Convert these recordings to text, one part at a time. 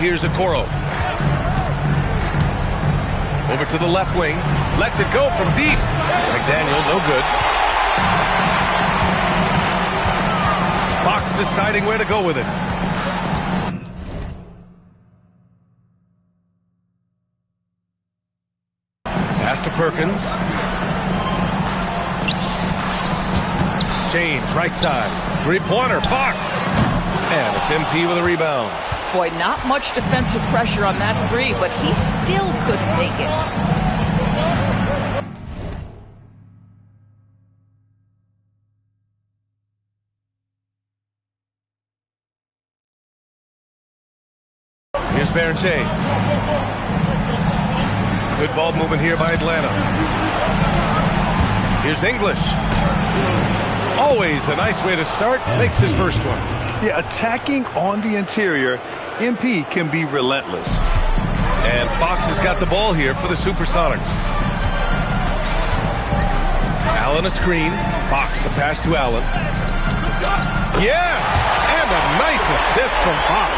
Here's Okoro. Over to the left wing. Lets it go from deep. McDaniel, no good. Fox deciding where to go with it. Pass to Perkins. James, right side. Three-pointer, Fox. And it's MP with a rebound. Boy, not much defensive pressure on that three, but he still couldn't make it. Here's Berger. Good ball movement here by Atlanta. Here's English. Always a nice way to start. Makes his first one. Yeah, attacking on the interior, MP can be relentless. And Fox has got the ball here for the Supersonics. Allen a screen. Fox the pass to Allen. Yes! And a nice assist from Fox.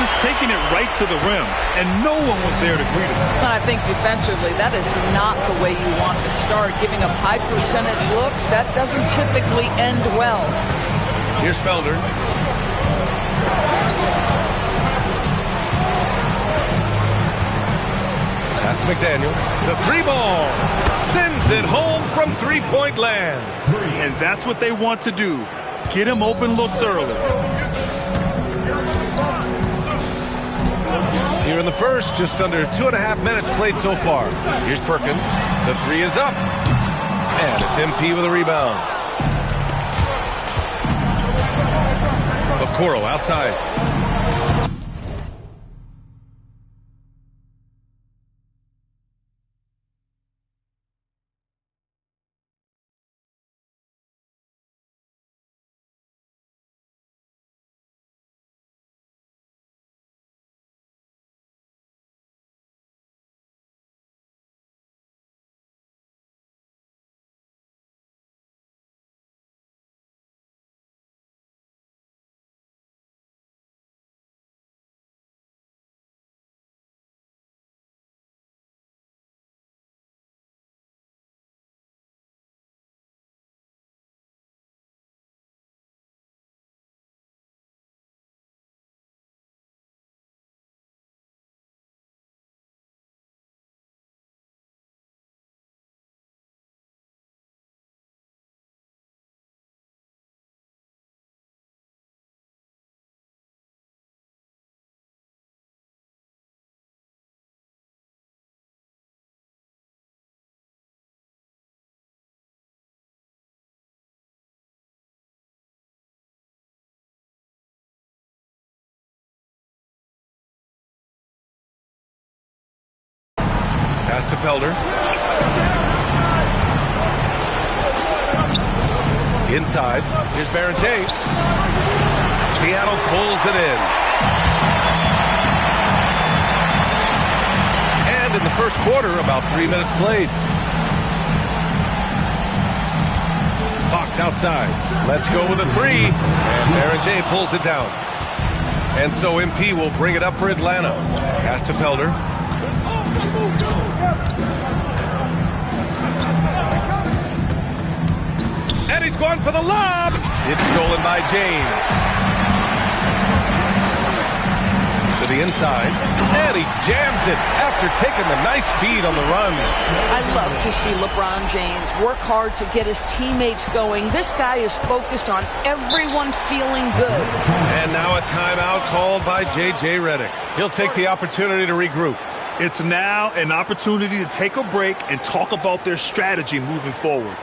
Just taking it right to the rim, and no one was there to greet him. I think defensively, that is not the way you want to start. Giving up high percentage looks, that doesn't typically end well. Here's Felder. Pass to McDaniel. The three ball sends it home from three-point land. And that's what they want to do. Get him open looks early. Here in the first, just under 2.5 minutes played so far. Here's Perkins. The three is up. And it's MP with a rebound. Okoro outside. Pass to Felder. Inside. Here's Berger. Seattle pulls it in. And in the first quarter, about 3 minutes played. Fox outside. Let's go with a three. And Berger pulls it down. And so MP will bring it up for Atlanta. Pass to Felder. And he's going for the lob. It's stolen by James. To the inside. And he jams it after taking the nice feed on the run. I love to see LeBron James work hard to get his teammates going. This guy is focused on everyone feeling good. And now a timeout called by J.J. Redick. He'll take the opportunity to regroup. It's now an opportunity to take a break and talk about their strategy moving forward.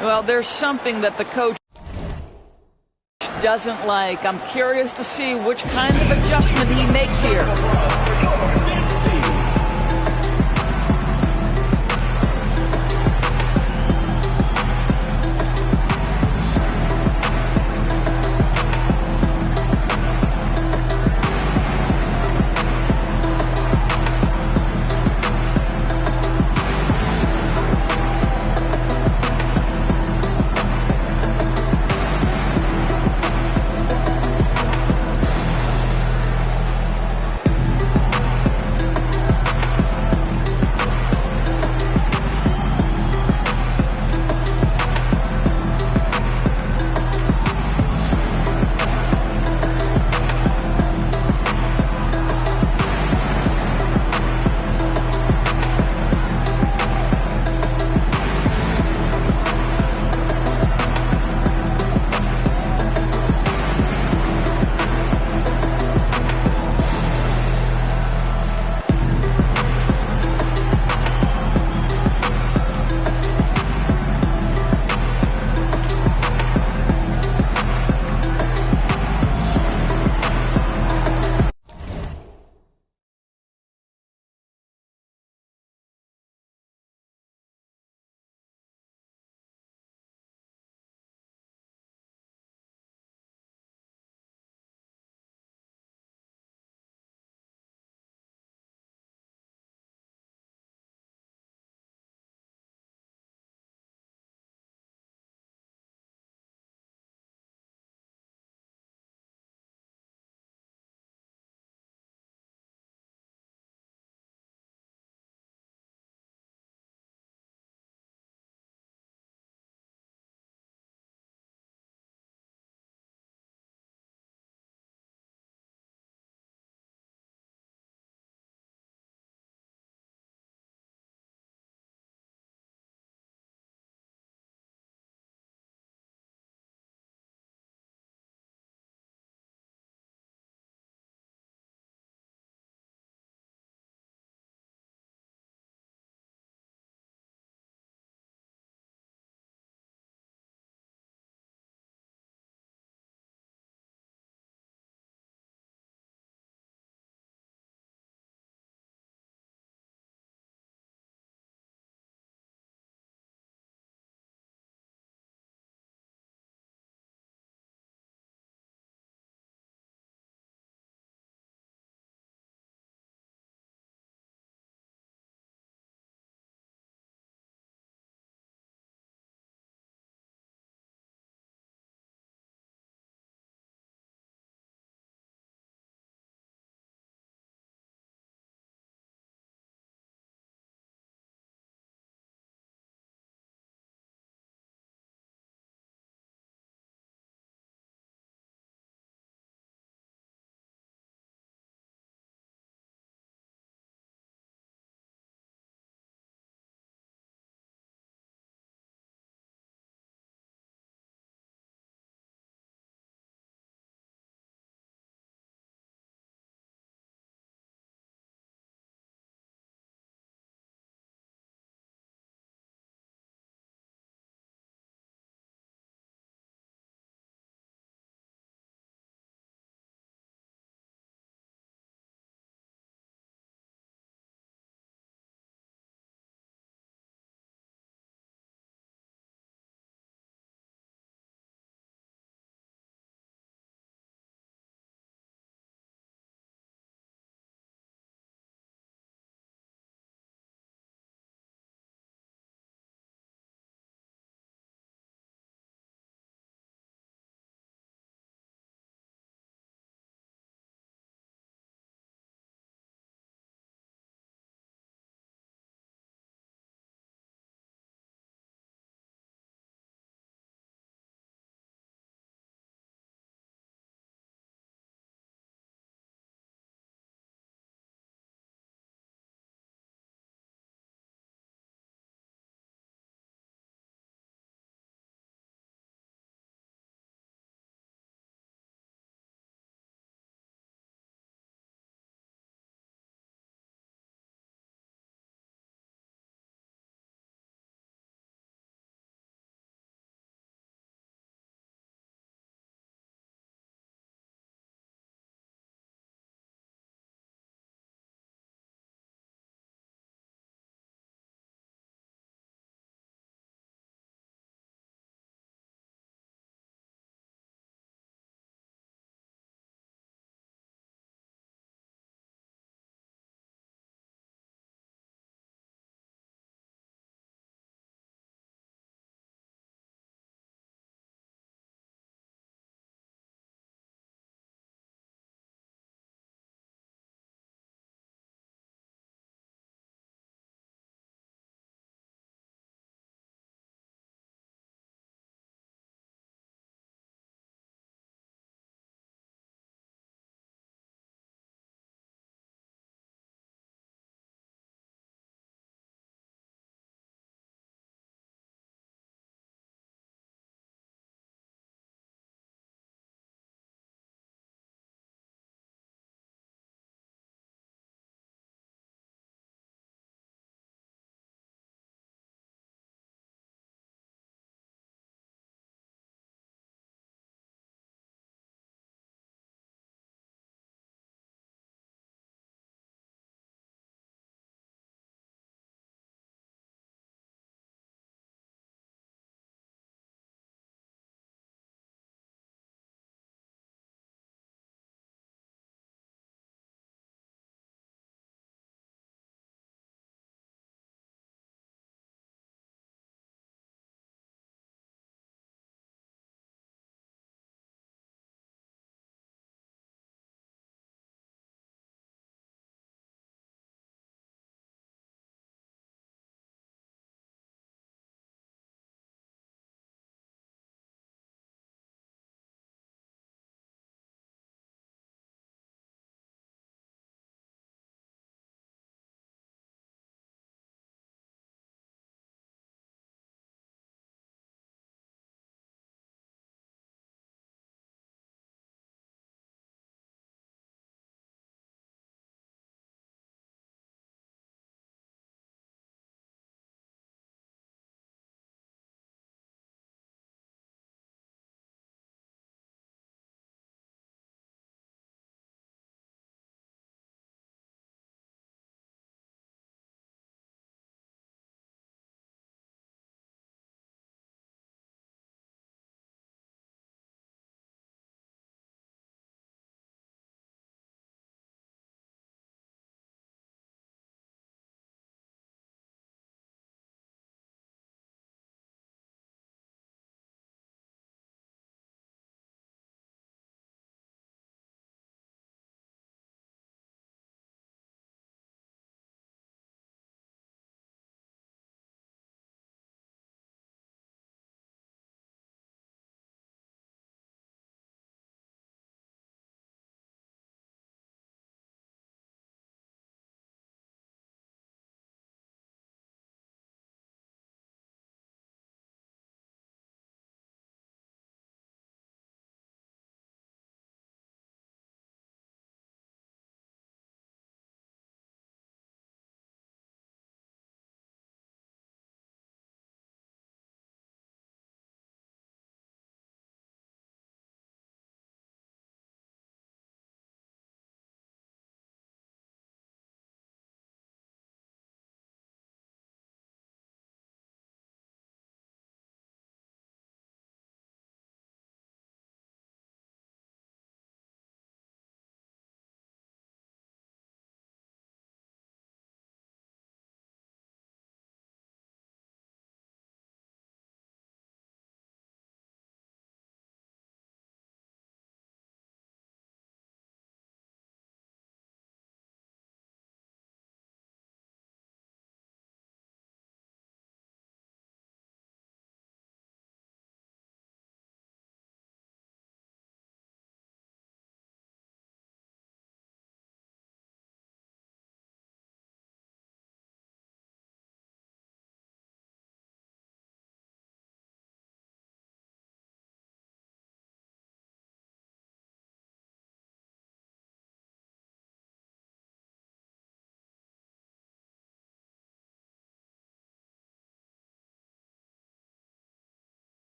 Well, there's something that the coach doesn't like. I'm curious to see which kind of adjustment he makes here.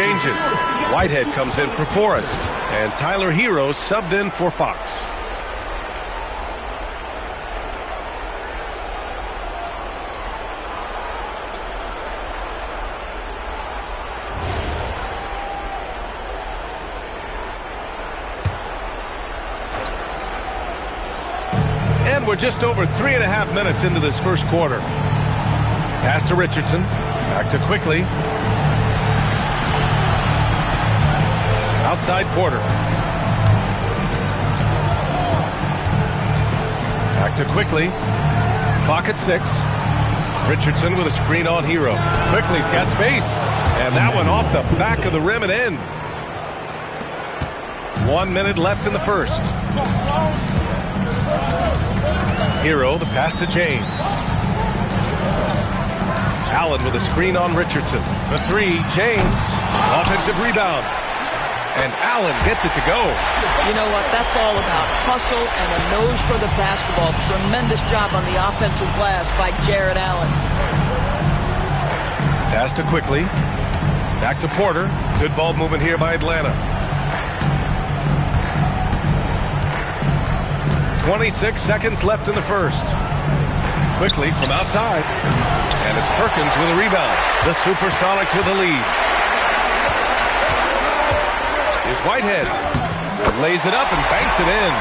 changes. Whitehead comes in for Forrest, and Tyler Hero subbed in for Fox. And we're just over 3.5 minutes into this first quarter. Pass to Richardson. Back to Quickly. Outside Porter. Back to Quickly. Clock at 6. Richardson with a screen on Hero. Quickly's got space. And that one off the back of the rim and in. 1 minute left in the first. Hero, the pass to James. Allen with a screen on Richardson. The three, James. Offensive rebound. And Allen gets it to go. You know what? That's all about hustle and a nose for the basketball. Tremendous job on the offensive glass by Jared Allen. Pass to Quickly. Back to Porter. Good ball movement here by Atlanta. 26 seconds left in the first. Quickly from outside. And it's Perkins with a rebound. The Supersonics with the lead. Here's Whitehead. Lays it up and banks it in.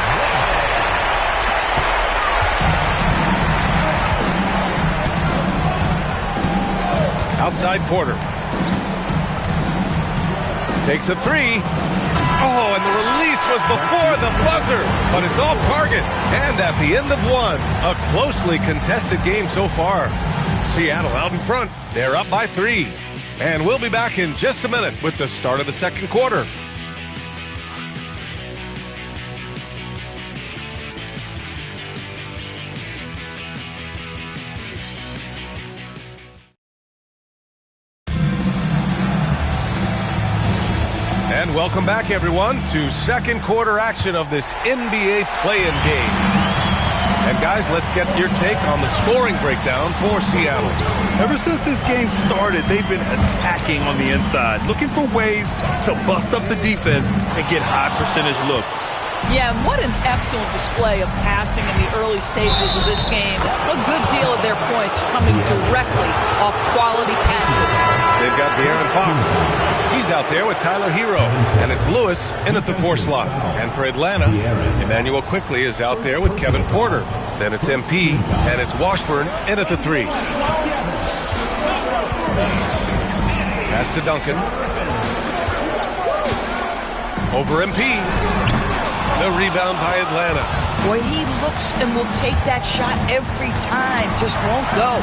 Outside Porter. Takes a three. Oh, and the release was before the buzzer, but it's off target. And at the end of one, a closely contested game so far. Seattle out in front. They're up by 3. And we'll be back in just a minute with the start of the second quarter. And welcome back, everyone, to second quarter action of this NBA play-in game. And guys, let's get your take on the scoring breakdown for Seattle. Ever since this game started, they've been attacking on the inside, looking for ways to bust up the defense and get high percentage looks. Yeah, and what an excellent display of passing in the early stages of this game. A good deal of their points coming directly off quality passes. They've got De'Aaron Fox. He's out there with Tyler Hero. And it's Lewis in at the 4 slot. And for Atlanta, Emmanuel Quickly is out there with Kevin Porter. Then it's MP, and it's Washburn in at the 3. Pass to Duncan. Over MP. The rebound by Atlanta. Boy, he looks and will take that shot every time. Just won't go.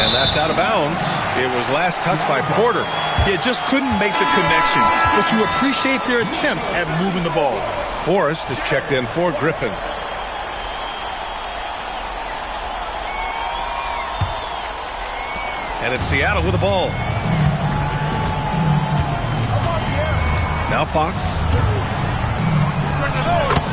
And that's out of bounds. It was last touched by Porter. Yeah, just couldn't make the connection. But you appreciate their attempt at moving the ball. Forrest is checked in for Griffin. And it's Seattle with the ball. Now Fox.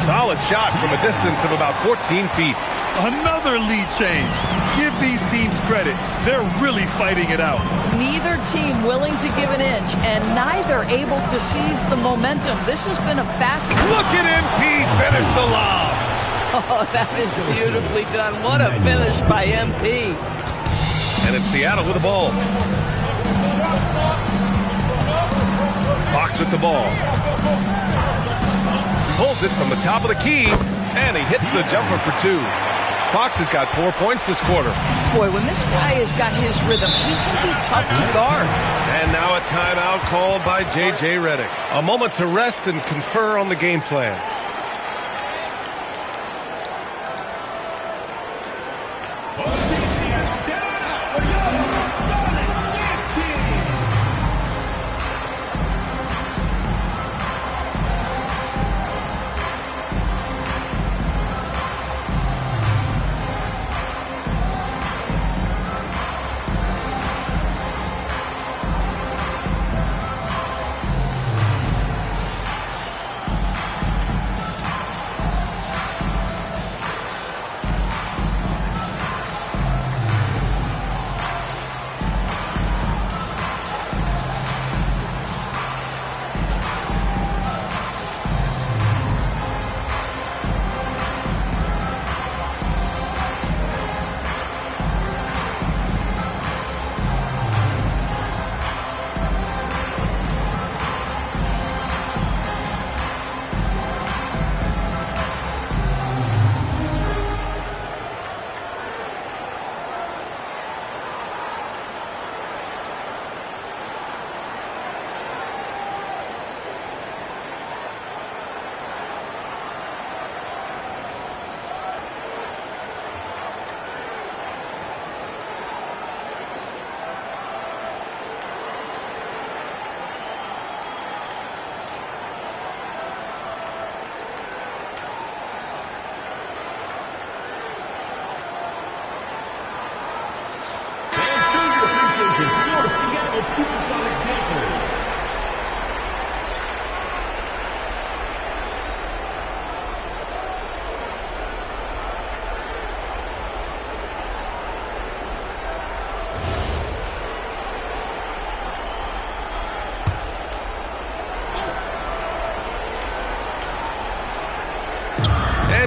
Solid shot from a distance of about 14 feet. Another lead change. Give these teams credit. They're really fighting it out. Neither team willing to give an inch, and neither able to seize the momentum. This has been a fascinating... Look at MP finish the lob. Oh, that is beautifully done. What a finish by MP. And it's Seattle with the ball. Fox with the ball. Pulls it from the top of the key, and he hits the jumper for 2. Fox has got 4 points this quarter. Boy, when this guy has got his rhythm, he can be tough to guard. And now a timeout called by J.J. Redick. A moment to rest and confer on the game plan.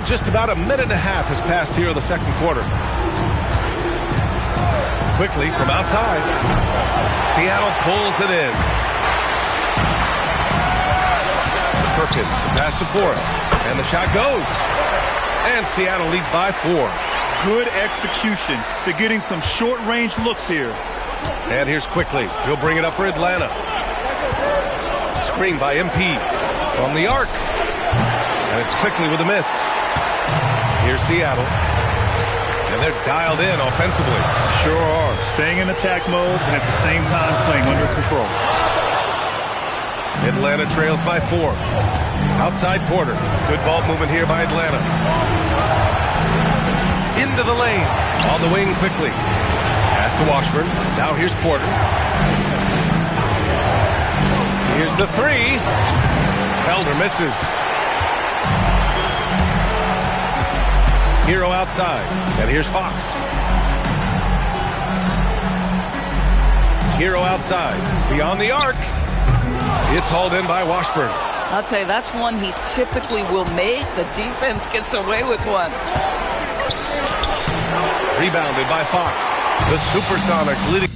And just about a minute and a half has passed here in the second quarter. Quickly from outside. Seattle pulls it in. Perkins, the pass to Forrest. And the shot goes. And Seattle leads by 4. Good execution. They're getting some short-range looks here. And here's Quickly. He'll bring it up for Atlanta. Screen by MP. From the arc. And it's Quickly with a miss. Here's Seattle. And they're dialed in offensively. Sure are. Staying in attack mode and at the same time playing under control. Atlanta trails by 4. Outside Porter. Good ball movement here by Atlanta. Into the lane. On the wing Quickly. Pass to Washburn. Now here's Porter. Here's the 3. Felder misses. Hero outside. And here's Fox. Hero outside. Beyond the arc. It's hauled in by Washburn. I'll tell you, that's one he typically will make. The defense gets away with one. Rebounded by Fox. The Supersonics leading.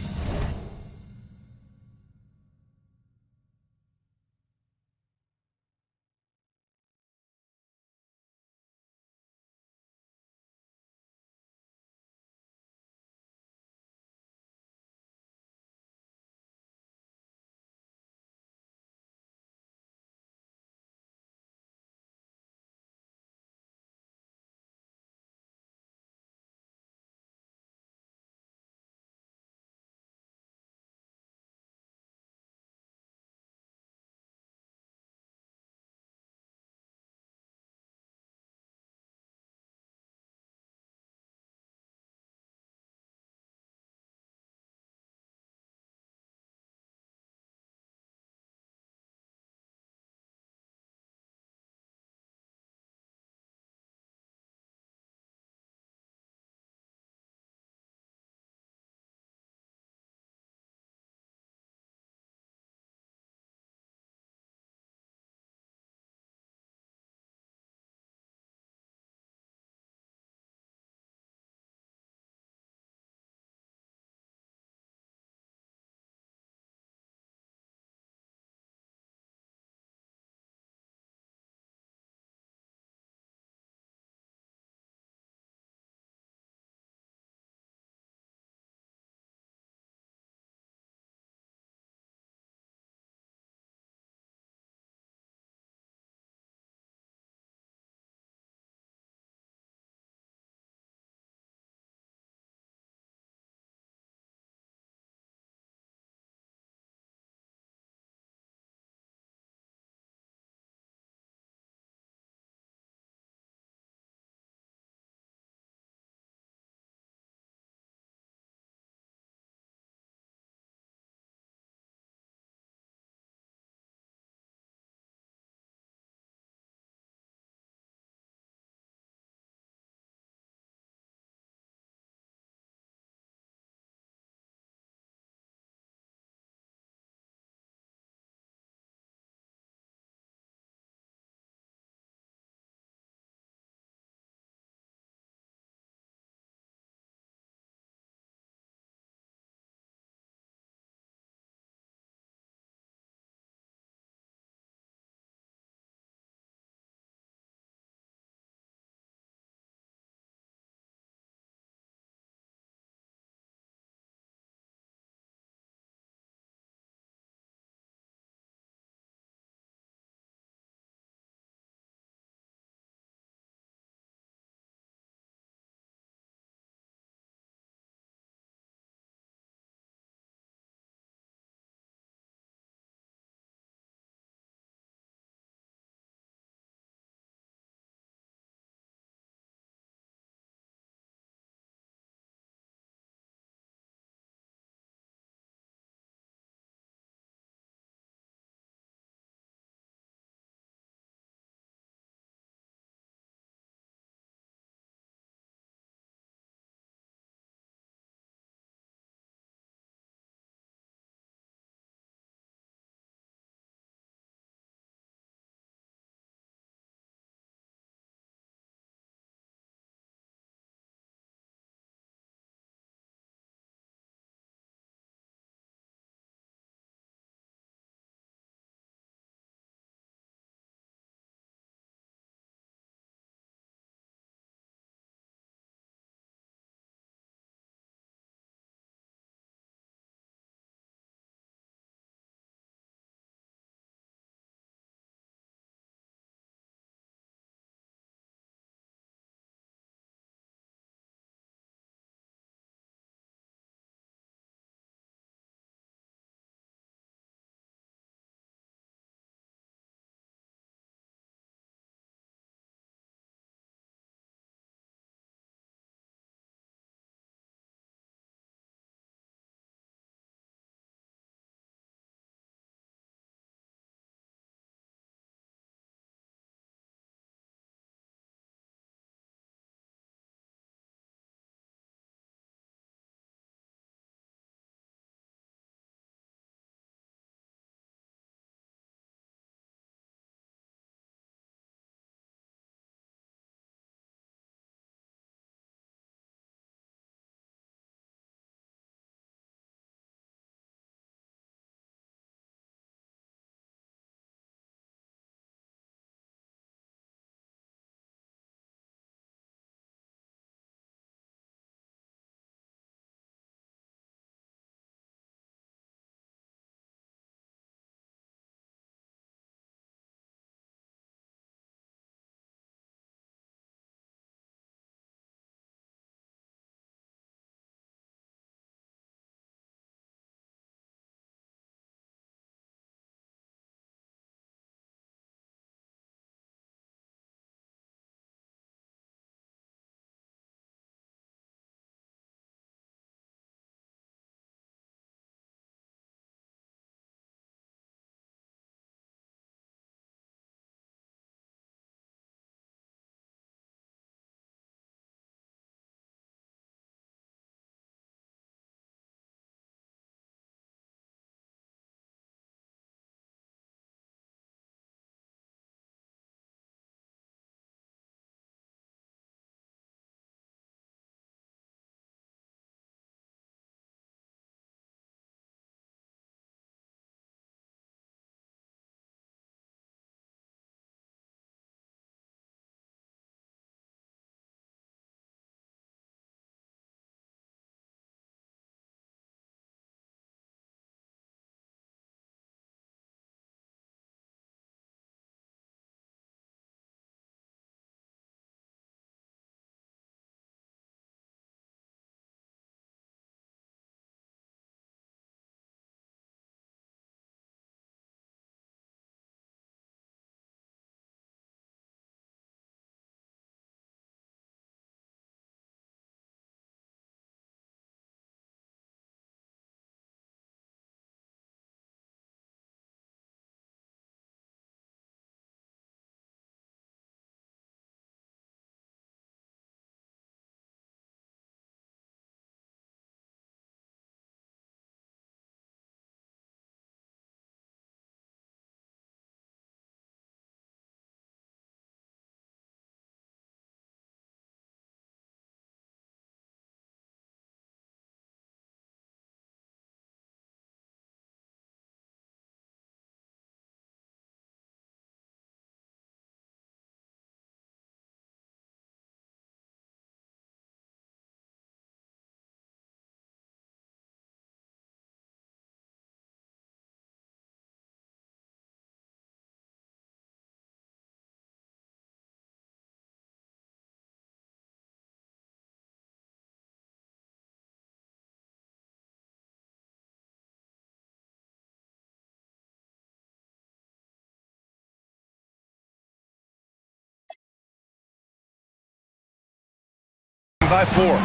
by 4.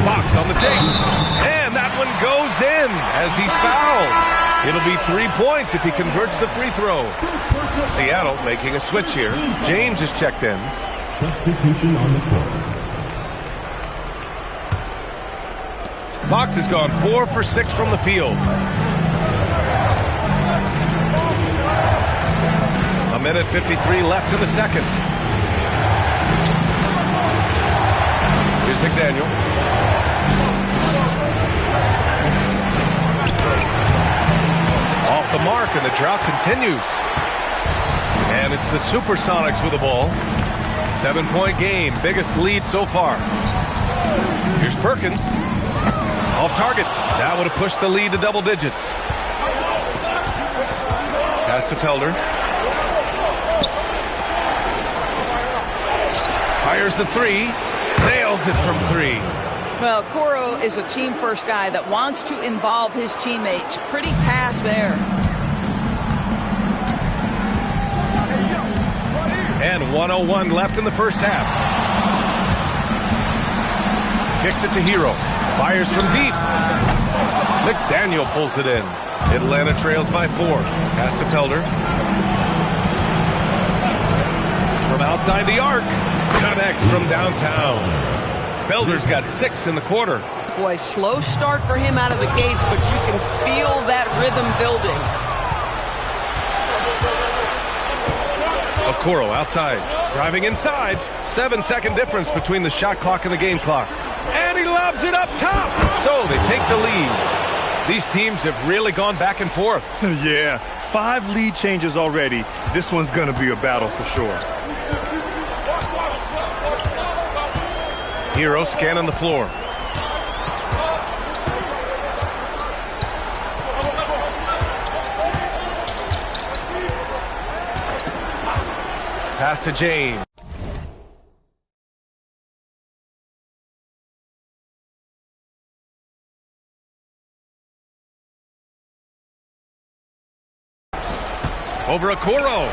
Fox on the take. And that one goes in as he's fouled. It'll be 3 points if he converts the free throw. Seattle making a switch here. James is checked in. Substitution on the court. Fox has gone 4 for 6 from the field. A minute 53 left in the second. Here's McDaniel. Off the mark, and the drought continues. And it's the Supersonics with the ball. 7-point game, biggest lead so far. Here's Perkins. Off target. That would have pushed the lead to double digits. Pass to Felder. Fires the 3. Nails it from 3. Well, Okoro is a team-first guy that wants to involve his teammates. Pretty pass there. And 1:01 left in the first half. Kicks it to Hero. Fires from deep. McDaniel pulls it in. Atlanta trails by 4. Pass to Felder. From outside the arc. Connects from downtown. Felder's got 6 in the quarter. Boy, slow start for him out of the gates, but you can feel that rhythm building. Okoro outside. Driving inside. 7-second difference between the shot clock and the game clock. And he lobs it up top. So they take the lead. These teams have really gone back and forth. Yeah, 5 lead changes already. This one's going to be a battle for sure. Hero scanning the floor. Pass to James. Over Okoro.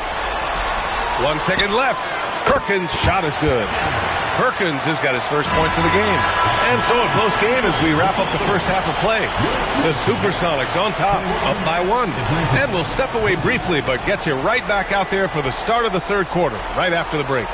1 second left. Perkins' shot is good. Perkins has got his first points of the game. And so a close game as we wrap up the first half of play. The Supersonics on top, up by 1. And we'll step away briefly, but get you right back out there for the start of the third quarter, right after the break.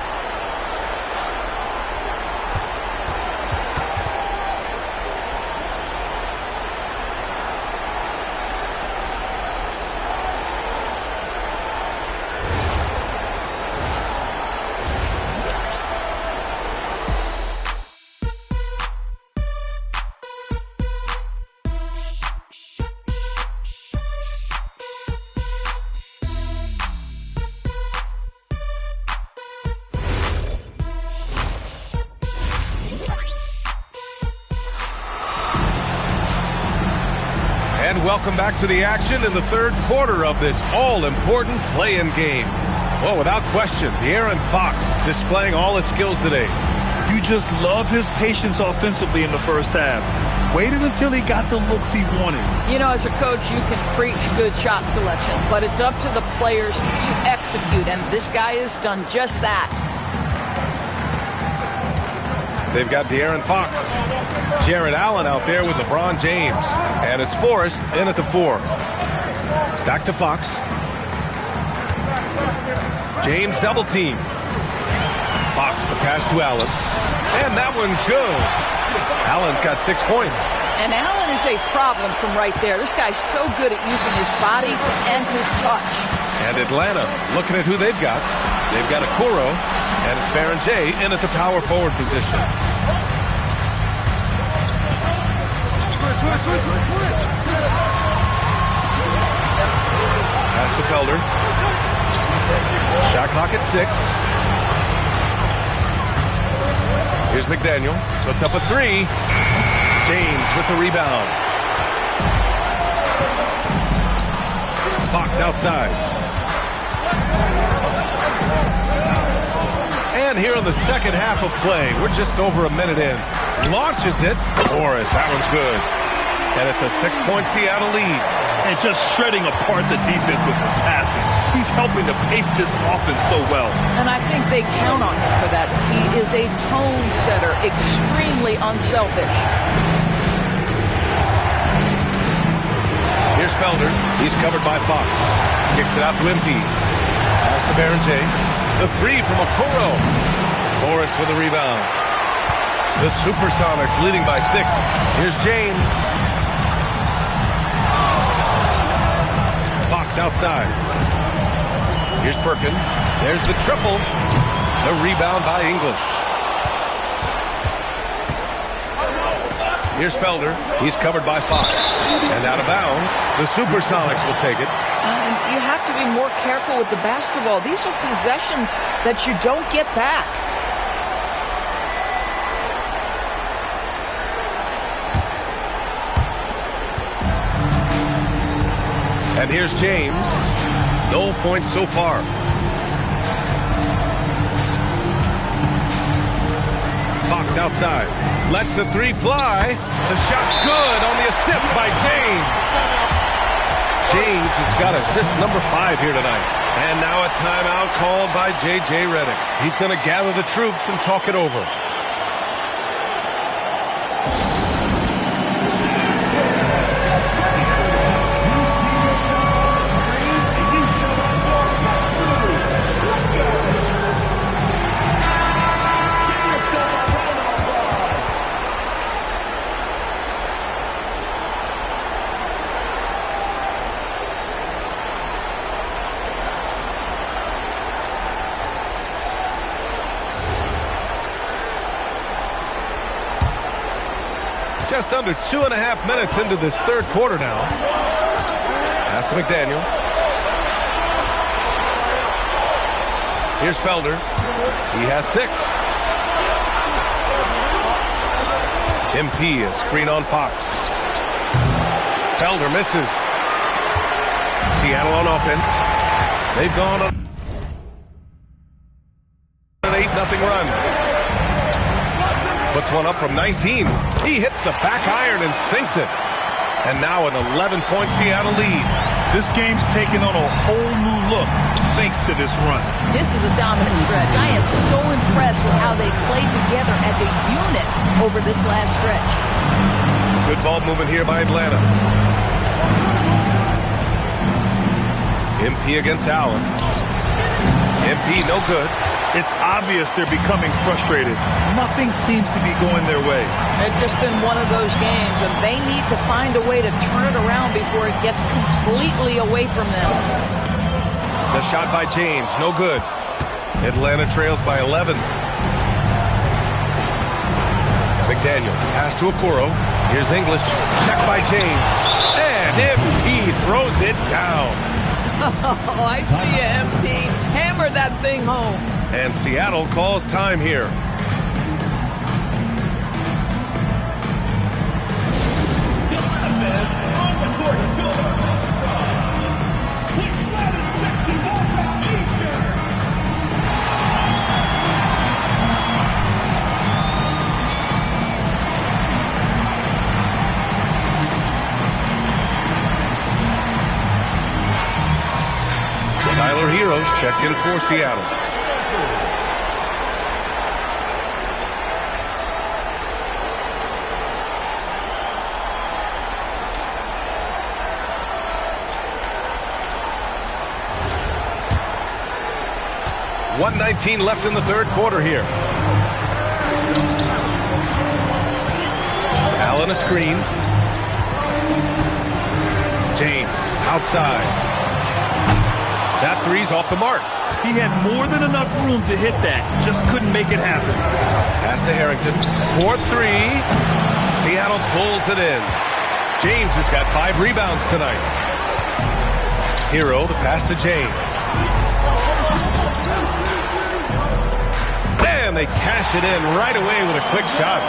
And welcome back to the action in the third quarter of this all-important play-in game. Well, without question, De'Aaron Fox displaying all his skills today. You just love his patience offensively in the first half. Waited until he got the looks he wanted. You know, as a coach, you can preach good shot selection, but it's up to the players to execute, and this guy has done just that. They've got De'Aaron Fox. Jared Allen out there with LeBron James. And it's Forrest in at the 4. Back to Fox. James double team. Fox the pass to Allen. And that one's good. Allen's got 6 points. And Allen is a problem from right there. This guy's so good at using his body and his touch. And Atlanta, looking at who they've got. They've got Okoro, and it's Baron J in at the power forward position. Pass to Felder. Shot clock at 6. Here's McDaniel. Puts up a 3. James with the rebound. Fox outside. And here in the second half of play, we're just over a minute in. Launches it. Forrest, that one's good. And it's a 6-point Seattle lead. and just shredding apart the defense with his passing. He's helping to pace this offense so well. And I think they count on him for that. He is a tone setter, extremely unselfish. Here's Felder. He's covered by Fox. Kicks it out to MP. Pass to Berenger. The three from Okoro. Forrest with the rebound. The Supersonics leading by 6. Here's James. Fox outside. Here's Perkins. There's the triple. The rebound by English. Here's Felder. He's covered by Fox. And out of bounds, the Supersonics will take it. And you have to be more careful with the basketball. These are possessions that you don't get back. And here's James. No points so far. Fox outside. Lets the three fly. The shot's good on the assist by James. James has got assist number 5 here tonight. And now a timeout called by J.J. Redick. He's going to gather the troops and talk it over. Just under 2.5 minutes into this third quarter now. Pass to McDaniel. Here's Felder. He has 6. MP, a screen on Fox. Felder misses. Seattle on offense. They've gone on an 8-0 run. Puts one up from 19. He hits the back iron and sinks it. And now an 11-point Seattle lead. This game's taken on a whole new look thanks to this run. This is a dominant stretch. I am so impressed with how they played together as a unit over this last stretch. Good ball movement here by Atlanta. MP against Allen. MP no good. It's obvious they're becoming frustrated. Nothing seems to be going their way. It's just been one of those games, and they need to find a way to turn it around before it gets completely away from them. The shot by James, no good. Atlanta trails by 11. McDaniel, pass to Okoro. Here's English, checked by James. And MP throws it down. Oh, I see you, MP. Hammer that thing home. And Seattle calls time here. Tyler Heroes checked in for Seattle. .119 left in the third quarter here. Allen a screen. James outside. That three's off the mark. He had more than enough room to hit that. Just couldn't make it happen. Pass to Harrington. 4-3. Seattle pulls it in. James has got 5 rebounds tonight. Hero, the pass to James. And they cash it in right away with a quick shot.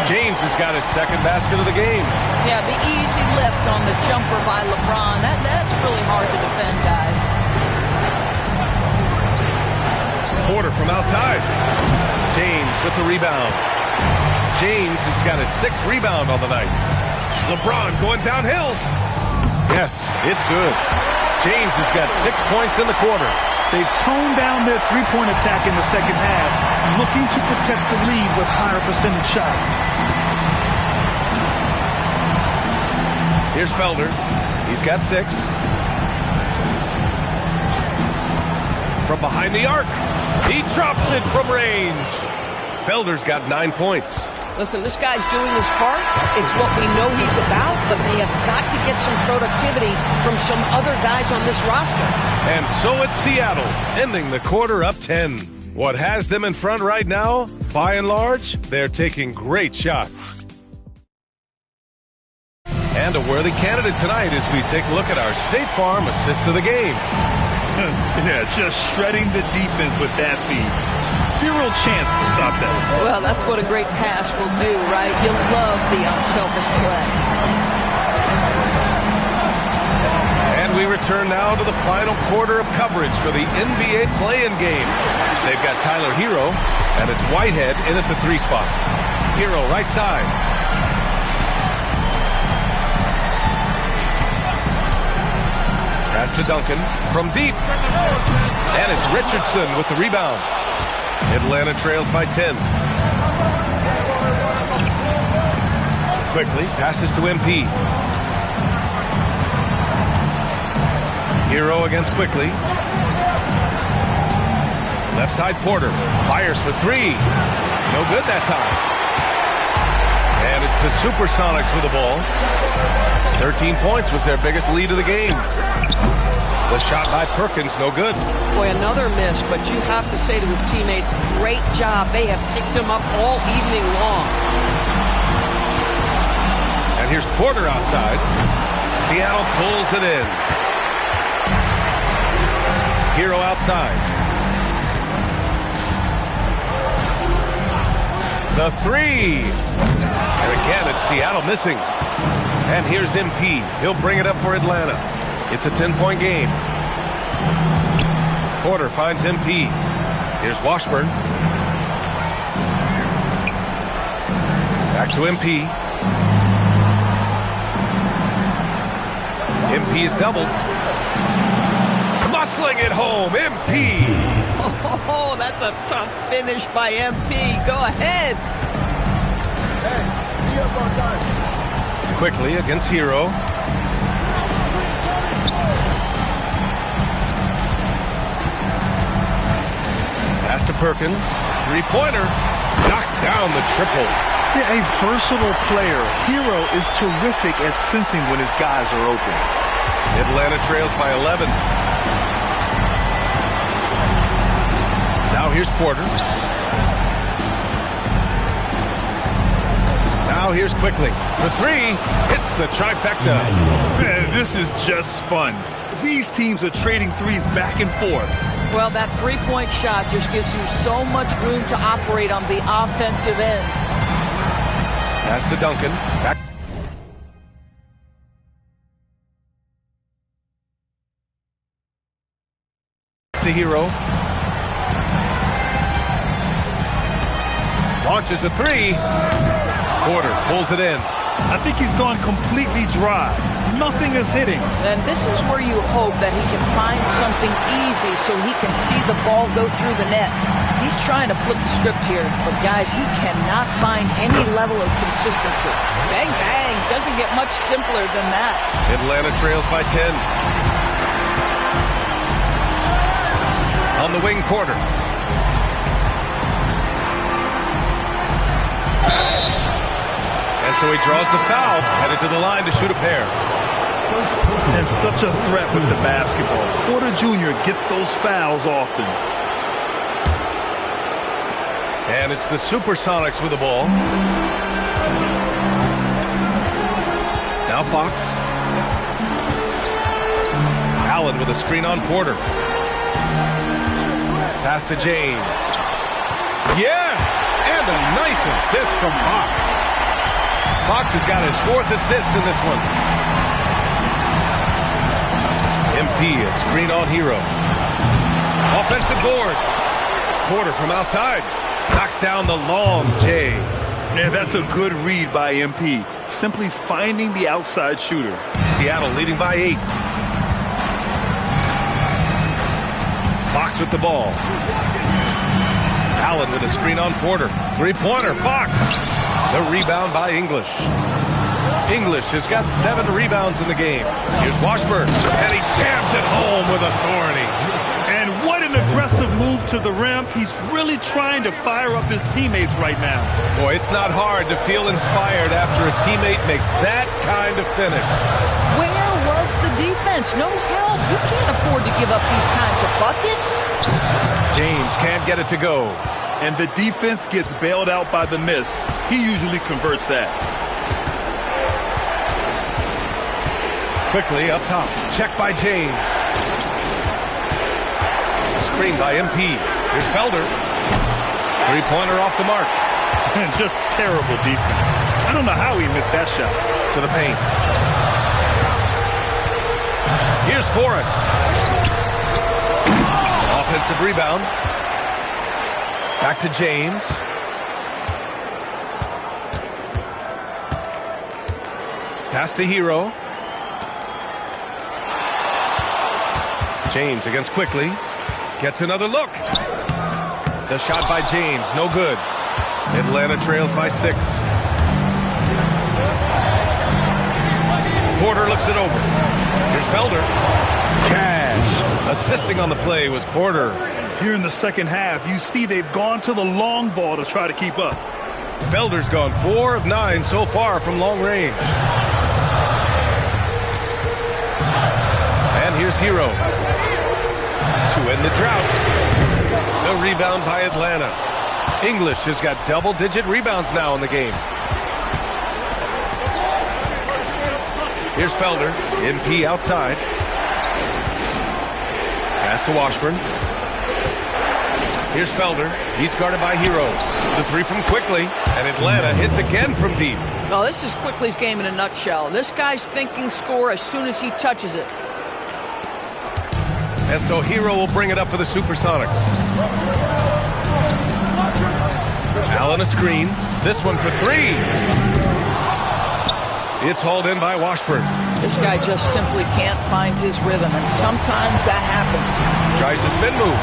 James has got his second basket of the game. Yeah, the easy lift on the jumper by LeBron. That's really hard to defend, guys. Porter from outside. James with the rebound. James has got his 6th rebound on the night. LeBron going downhill. Yes, it's good. James has got 6 points in the quarter. They've toned down their three-point attack in the second half, looking to protect the lead with higher percentage shots. Here's Felder. He's got 6. From behind the arc, he drops it from range. Felder's got 9 points. Listen, this guy's doing his part. It's what we know he's about, but they have got to get some productivity from some other guys on this roster. And so it's Seattle, ending the quarter up 10. What has them in front right now? By and large, they're taking great shots. And a worthy candidate tonight as we take a look at our State Farm assist of the game. Yeah, just shredding the defense with that feed. Zero chance to stop that. Well, that's what a great pass will do, right? You'll love the unselfish play. And we return now to the final quarter of coverage for the NBA play-in game. They've got Tyler Hero, and it's Whitehead in at the 3 spot. Hero right side. Pass to Duncan from deep. And it's Richardson with the rebound. Atlanta trails by 10. Quickly passes to MP. Hero against Quickly. Left side Porter. Fires for 3. No good that time. And it's the Supersonics with the ball. 13 points was their biggest lead of the game. The shot by Perkins, no good. Boy, another miss, but you have to say to his teammates, great job. They have picked him up all evening long. And here's Porter outside. Seattle pulls it in. Hero outside. The 3. And again, it's Seattle missing. And here's MP. He'll bring it up for Atlanta. It's a 10-point game. Porter finds MP. Here's Washburn. Back to MP. MP's doubled. Muscling it home. MP. Oh, that's a tough finish by MP. Go ahead. Quickly against Hero. Pass to Perkins. 3-pointer. Knocks down the triple. Yeah, a versatile player. Hero is terrific at sensing when his guys are open. Atlanta trails by 11. Now here's Porter. Now here's Quickly. The 3 hits the trifecta. Man, this is just fun. These teams are trading threes back and forth. Well, that 3-point shot just gives you so much room to operate on the offensive end. Pass to Duncan. Back to Hero. Launches a 3. Porter pulls it in. I think he's gone completely dry. Nothing is hitting. And this is where you hope that he can find something easy so he can see the ball go through the net. He's trying to flip the script here, but guys, he cannot find any level of consistency. Bang, bang. Doesn't get much simpler than that. Atlanta trails by 10. On the wing, Porter. And so he draws the foul, headed to the line to shoot a pair. And such a threat with the basketball. Porter Jr. gets those fouls often. And it's the Supersonics with the ball. Now Fox. Allen with a screen on Porter. Pass to James. Yes! And a nice assist from Fox. Fox has got his 4th assist in this one. MP, a screen on Hero. Offensive board. Porter from outside. Knocks down the long J. Man, that's a good read by MP. Simply finding the outside shooter. Seattle leading by 8. Fox with the ball. Allen with a screen on Porter. Three-pointer, Fox. The rebound by English. English has got 7 rebounds in the game. Here's Washburn, and he jams it home with authority. And what an aggressive move to the rim. He's really trying to fire up his teammates right now. Boy, it's not hard to feel inspired after a teammate makes that kind of finish. Where was the defense? No help. You can't afford to give up these kinds of buckets. James can't get it to go. And the defense gets bailed out by the miss. He usually converts that. Quickly up top. Check by James. Screen by MP. Here's Felder. Three-pointer off the mark. And just terrible defense. I don't know how he missed that shot. To the paint. Here's Forrest. Offensive rebound. Back to James. Pass to Hero. James against Quickly. Gets another look. The shot by James, no good. Atlanta trails by 6. Porter looks it over. Here's Felder. Cash. Assisting on the play was Porter. Here in the second half, you see they've gone to the long ball to try to keep up. Felder's gone 4 of 9 so far from long range. And here's Hero. To end the drought. The rebound by Atlanta. English has got double-digit rebounds now in the game. Here's Felder. MP outside. Pass to Washburn. Here's Felder. He's guarded by Hero. The 3 from Quickly. And Atlanta hits again from deep. Well, this is Quickly's game in a nutshell. This guy's thinking score as soon as he touches it. And so Hero will bring it up for the Supersonics. Allen a screen. This one for 3. It's hauled in by Washburn. This guy just simply can't find his rhythm, and sometimes that happens. Tries the spin move.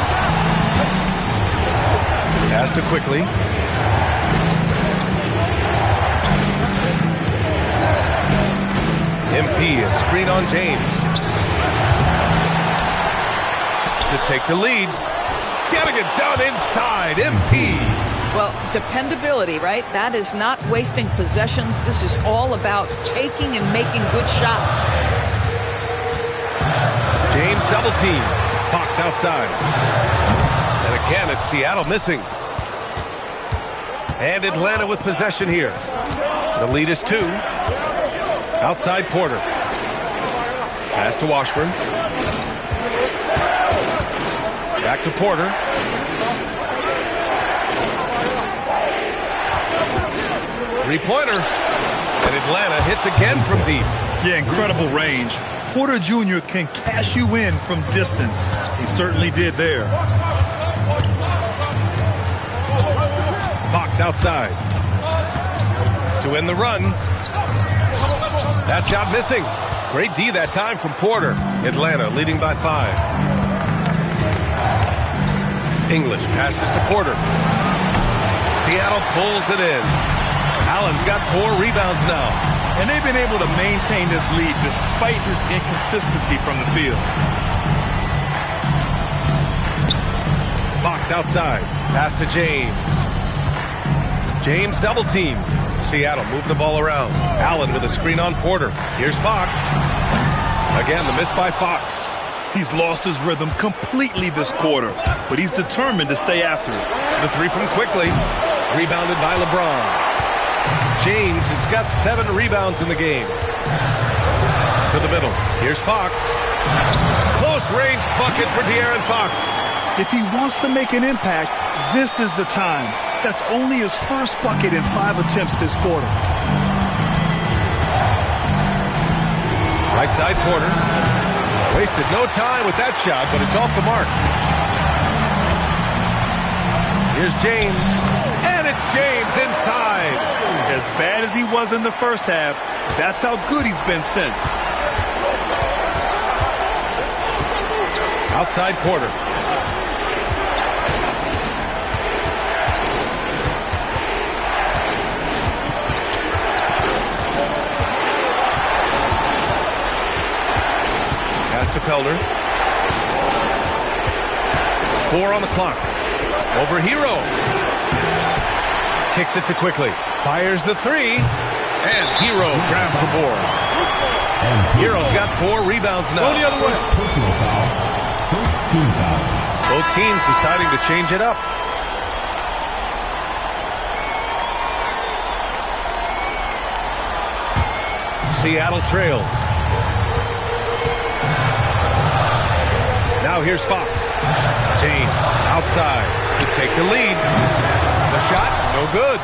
Pass to Quickly. MP, a screen on James. To take the lead. Getting it down inside. MP. Well, dependability, right? That is not wasting possessions. This is all about taking and making good shots. James double team. Fox outside. And again, it's Seattle missing. And Atlanta with possession here. The lead is 2. Outside Porter. Pass to Washburn. Back to Porter. Three-pointer. And Atlanta hits again from deep. Yeah, incredible range. Porter Jr. can cash you in from distance. He certainly did there. Fox outside. To end the run. That shot missing. Great D that time from Porter. Atlanta leading by 5. English passes to Porter. Seattle pulls it in. Allen's got 4 rebounds now. And they've been able to maintain this lead despite his inconsistency from the field. Fox outside. Pass to James. James double teamed. Seattle move the ball around. Allen with a screen on Porter. Here's Fox. Again, the miss by Fox. He's lost his rhythm completely this quarter, but he's determined to stay after it. The 3 from Quickly. Rebounded by LeBron. James has got 7 rebounds in the game. To the middle. Here's Fox. Close range bucket for De'Aaron Fox. If he wants to make an impact, this is the time. That's only his first bucket in 5 attempts this quarter. Right side Porter. Wasted no time with that shot, but it's off the mark. Here's James. And it's James inside. As bad as he was in the first half, that's how good he's been since. Outside Porter. Pass to Felder. 4 on the clock. Over Hero. Kicks it to Quickly. Fires the 3. And Hero grabs the board. Hero's got 4 rebounds now. Go the other way. Personal foul. First team foul. Both teams deciding to change it up. Seattle trails. Now here's Fox. James outside to take the lead. The shot, no good.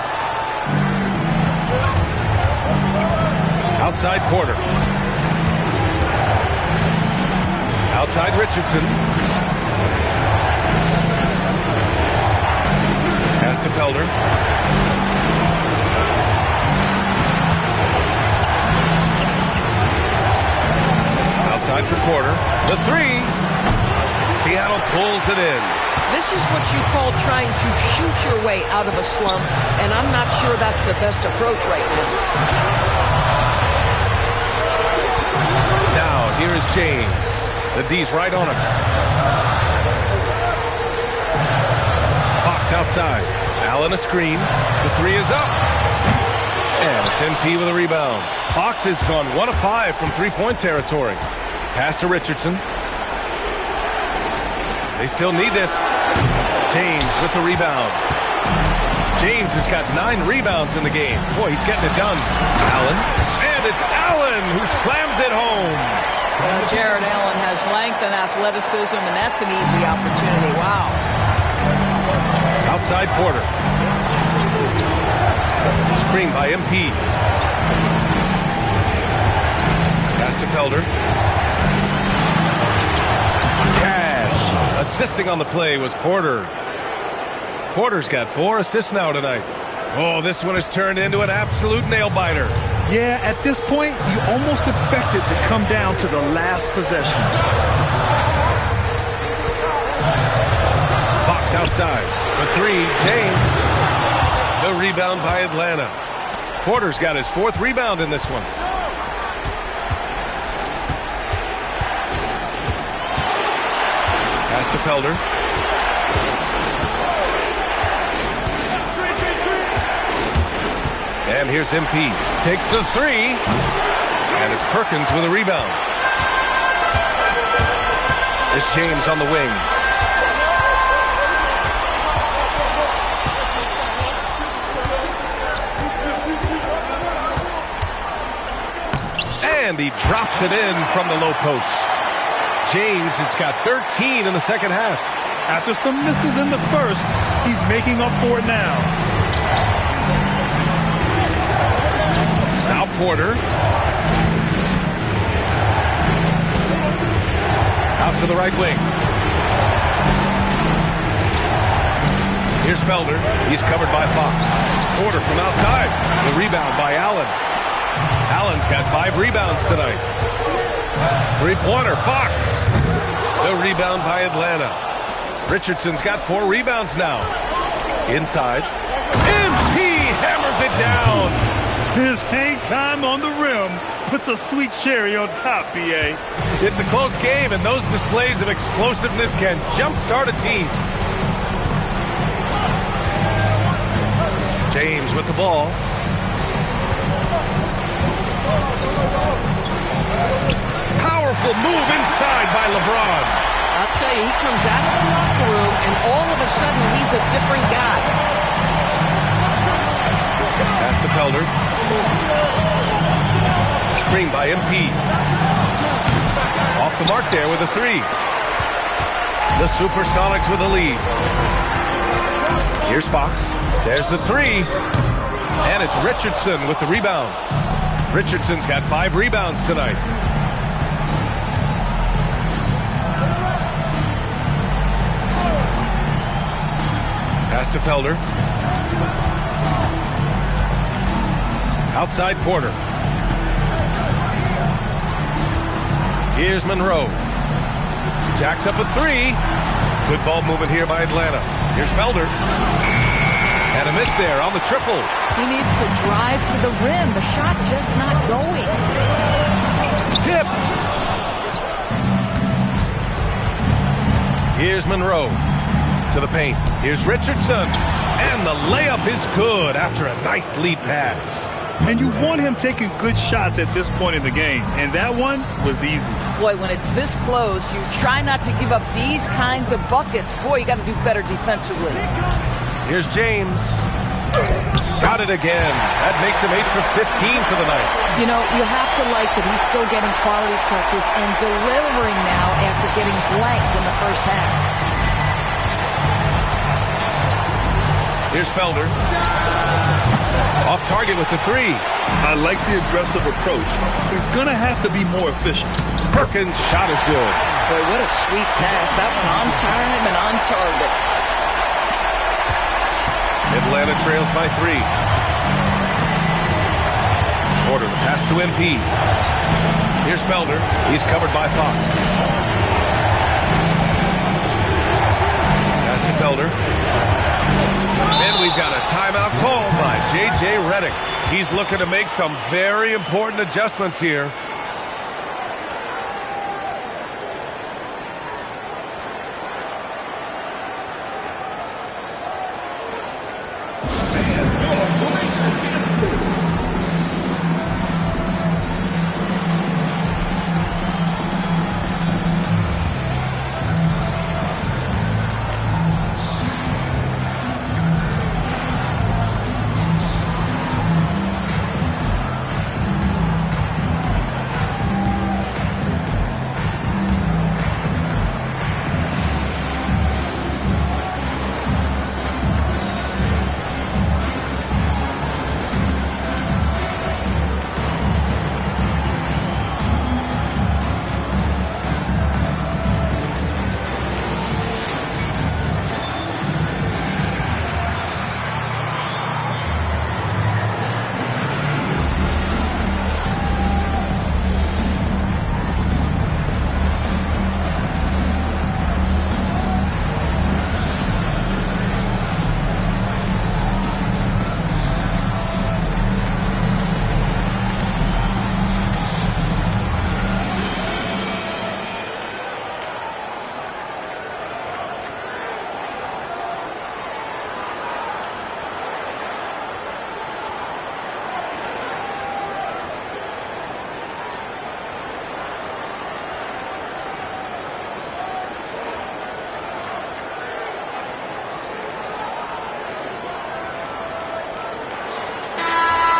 Outside Porter. Outside Richardson. Pass to Felder. Outside for Porter. The 3. Seattle pulls it in. This is what you call trying to shoot your way out of a slump, and I'm not sure that's the best approach right now. Now, here is James. The D's right on him. Fox outside. Allen a screen. The 3 is up. And it's MP with a rebound. Fox has gone 1 of 5 from three-point territory. Pass to Richardson. They still need this. James with the rebound. James has got 9 rebounds in the game. Boy, he's getting it done. Allen. And it's Allen who slams it home. Well, Jared Allen has length and athleticism, and that's an easy opportunity. Wow. Outside Porter. Screen by MP. Pass to Felder. Assisting on the play was Porter. Porter's got 4 assists now tonight. Oh, this one has turned into an absolute nail-biter. Yeah, at this point, you almost expect it to come down to the last possession. Fox outside. The 3, James. The rebound by Atlanta. Porter's got his 4th rebound in this one. Pass to Felder. And here's MP. Takes the 3. And it's Perkins with a rebound. It's James on the wing. And he drops it in from the low post. James has got 13 in the second half. After some misses in the first, he's making up for it now. Now Porter. Out to the right wing. Here's Felder. He's covered by Fox. Porter from outside. The rebound by Allen. Allen's got 5 rebounds tonight. 3-pointer, Fox. The rebound by Atlanta. Richardson's got 4 rebounds now. Inside. MP hammers it down. His hang time on the rim puts a sweet cherry on top, B.A. It's a close game, and those displays of explosiveness can jumpstart a team. James with the ball. Powerful move inside by LeBron. I'll tell you, he comes out of the locker room, and all of a sudden, he's a different guy. Pass to Felder. Screen by MP. Off the mark there with a 3. The Supersonics with the lead. Here's Fox. There's the 3. And it's Richardson with the rebound. Richardson's got 5 rebounds tonight. Pass to Felder. Outside Porter. Here's Monroe. Jacks up a three. Good ball movement here by Atlanta. Here's Felder. And a miss there on the triple. He needs to drive to the rim. The shot just not going. Tipped. Here's Monroe to the paint. Here's Richardson. And the layup is good after a nice lead pass. And you want him taking good shots at this point in the game. And that one was easy. Boy, when it's this close, you try not to give up these kinds of buckets. Boy, you got to do better defensively. Here's James. Got it again. That makes him 8 for 15 for the night. You know, you have to like that he's still getting quality touches and delivering now after getting blanked in the first half. Here's Felder. Off target with the three. I like the aggressive approach. He's going to have to be more efficient. Perkins' shot is good. Boy, what a sweet pass. That one on time and on target. Atlanta trails by 3. Porter, the pass to MP. Here's Felder. He's covered by Fox. Pass to Felder. And we've got a timeout called by J.J. Redick. He's looking to make some very important adjustments here.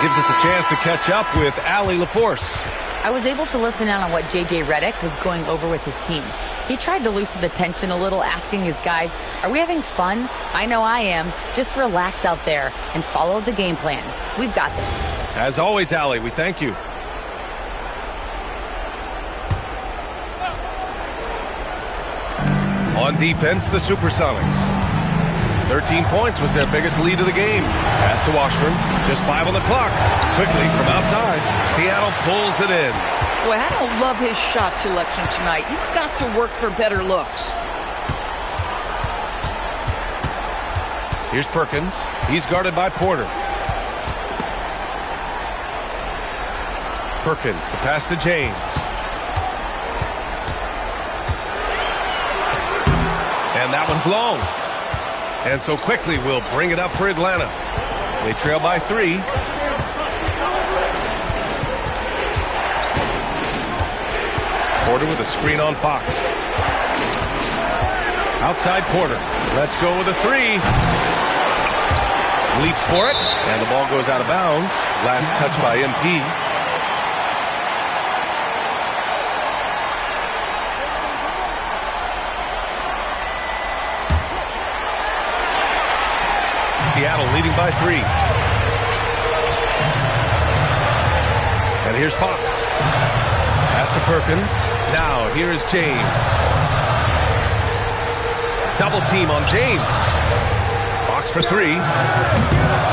Gives us a chance to catch up with Allie LaForce. I was able to listen in on what J.J. Redick was going over with his team. He tried to loosen the tension a little, asking his guys, are we having fun? I know I am. Just relax out there and follow the game plan. We've got this. As always, Allie, we thank you. On defense, the Supersonics. 13 points was their biggest lead of the game. Pass to Washburn. Just 5 on the clock. Quickly from outside. Seattle pulls it in. Boy, I don't love his shot selection tonight. You've got to work for better looks. Here's Perkins. He's guarded by Porter. Perkins, the pass to James. And that one's long. And so quickly we'll bring it up for Atlanta. They trail by 3. Porter with a screen on Fox. Outside Porter. Let's go with a 3. Leaps for it. And the ball goes out of bounds. Last touch by MP. Seattle leading by 3. And here's Fox. Pass to Perkins. Now here's James. Double team on James. Fox for 3.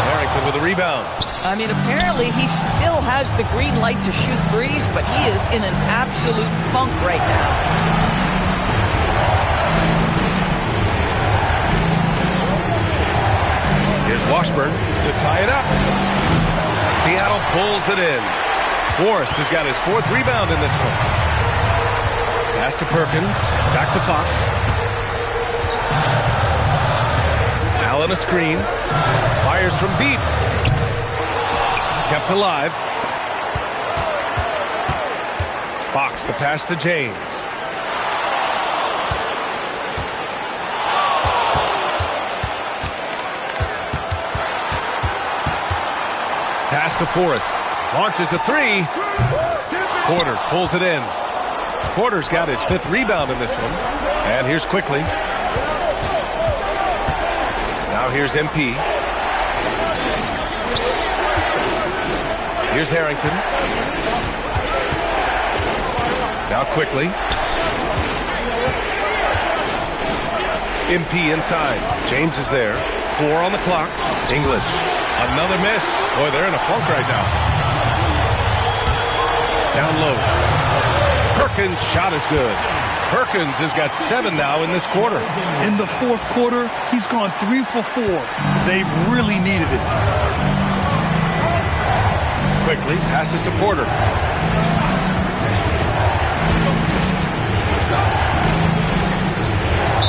Harrington with a rebound. I mean, apparently he still has the green light to shoot threes, but he is in an absolute funk right now. Here's Washburn to tie it up. Seattle pulls it in. Forrest has got his 4th rebound in this one. Pass to Perkins. Back to Fox. Allen a screen. Fires from deep. Kept alive. Fox the pass to James. Pass to Forrest. Launches a 3. Porter pulls it in. Porter's got his 5th rebound in this one. And here's Quickly. Now here's MP. Here's Harrington. Now Quickly. MP inside. James is there. 4 on the clock. English. Another miss. Boy, they're in a funk right now. Down low. Perkins' shot is good. Perkins has got 7 now in this quarter. In the 4th quarter, he's gone 3 for 4. They've really needed it. Quickly passes to Porter.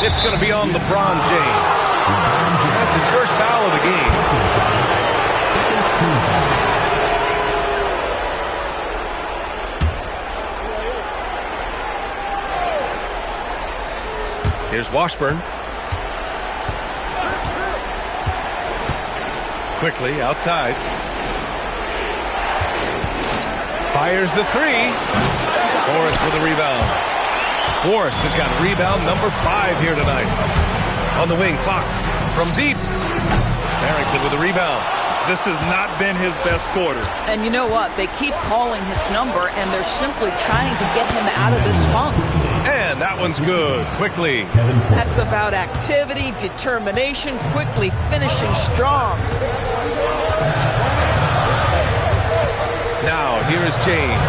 It's going to be on LeBron James. That's his first foul of the game. Here's Washburn. Quickly outside. Fires the 3. Forrest with a rebound. Forrest has got rebound number 5 here tonight. On the wing, Fox from deep. Harrington with a rebound. This has not been his best quarter. And you know what? They keep calling his number, and they're simply trying to get him out of this funk. And that one's good. Quickly. That's about activity, determination, Quickly finishing strong. Now, here is James.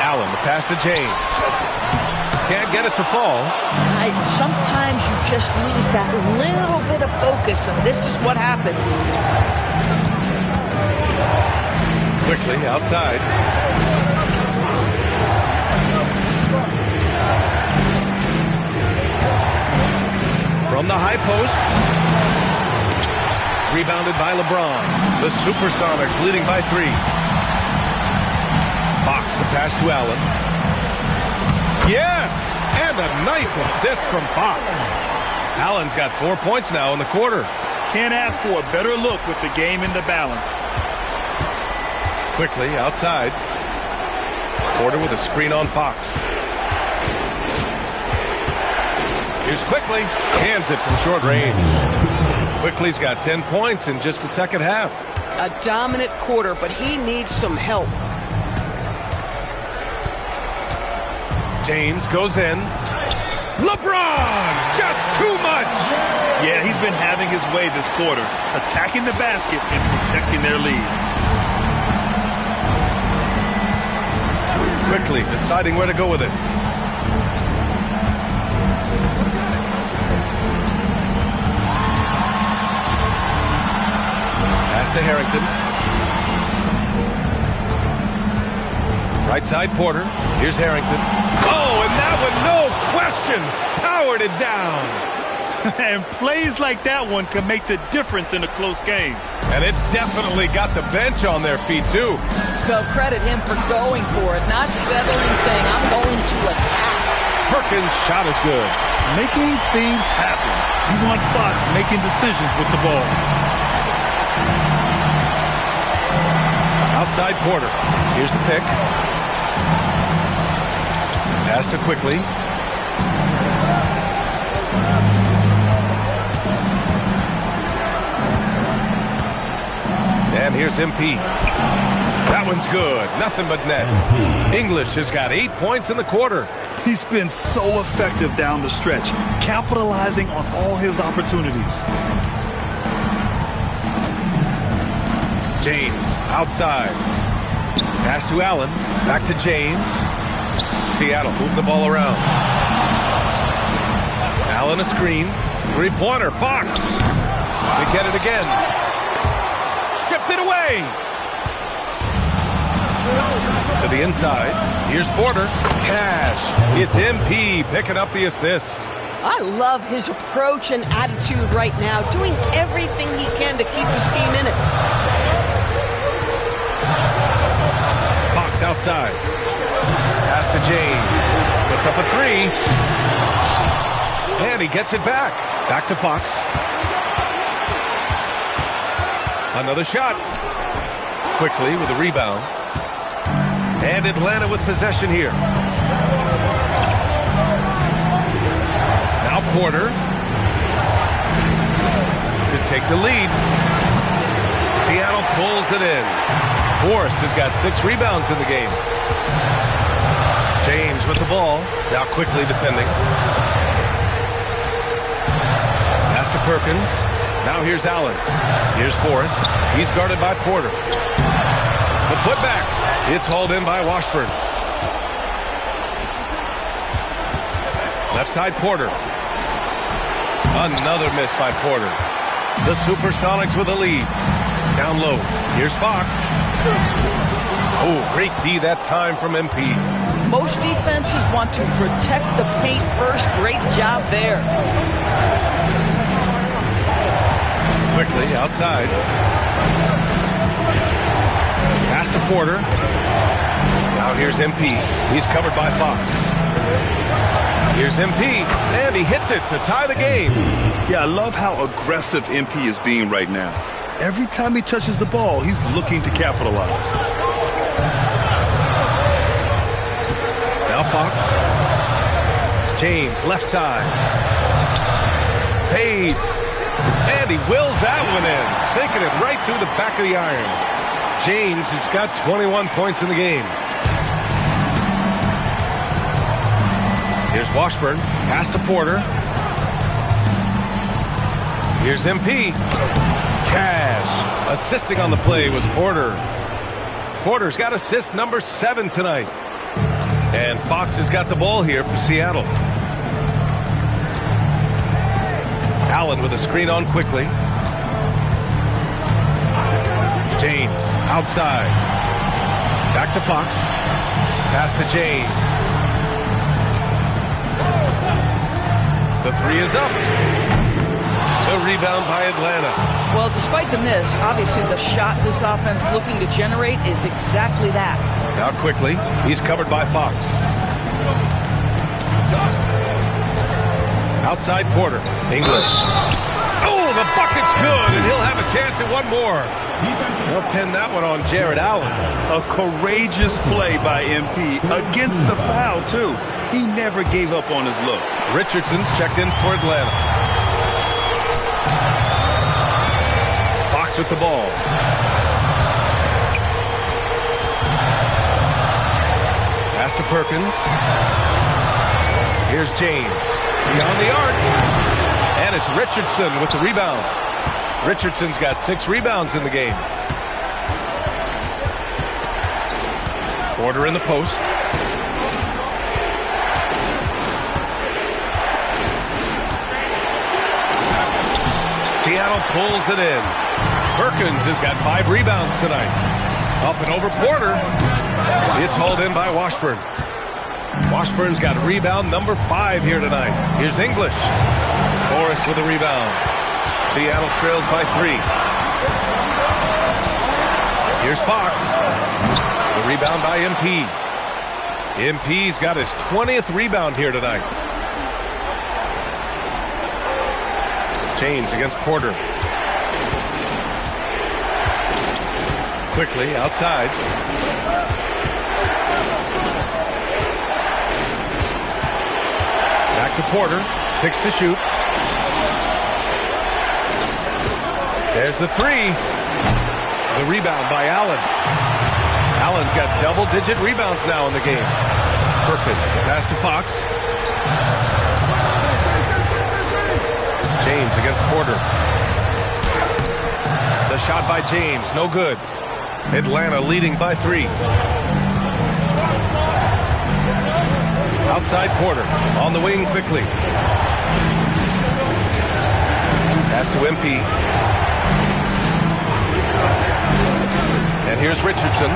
Allen, the pass to James. Can't get it to fall. Sometimes you just lose that little bit of focus, and this is what happens. Quickly outside. From the high post. Rebounded by LeBron. The Supersonics leading by 3. Fox the pass to Allen. Yes! And a nice assist from Fox. Allen's got 4 points now in the quarter. Can't ask for a better look with the game in the balance. Quickly outside. Porter with a screen on Fox. Here's Quickly. Cans it from short range. Quickly's got 10 points in just the second half. A dominant quarter, but he needs some help. James goes in. LeBron! Just too much! Yeah, he's been having his way this quarter, attacking the basket and protecting their lead. Quickly deciding where to go with it. Pass to Harrington. Right side Porter. Here's Harrington. Oh, and that one, no question, powered it down. And plays like that one can make the difference in a close game. And it definitely got the bench on their feet, too. They'll credit him for going for it, not settling, saying, I'm going to attack. Perkins' shot is good. Making things happen. You want Fox making decisions with the ball. Outside Porter. Here's the pick. Pass to Quickly. And here's MP. That one's good. Nothing but net. English has got 8 points in the quarter. He's been so effective down the stretch, capitalizing on all his opportunities. James outside. Pass to Allen. Back to James. Seattle move the ball around. Allen a screen. Three-pointer. Fox. They get it again. Stripped it away. To the inside. Here's Porter. Cash. It's MP picking up the assist. I love his approach and attitude right now, doing everything he can to keep his team in it. Fox outside. Pass to James. Puts up a three. And he gets it back. Back to Fox. Another shot. Quickly with a rebound. And Atlanta with possession here. Now Porter to take the lead. Seattle pulls it in. Forrest has got 6 rebounds in the game. James with the ball. Now quickly defending. Pass to Perkins. Now here's Allen. Here's Forrest. He's guarded by Porter. The putback. It's hauled in by Washburn. Left side Porter. Another miss by Porter. The Supersonics with a lead. Down low. Here's Fox. Oh, great D that time from MP. Most defenses want to protect the paint first. Great job there. Quickly outside. Pass to Porter. Now here's MP. He's covered by Fox. Here's MP, and he hits it to tie the game. Yeah, I love how aggressive MP is being right now. Every time he touches the ball, he's looking to capitalize. Now Fox. James, left side. Fades. And he wills that one in, sinking it right through the back of the iron. James has got 21 points in the game. Here's Washburn. Pass to Porter. Here's MP. Cash. Assisting on the play was Porter. Porter's got assist number 7 tonight. And Fox has got the ball here for Seattle. Allen with a screen on quickly. James outside. Back to Fox. Pass to James. The three is up. The rebound by Atlanta. Well, despite the miss, obviously the shot this offense looking to generate is exactly that. Now quickly, he's covered by Fox. Outside Porter. English. Oh, the bucket's good, and he'll have a chance at one more. They'll pin that one on Jared Allen. A courageous play by MP against the foul, too. He never gave up on his look. Richardson's checked in for Atlanta. Fox with the ball. Pass to Perkins. Here's James. Beyond the arc. And it's Richardson with the rebound. Richardson's got 6 rebounds in the game. Porter in the post. Seattle pulls it in. Perkins has got 5 rebounds tonight. Up and over Porter. It's hauled in by Washburn. Washburn's got rebound number 5 here tonight. Here's English. Forrest with a rebound. Seattle trails by 3. Here's Fox. The rebound by MP. MP's got his 20th rebound here tonight. James against Porter. Quickly outside. Back to Porter. 6 to shoot. There's the 3. The rebound by Allen. Allen's got double-digit rebounds now in the game. Perkins. Pass to Fox. James against Porter. The shot by James. No good. Atlanta leading by 3. Outside Porter. On the wing quickly. Pass to MP. And here's Richardson.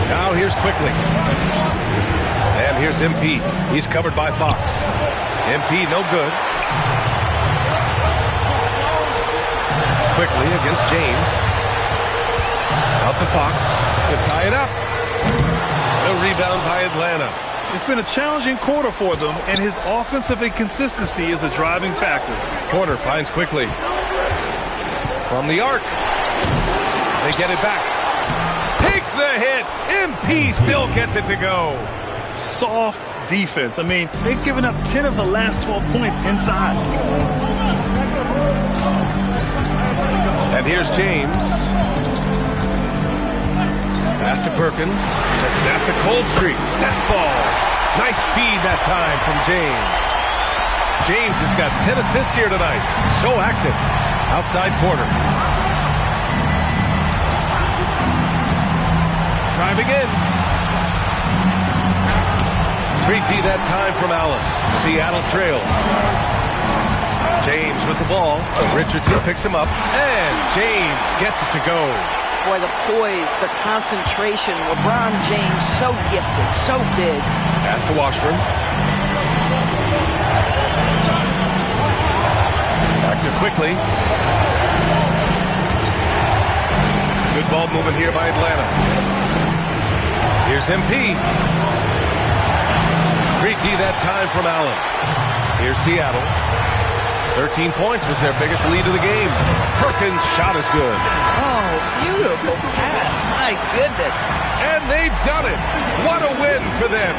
Now here's Quickly. And here's MP. He's covered by Fox. MP no good. Quickly against James. Out to Fox to tie it up. No rebound by Atlanta. It's been a challenging quarter for them, and his offensive inconsistency is a driving factor. Porter finds Quickly. From the arc. They get it back. Takes the hit. MP still gets it to go. Soft defense. I mean, they've given up 10 of the last 12 points inside. And here's James. Pass to Perkins to snap the cold streak. That falls. Nice feed that time from James. James has got 10 assists here tonight. So active. Outside Porter. Driving in. Great D that time from Allen. Seattle trails. James with the ball. Richardson picks him up. And James gets it to go. Boy, the poise, the concentration. LeBron James, so gifted, so big. Pass to Washburn. Back to Quickly. Good ball movement here by Atlanta. Here's MP. Great D that time from Allen. Here's Seattle. 13 points was their biggest lead of the game. Perkins' shot is good. Oh, beautiful pass. My goodness. And they've done it. What a win for them.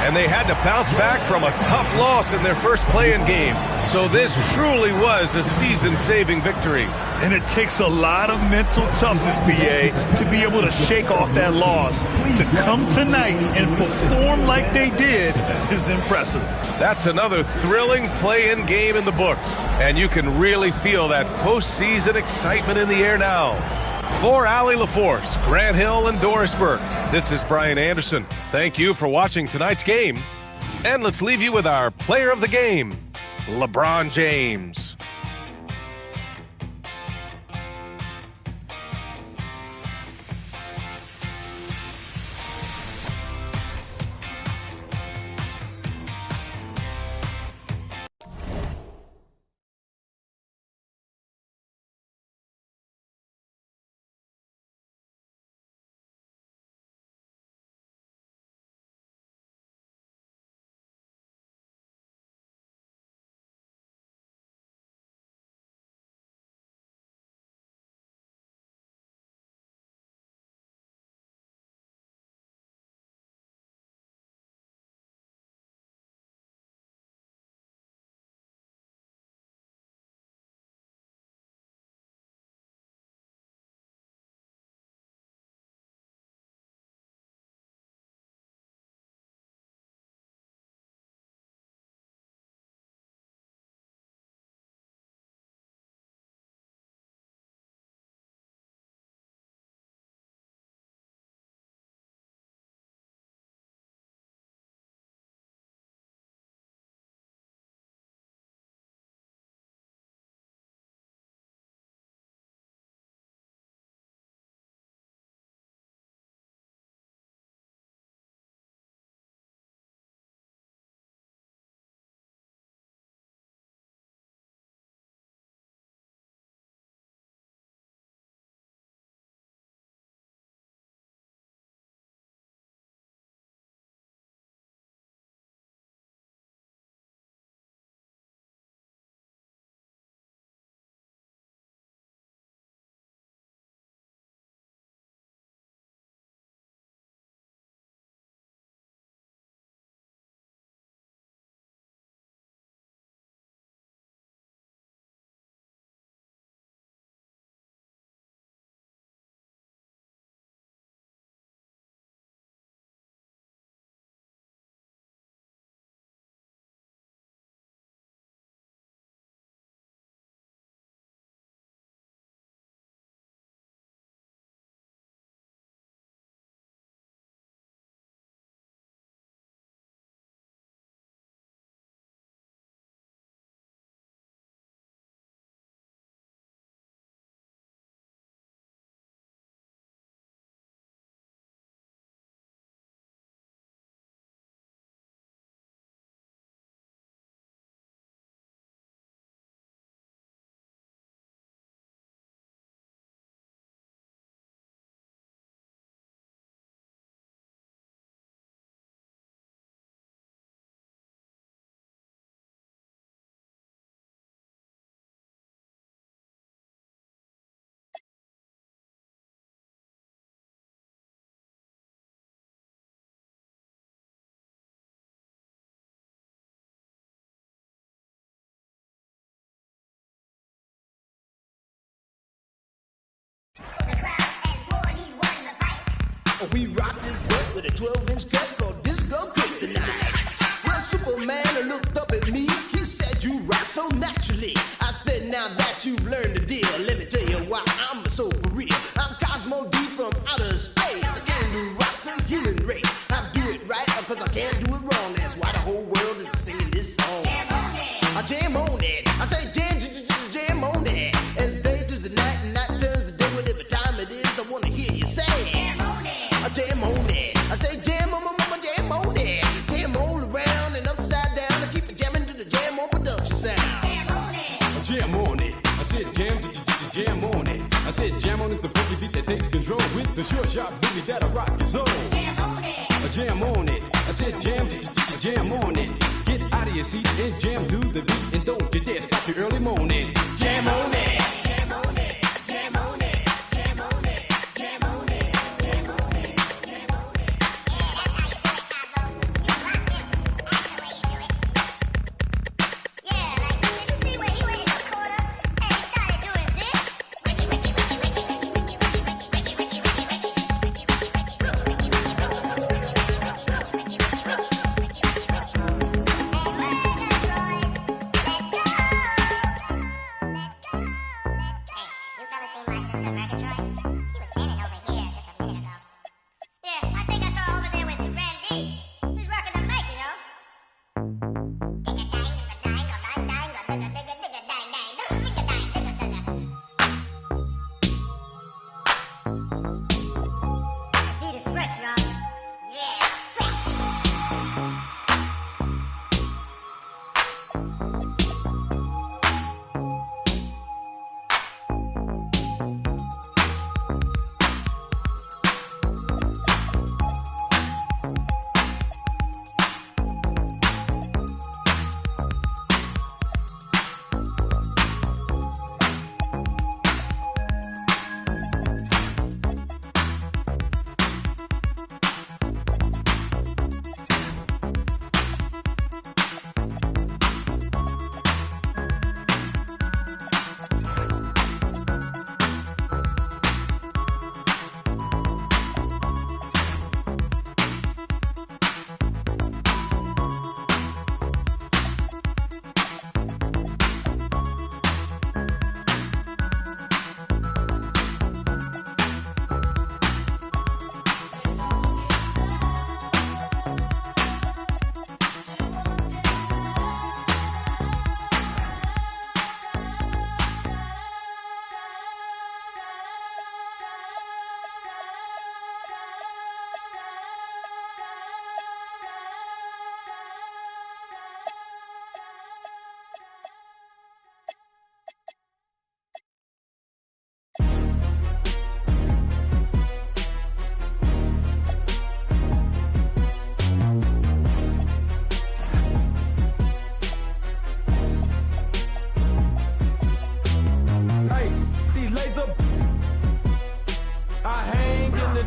And they had to bounce back from a tough loss in their first play-in game. So this truly was a season-saving victory. And it takes a lot of mental toughness, PA, to be able to shake off that loss. To come tonight and perform like they did is impressive. That's another thrilling play-in game in the books. And you can really feel that postseason excitement in the air now. For Allie LaForce, Grant Hill, and Doris Burke, this is Brian Anderson. Thank you for watching tonight's game. And let's leave you with our player of the game, LeBron James. We rock this butt with a 12-inch cut called Disco Kryptonite. Well, Superman looked up at me. He said, you rock so naturally. I said, now that you've learned the deal, let me tell you why I'm so for real. I'm Cosmo D from outer space. I can do rock the human race. I do it right because I can't do it wrong. That's why the whole world is singing this song. Jam on it. I jam on it. I say jam on it. As day turns to night and night turns to day, whatever time it is, I want to hear you say jam on it. I jam on it. I say jam on it. Jam all around and upside down. I keep jamming to the jam on production sound. Jam on it. I jam on it. I said jam on it. I said jam on is the boogie beat that takes control with the short sharp boogie that I rock your soul. Jam on it. I jam on it. I said jam on it. Get out of your seat and jam to the beat and don't you dare stop your early morning. Jam on it. Jam on it. Jam on it. Jam on it. Jam on it. Jam on it. Jam on it. Yeah, like, did you see where he went in the corner and he started doing this?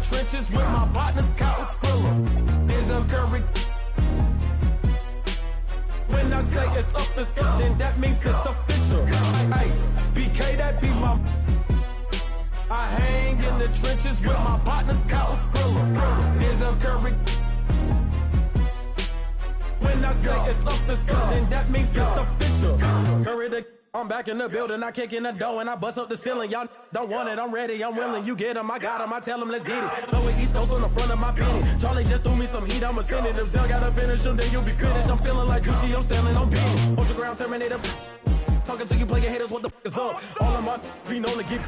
trenches with my partners, Coward Skrilla. There's a curry. When I say it's up, it's up, then that means it's official. Hey, BK, that be my. I hang in the trenches with my partners, Coward Skrilla. There's a curry. When I say it's up, it's up, then that means it's official. Curry the. I'm back in the building, I kick in the door and I bust up the ceiling. Y'all don't want it, I'm ready, I'm willing. You get them, I got them, I tell them, let's get it. Throw it East Coast on the front of my penny. Charlie just threw me some heat, I'ma send it. If Zell gotta finish him, then you'll be finished. I'm feeling like Juicy, I'm standing on penny. Ultra ground Terminator. Talking to you player haters, what the f is up? All of my be known to get.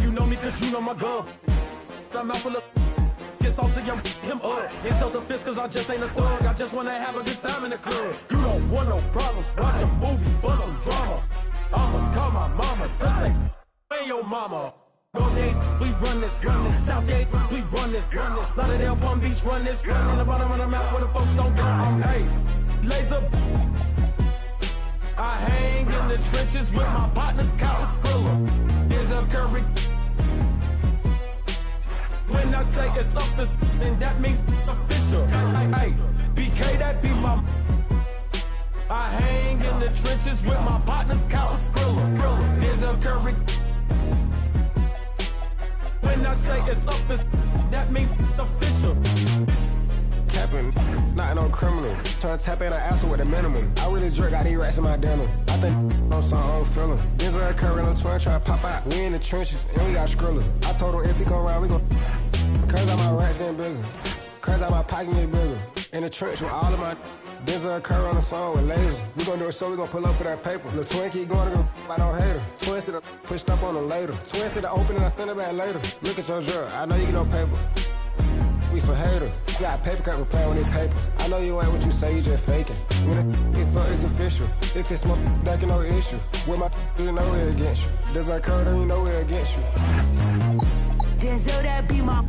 You know me cause you know my gun. I'm out full of. Get salty, I'm him up. Insult the fist cause I just ain't a thug. I just wanna have a good time in the club. You don't want no problems, watch a movie for some drama. I'ma call my mama to say, hey yo mama. Northgate, we run this. Southgate, we run this. Lauderdale, Palm Beach, run this. On the bottom of the map where the folks don't go. I'm hey, laser. I hang in the trenches with my partners, Coward Skrilla. There's a curry. When I say it's up, it's then that means official. Hey, BK, that be my. I hang in the trenches with my partners, Coward Skrilla. There's a curry. When I say it's up, it's that that means it's official. Capping, not no criminal. Trying to tap in an asshole with a minimum. I really jerk out these rats in my denim. I think on some own feeling. Denzel Curry no twin trying to pop out. We in the trenches and we got Skrilla. I told him if he come around, we gon' cause out my rats getting bigger. Cause out my pocket getting bigger. In the trench with all of my Denzel Curry on the song with lasers. We gon' do it so we gon' pull up for that paper. The twin keep going to go, I don't hate her. Twin said I pushed up on her later. Twin said I open and I send it back later. Look at your jerk, I know you get no paper. We some haters. You got paper cut, we play on this paper. I know you ain't what you say, you just faking. When it's so, it's official. If it's smoke, that can no issue. With my you know we're against you. Denzel Curry, you know we're against you. Denzel, that be my.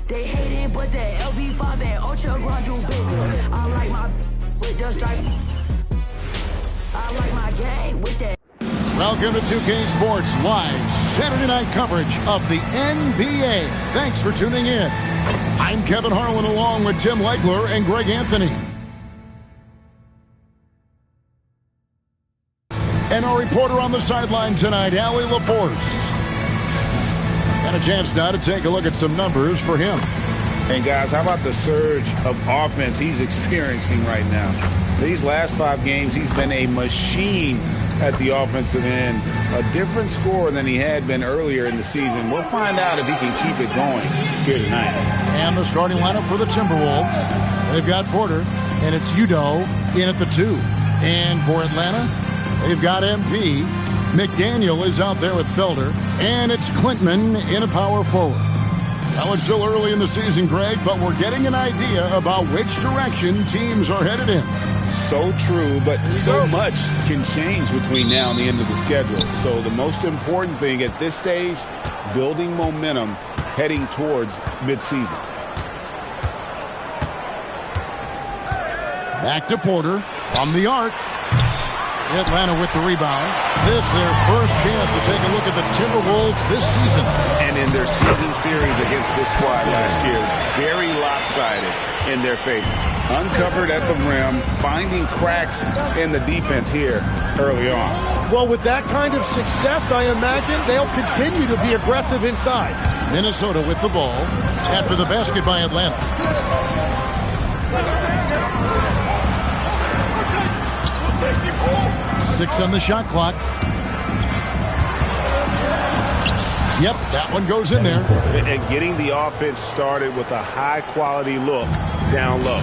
They hate it, but the LV5 and Ultra Run do bigger. I like my with the stripes. I like my gang with that. Welcome to 2K Sports Live Saturday night coverage of the NBA. Thanks for tuning in. I'm Kevin Harlan along with Tim Legler and Greg Anthony. And our reporter on the sideline tonight, Allie LaForce. And a chance now to take a look at some numbers for him. And guys, how about the surge of offense he's experiencing right now? These last 5 games, he's been a machine at the offensive end. A different scorer than he had been earlier in the season. We'll find out if he can keep it going here tonight. And the starting lineup for the Timberwolves. They've got Porter, and it's Udoh in at the 2. And for Atlanta, they've got MP. McDaniel is out there with Felder, and it's Klintman in a power forward. Now, it's still early in the season, Greg, but we're getting an idea about which direction teams are headed in. So true, but so much can change between now and the end of the schedule. So the most important thing at this stage, building momentum heading towards midseason. Back to Porter from the arc. Atlanta with the rebound. This their first chance to take a look at the Timberwolves this season. And in their season series against this squad last year, very lopsided in their favor. Uncovered at the rim, finding cracks in the defense here early on. Well, with that kind of success, I imagine they'll continue to be aggressive inside. Minnesota with the ball after the basket by Atlanta. 6 on the shot clock. Yep, that one goes in there. And getting the offense started with a high-quality look down low.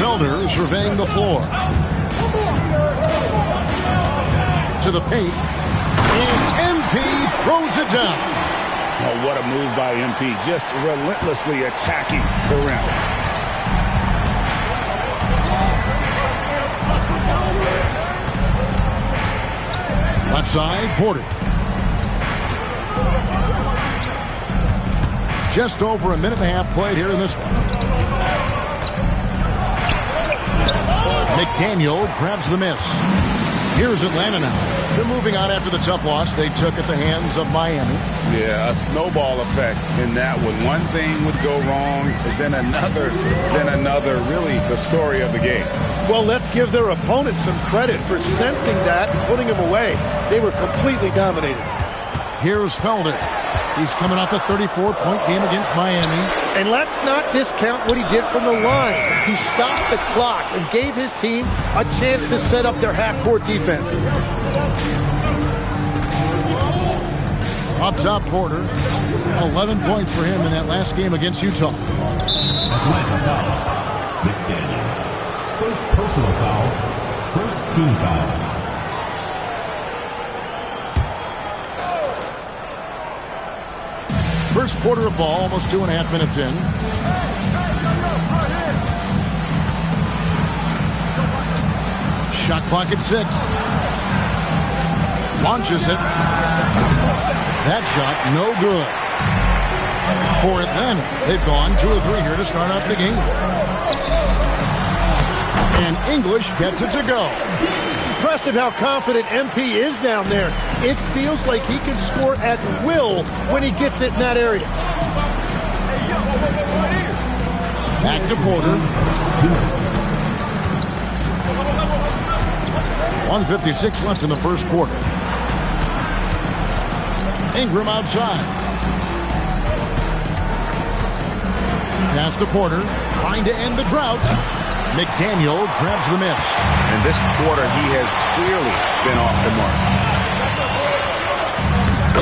Felder surveying the floor. To the paint. And MP throws it down. Oh, what a move by MP. Just relentlessly attacking the rim. Left side, Porter. Just over a minute and a half played here in this one. McDaniel grabs the miss. Here's Atlanta now. They're moving on after the tough loss they took at the hands of Miami. Yeah, a snowball effect in that one. One thing would go wrong, then another, really the story of the game. Well, let's give their opponents some credit for sensing that and putting them away. They were completely dominated. Here's Felder. He's coming off a 34-point game against Miami. And let's not discount what he did from the line. He stopped the clock and gave his team a chance to set up their half-court defense. Up top, Porter. 11 points for him in that last game against Utah. Atlanta foul. McDaniel. First personal foul. First team foul. First quarter of ball, almost 2.5 minutes in. Shot clock at 6. Launches it. That shot, no good. For Atlanta, they've gone 2 or 3 here to start out the game. And English gets it to go. Impressive how confident MP is down there. It feels like he can score at will when he gets it in that area. Back to Porter. 1:56 left in the first quarter. Ingram outside. Pass to Porter, trying to end the drought. McDaniel grabs the miss. And this quarter, he has clearly been off the mark.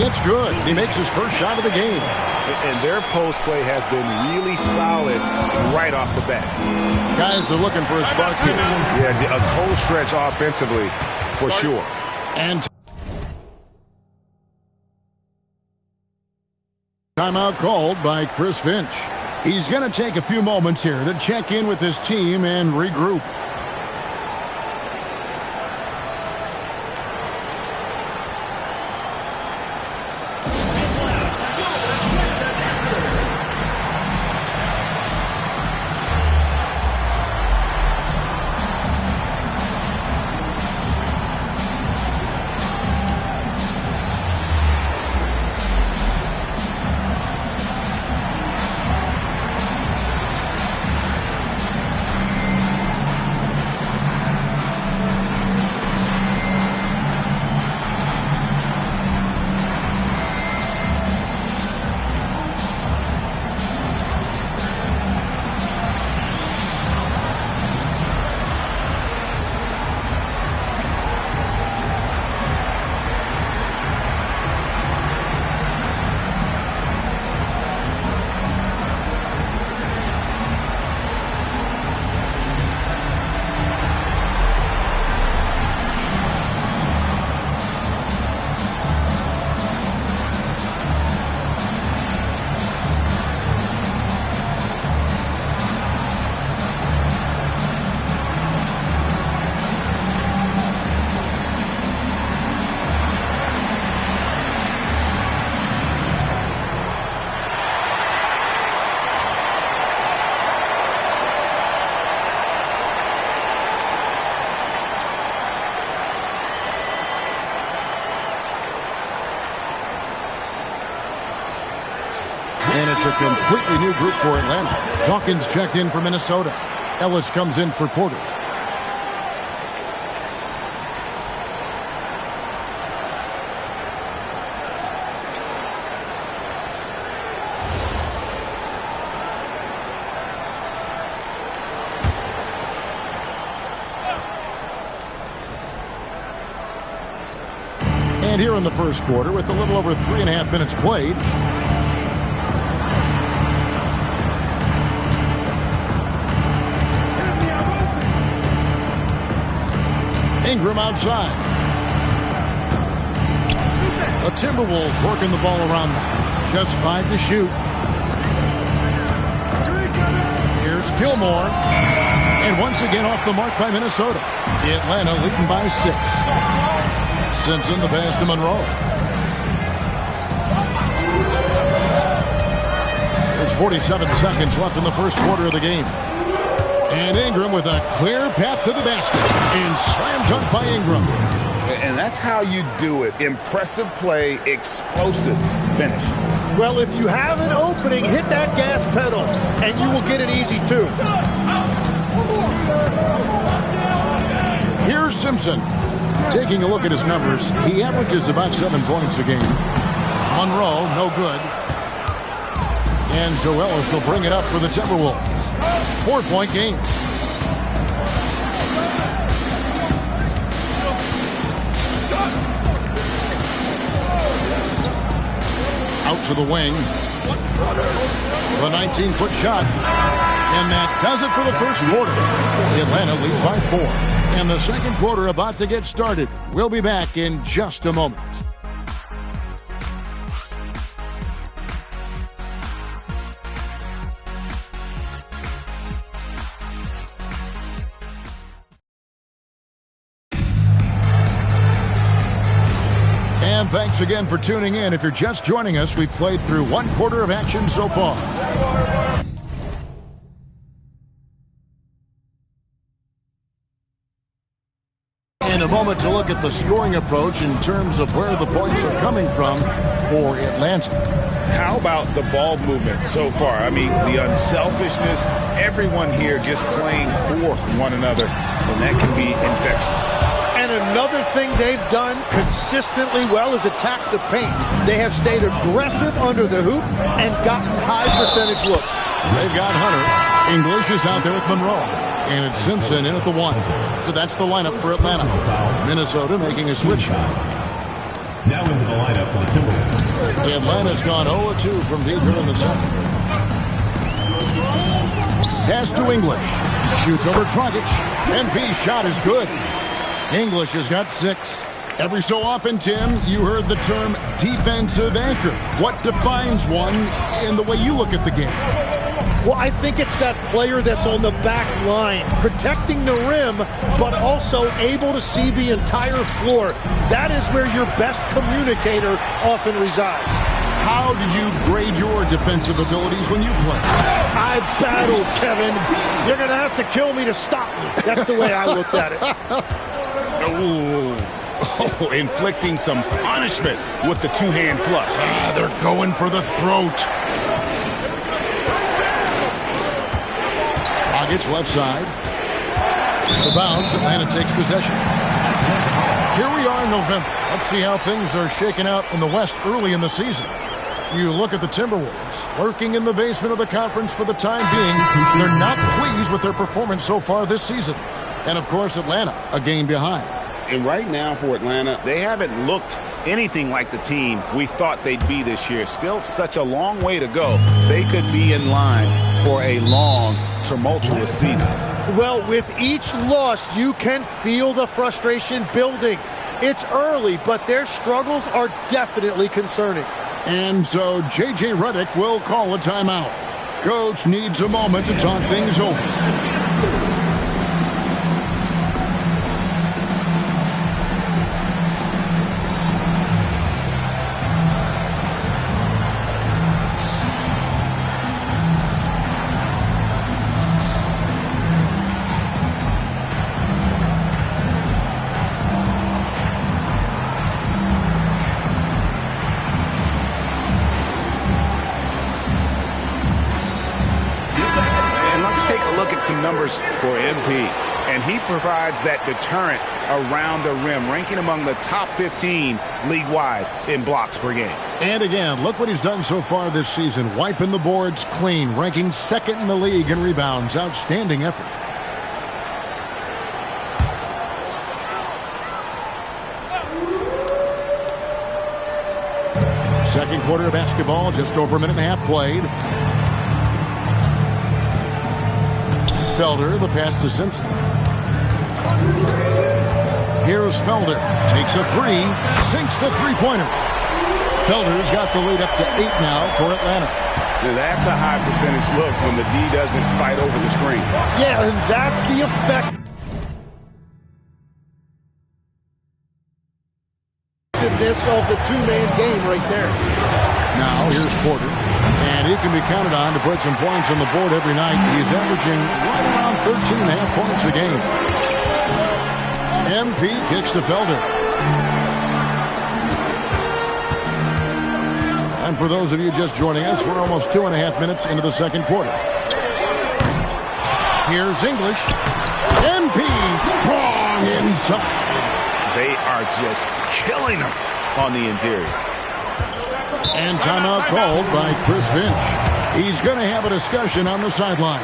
It's good. He makes his first shot of the game. And their post play has been really solid right off the bat. Guys are looking for a spark here. Yeah, a cold stretch offensively for sure. And timeout called by Chris Finch. He's going to take a few moments here to check in with his team and regroup. And it's a completely new group for Atlanta. Dawkins checked in for Minnesota. Ellis comes in for Porter. And here in the first quarter, with a little over 3.5 minutes played, Ingram outside. The Timberwolves working the ball around now. Just 5 to shoot. Here's Gilmore. And once again off the mark by Minnesota. Atlanta leading by 6. Simpson the pass to Monroe. There's 47 seconds left in the first quarter of the game. And Ingram with a clear path to the basket. And slam dunk by Ingram. And that's how you do it. Impressive play, explosive finish. Well, if you have an opening, hit that gas pedal, and you will get it easy, too. Here's Simpson. Taking a look at his numbers, he averages about 7 points a game. Monroe, no good. And Joe Ellis will bring it up for the Timberwolves. 4-point game. Out to the wing. The 19-foot shot. And that does it for the first quarter. Atlanta leads by 4. And the second quarter about to get started. We'll be back in just a moment. And thanks again for tuning in. If you're just joining us, we've played through 1 quarter of action so far. In a moment to look at the scoring approach in terms of where the points are coming from for Atlanta. How about the ball movement so far? I mean, the unselfishness, everyone here just playing for one another, and that can be infectious. And another thing they've done consistently well is attack the paint. They have stayed aggressive under the hoop and gotten high percentage looks. They've got Hunter. English is out there with Monroe. And it's Simpson in at the 1. So that's the lineup for Atlanta. Minnesota making a switch. Now into the lineup for the Timberwolves. Atlanta's gone 0-2 from deep here in the second. Pass to English. Shoots over Dragic. MP's shot is good. English has got 6. Every so often, Tim, you heard the term defensive anchor. What defines one in the way you look at the game? Well, I think it's that player that's on the back line, protecting the rim, but also able to see the entire floor. That is where your best communicator often resides. How did you grade your defensive abilities when you played? I battled, Kevin. You're going to have to kill me to stop me. That's the way I looked at it. Oh, inflicting some punishment with the two-hand flush. They're going for the throat. Dragic left side. The bounce. Atlanta takes possession. Here we are in November. Let's see how things are shaking out in the West early in the season. You look at the Timberwolves, lurking in the basement of the conference for the time being. They're not pleased with their performance so far this season. And, of course, Atlanta, a game behind. And right now for Atlanta, they haven't looked anything like the team we thought they'd be this year. Still such a long way to go. They could be in line for a long, tumultuous season. Well, with each loss, you can feel the frustration building. It's early, but their struggles are definitely concerning. And so J.J. Redick will call a timeout. Coach needs a moment to talk things over. Numbers for MP, and he provides that deterrent around the rim, ranking among the top 15 league-wide in blocks per game. And again, look what he's done so far this season, wiping the boards clean, ranking second in the league in rebounds. Outstanding effort. Second quarter of basketball, just over a minute and a half played. Felder, the pass to Simpson. Here's Felder. Takes a 3. Sinks the three-pointer. Felder's got the lead up to 8 now for Atlanta. Now that's a high percentage look when the D doesn't fight over the screen. Yeah, and that's the effect. Of the two-man game right there. Now here's Porter, and he can be counted on to put some points on the board every night. He's averaging right around 13.5 points a game. MP kicks to Felder. And for those of you just joining us, we're almost 2.5 minutes into the second quarter. Here's English. MP strong inside. They are just killing them on the interior. And timeout called by Chris Finch. He's going to have a discussion on the sideline.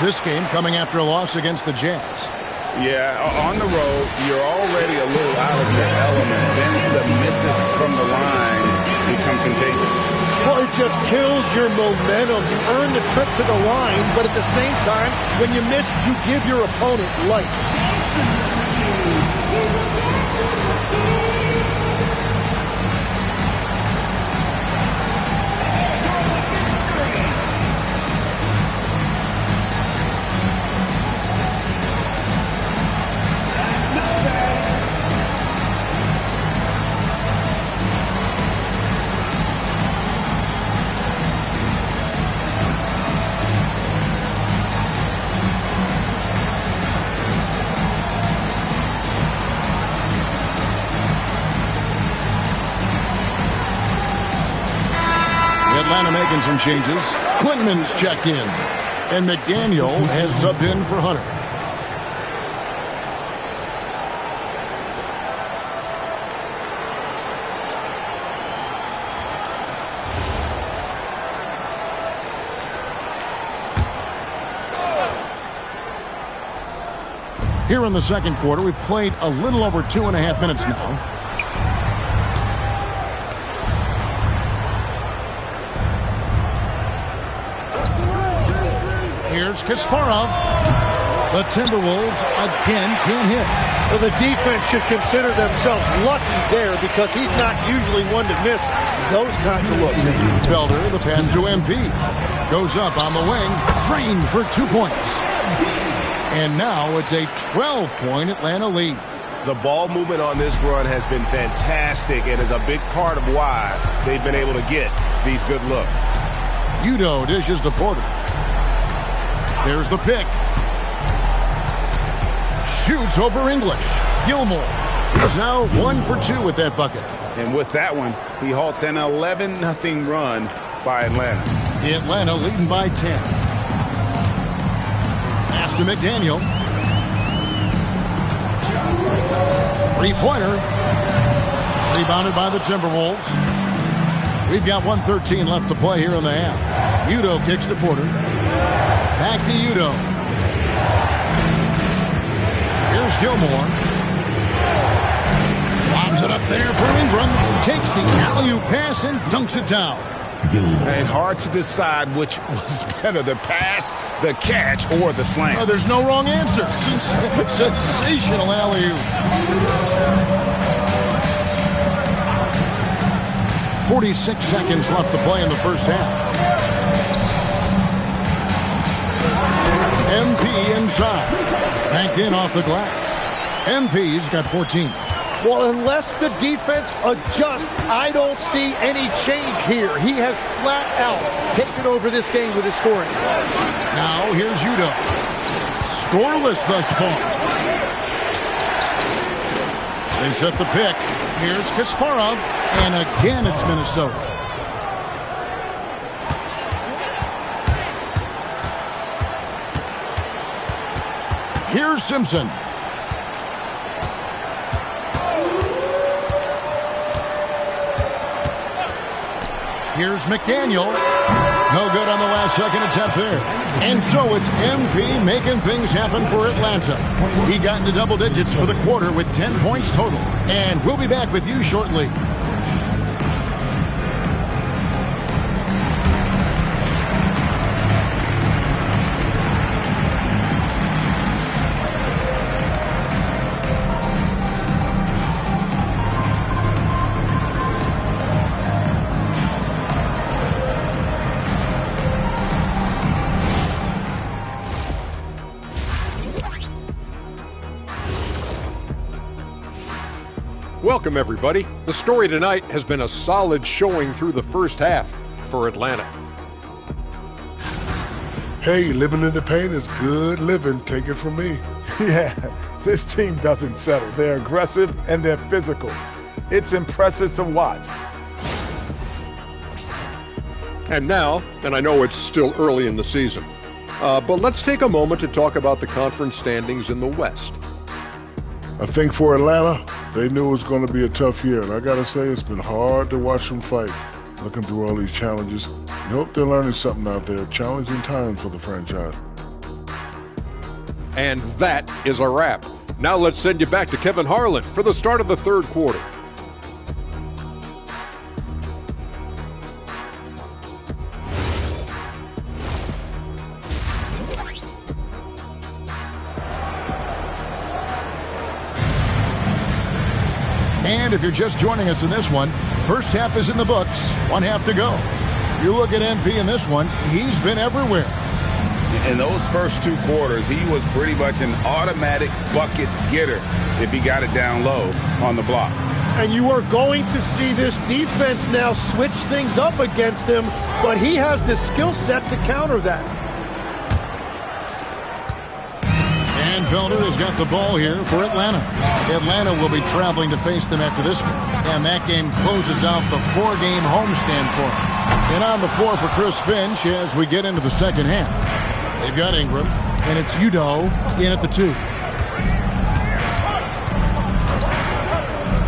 This game coming after a loss against the Jazz. Yeah, on the road, you're already a little out of your element. Then the misses from the line become contagious. Well, it just kills your momentum. You earn the trip to the line, but at the same time, when you miss, you give your opponent life. Atlanta making some changes. Quinman's checked in. And McDaniel has subbed in for Hunter. Here in the second quarter, we've played a little over 2.5 minutes now. Here's Kasparov. The Timberwolves again can't hit. Well, the defense should consider themselves lucky there because he's not usually one to miss those kinds of looks. Felder, the pass to MP. Goes up on the wing, drained for 2 points. And now it's a 12-point Atlanta lead. The ball movement on this run has been fantastic and is a big part of why they've been able to get these good looks. Udo dishes to Porter. There's the pick. Shoots over English. Gilmore is now 1 for 2 with that bucket. And with that one, he halts an 11-0 run by Atlanta. Atlanta leading by 10. Pass to McDaniel. Three-pointer. Rebounded by the Timberwolves. We've got 1:13 left to play here in the half. Udo kicks to Porter. Back to Udo. Here's Gilmore. Lobs it up there for Ingram. Takes the alley-oop pass and dunks it down. And hard to decide which was better, the pass, the catch, or the slam. Oh, there's no wrong answer. Sensational alley-oop. 46 seconds left to play in the first half. MP inside. Banked in off the glass. MP's got 14. Well, unless the defense adjusts, I don't see any change here. He has flat out taken over this game with his scoring. Now here's Udo. Scoreless thus far. They set the pick. Here's Kasparov. And again, it's Minnesota. Here's Simpson. Here's McDaniel. No good on the last second attempt there. And so it's MP making things happen for Atlanta. He got into double digits for the quarter with 10 points total. And we'll be back with you shortly. Welcome, everybody. The story tonight has been a solid showing through the first half for Atlanta. Hey, living in the paint is good living. Take it from me. Yeah, this team doesn't settle. They're aggressive and they're physical. It's impressive to watch. And now, and I know it's still early in the season, but let's take a moment to talk about the conference standings in the West. I think for Atlanta, they knew it was going to be a tough year. And I got to say, it's been hard to watch them fight, looking through all these challenges. I hope they're learning something out there. Challenging times for the franchise. And that is a wrap. Now let's send you back to Kevin Harlan for the start of the third quarter. And if you're just joining us in this one, first half is in the books, 1 half to go. You look at MP in this one, he's been everywhere. In those first 2 quarters, he was pretty much an automatic bucket getter if he got it down low on the block. And you are going to see this defense now switch things up against him, but he has the skill set to counter that. And Felder has got the ball here for Atlanta. Atlanta will be traveling to face them after this game. And that game closes out the 4-game homestand for them. And on the floor for Chris Finch as we get into the second half. They've got Ingram, and it's Udo in at the 2.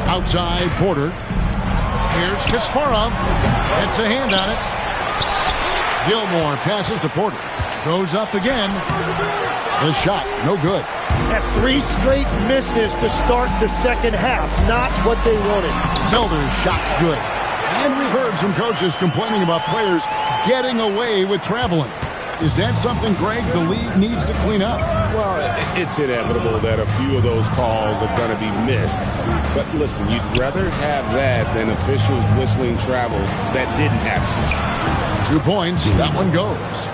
Outside, Porter. Here's Kasparov. Gets a hand on it. Gilmore passes to Porter. Goes up again. The shot, no good. That's 3 straight misses to start the second half. Not what they wanted. Felder's shot's good. And we've heard some coaches complaining about players getting away with traveling. Is that something, Greg, the league needs to clean up? Well, it's inevitable that a few of those calls are going to be missed. But listen, you'd rather have that than officials whistling travels that didn't happen. 2 points. That one goes.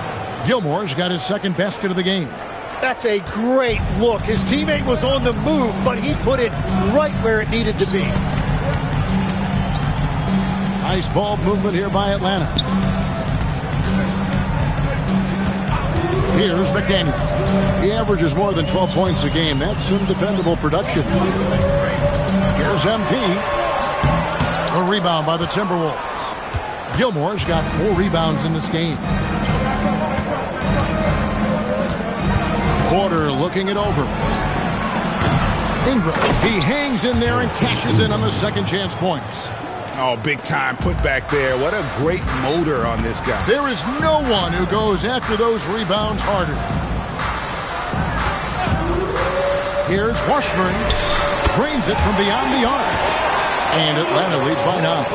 Gilmore's got his second basket of the game. That's a great look. His teammate was on the move, but he put it right where it needed to be. Nice ball movement here by Atlanta. Here's McDaniel. He averages more than 12 points a game. That's some dependable production. Here's MP. A rebound by the Timberwolves. Gilmore's got 4 rebounds in this game. Porter looking it over. Ingram. He hangs in there and cashes in on the second chance points. Oh, big time put back there. What a great motor on this guy. There is no one who goes after those rebounds harder. Here's Washburn. Drains it from beyond the arc. And Atlanta leads by 9.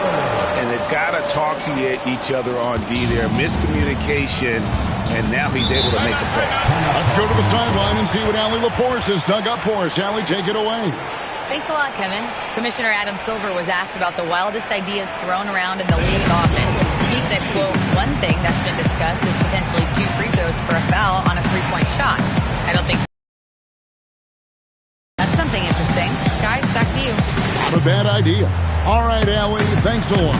And they've got to talk to each other on D there. Miscommunication. And now he's able to make a play. Let's go to the sideline and see what Allie LaForce has dug up for us. Allie, take it away. Thanks a lot, Kevin. Commissioner Adam Silver was asked about the wildest ideas thrown around in the league office. He said, quote, one thing that's been discussed is potentially 2 free throws for a foul on a 3-point shot. I don't think that's something interesting. Guys, back to you. Not a bad idea. All right, Allie, thanks a lot.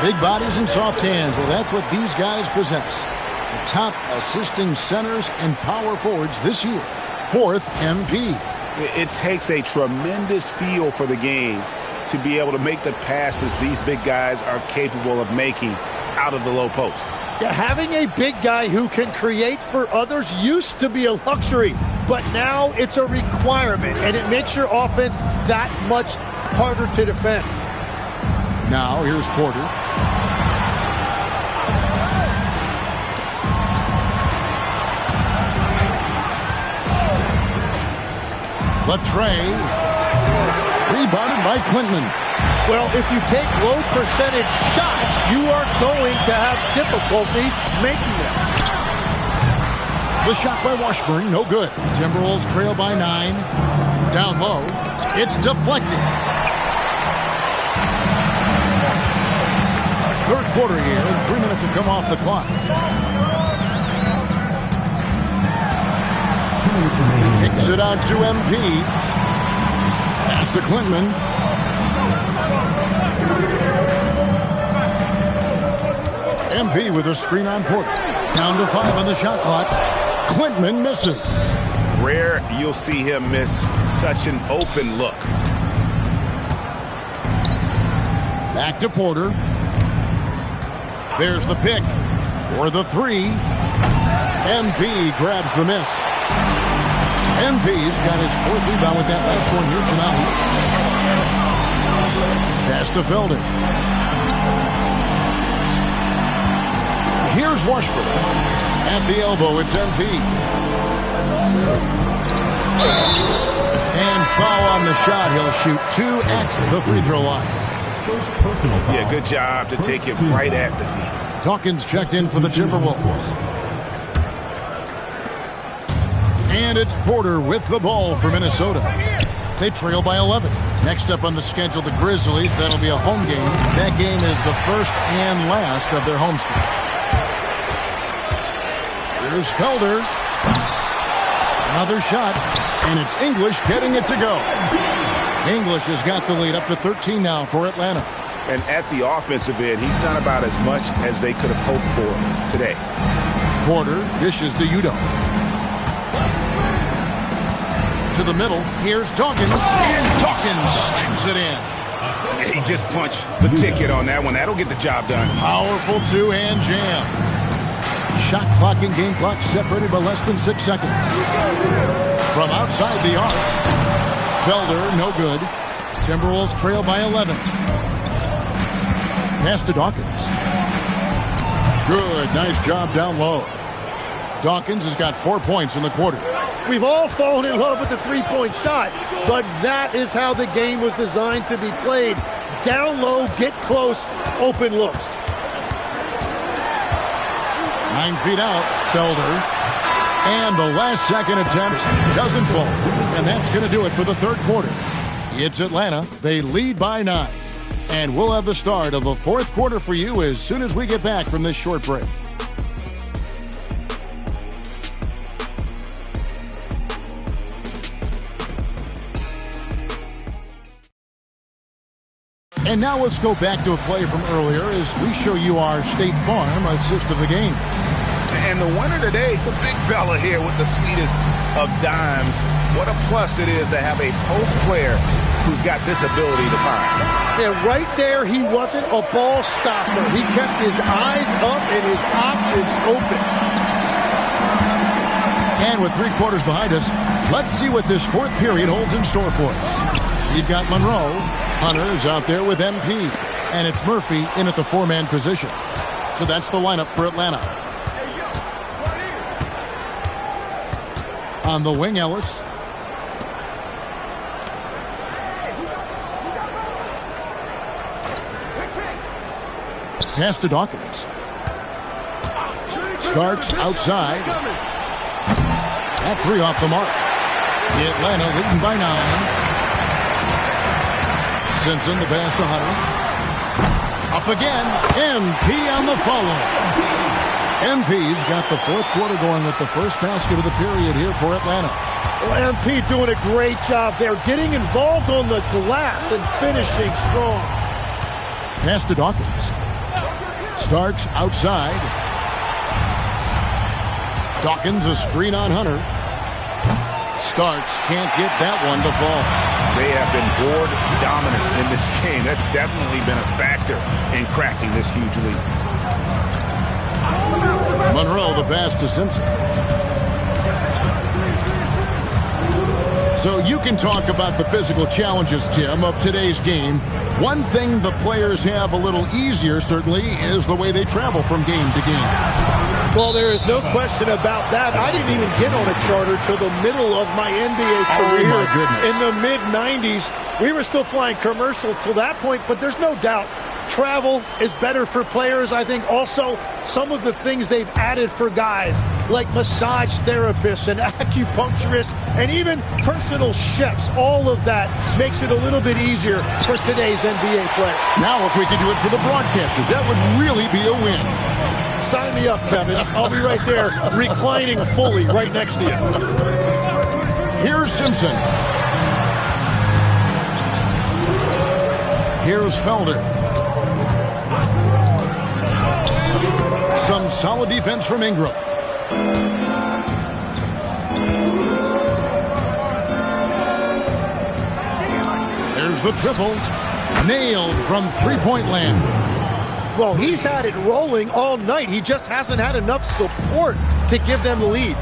Big bodies and soft hands. Well, that's what these guys possess. The top assisting centers and power forwards this year. 4th MP. It takes a tremendous feel for the game to be able to make the passes these big guys are capable of making out of the low post. Yeah, having a big guy who can create for others used to be a luxury, but now it's a requirement, and it makes your offense that much harder to defend. Now, here's Porter. Latrey. Rebounded by Clinton. Well, if you take low percentage shots, you are going to have difficulty making them. The shot by Washburn, no good. Timberwolves trail by 9. Down low. It's deflected. Third quarter here, and 3 minutes have come off the clock. Kicks it out to MP. Pass to Clinton. MP with a screen on Porter. Down to 5 on the shot clock. Clinton misses. Rare you'll see him miss such an open look. Back to Porter. There's the pick for the 3. MP grabs the miss. MP's got his 4th rebound with that last one here tonight. Pass to Felder. Here's Washburn. At the elbow, it's MP. And foul on the shot. He'll shoot 2 at the free throw line. Yeah, good job to take it right at the D. Dawkins checked in for the Timberwolves. And it's Porter with the ball for Minnesota. They trail by 11. Next up on the schedule, the Grizzlies. That'll be a home game. That game is the first and last of their homestand. Here's Felder. Another shot, and it's English getting it to go. English has got the lead up to 13 now for Atlanta. And at the offensive end, he's done about as much as they could have hoped for today. Porter dishes to Udo. To the middle, here's Dawkins, and Dawkins slams it in. He just punched the ticket on that one. That'll get the job done. Powerful two-hand jam. Shot clock and game clock separated by less than 6 seconds. From outside the arc, Felder, no good. Timberwolves trail by 11. Pass to Dawkins. Good, nice job down low. Dawkins has got 4 points in the quarter. We've all fallen in love with the three-point shot, but that is how the game was designed to be played. Down low, get close, open looks. 9 feet out, Felder. And the last second attempt doesn't fall. And that's going to do it for the third quarter. It's Atlanta. They lead by 9. And we'll have the start of the fourth quarter for you as soon as we get back from this short break. And now let's go back to a play from earlier as we show you our State Farm assist of the game. And the winner today, the big fella here with the sweetest of dimes. What a plus it is to have a post player who's got this ability to find. Yeah, right there, he wasn't a ball stopper. He kept his eyes up and his options open. And with 3 quarters behind us, let's see what this fourth period holds in store for us. You've got Monroe. Hunter's out there with MP. And it's Murphy in at the 4-man position. So that's the lineup for Atlanta. On the wing, Ellis. Pass to Dawkins. Starks outside. That 3 off the mark. Atlanta leading by 9. Simpson, the pass to Hunter. Up again. MP on the follow. MP's got the fourth quarter going with the first basket of the period here for Atlanta. Well, MP doing a great job there, getting involved on the glass and finishing strong. Pass to Dawkins. Starks outside. Dawkins a screen on Hunter. Starks can't get that one to fall. They have been board dominant in this game. That's definitely been a factor in crafting this huge lead. Monroe the pass to Simpson. So you can talk about the physical challenges, Tim, of today's game. One thing the players have a little easier, certainly, is the way they travel from game to game. Well, there is no question about that. I didn't even get on a charter till the middle of my NBA career. Oh, my goodness. In the mid-90s. We were still flying commercial till that point, but there's no doubt travel is better for players. I think also some of the things they've added for guys like massage therapists and acupuncturists and even personal chefs, all of that makes it a little bit easier for today's NBA player. Now if we could do it for the broadcasters, that would really be a win. Sign me up, Kevin. I'll be right there reclining fully right next to you. Here's Simpson. Here's Felder. Some solid defense from Ingram. There's the triple. Nailed from three-point land. Well, he's had it rolling all night. He just hasn't had enough support to give them the lead.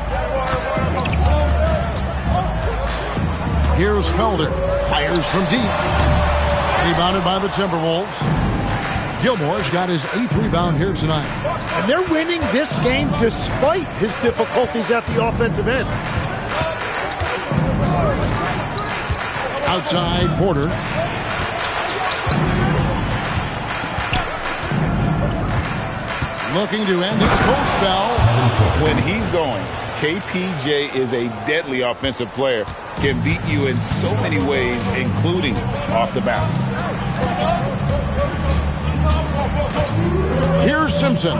Here's Felder. Fires from deep. Rebounded by the Timberwolves. Gilmore's got his 8th rebound here tonight. And they're winning this game despite his difficulties at the offensive end. Outside, Porter. Looking to end his cold spell. When he's going, KPJ is a deadly offensive player. Can beat you in so many ways, including off the bounce. Here's Simpson.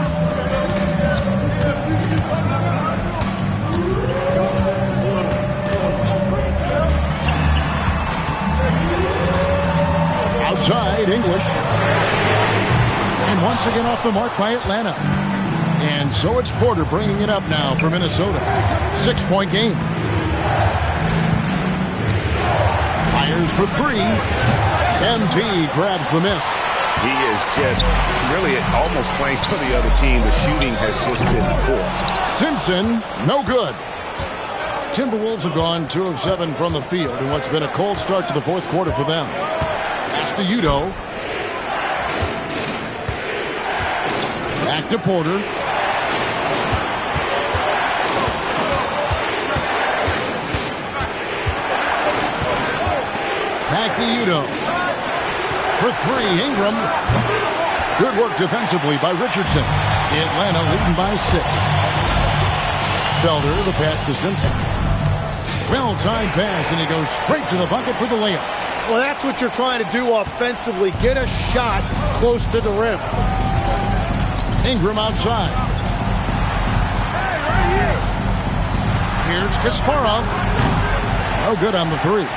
Outside, English. And once again off the mark by Atlanta. And so it's Porter bringing it up now for Minnesota. 6-point game. Fires for 3. MP grabs the miss. He is just really almost playing for the other team. The shooting has just been poor. Simpson, no good. Timberwolves have gone 2 of 7 from the field in what's been a cold start to the fourth quarter for them. Pass to Udoh. Back to Porter. Back to Udoh. For 3, Ingram. Good work defensively by Richardson. Atlanta leading by 6. Felder, the pass to Simpson. Well-timed pass, and he goes straight to the bucket for the layup. Well, that's what you're trying to do offensively. Get a shot close to the rim. Ingram outside. Here's Kasparov. No good on the 3.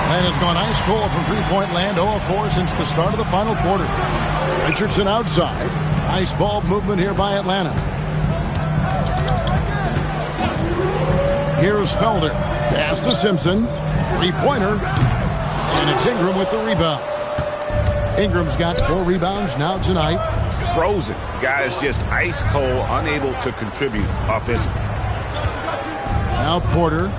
And has gone ice cold from three-point land, 0 of 4 since the start of the final quarter. Richardson outside. Nice ball movement here by Atlanta. Here's Felder. Pass to Simpson. Three-pointer. And it's Ingram with the rebound. Ingram's got 4 rebounds now tonight. Frozen. Guys just ice cold, unable to contribute offensively. Now Porter.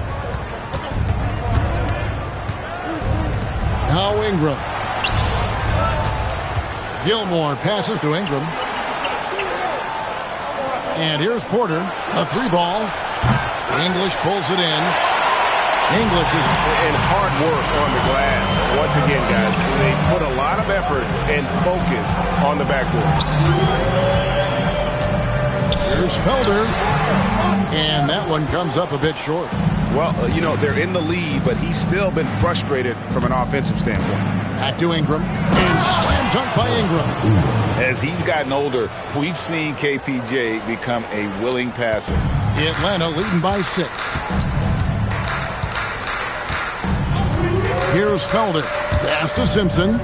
Now Ingram. Gilmore passes to Ingram. And here's Porter. A 3-ball. English pulls it in. English is in hard work on the glass. Once again, guys, they put a lot of effort and focus on the backboard. Here's Felder. And that one comes up a bit short. Well, you know, they're in the lead, but he's still been frustrated from an offensive standpoint. Back to Ingram. And slam dunk by Ingram. As he's gotten older, we've seen KPJ become a willing passer. Atlanta leading by 6. Here's Felder. Pass to Simpson.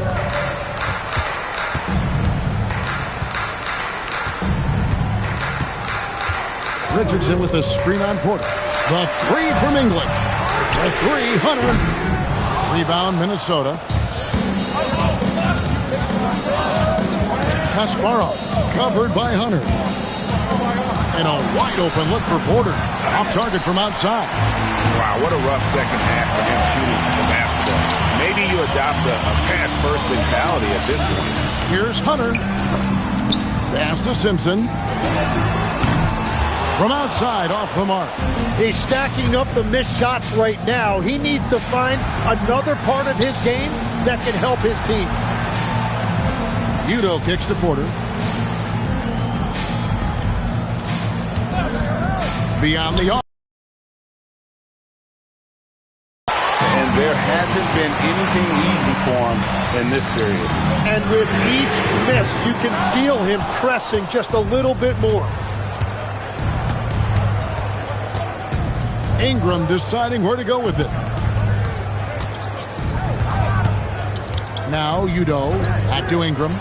Richardson with the screen on Porter. The 3 from English. The 3, Hunter. Rebound, Minnesota. Kasparov covered by Hunter. And a wide open look for Porter. Off target from outside. Wow, what a rough second half for him shooting the basketball. Maybe you adopt a pass-first mentality at this point. Here's Hunter. Pass to Simpson. From outside, off the mark. He's stacking up the missed shots right now. He needs to find another part of his game that can help his team. Udoh kicks to Porter. Beyond the arc. And there hasn't been anything easy for him in this period. And with each miss, you can feel him pressing just a little bit more. Ingram deciding where to go with it. Now Udoh. Back to Ingram.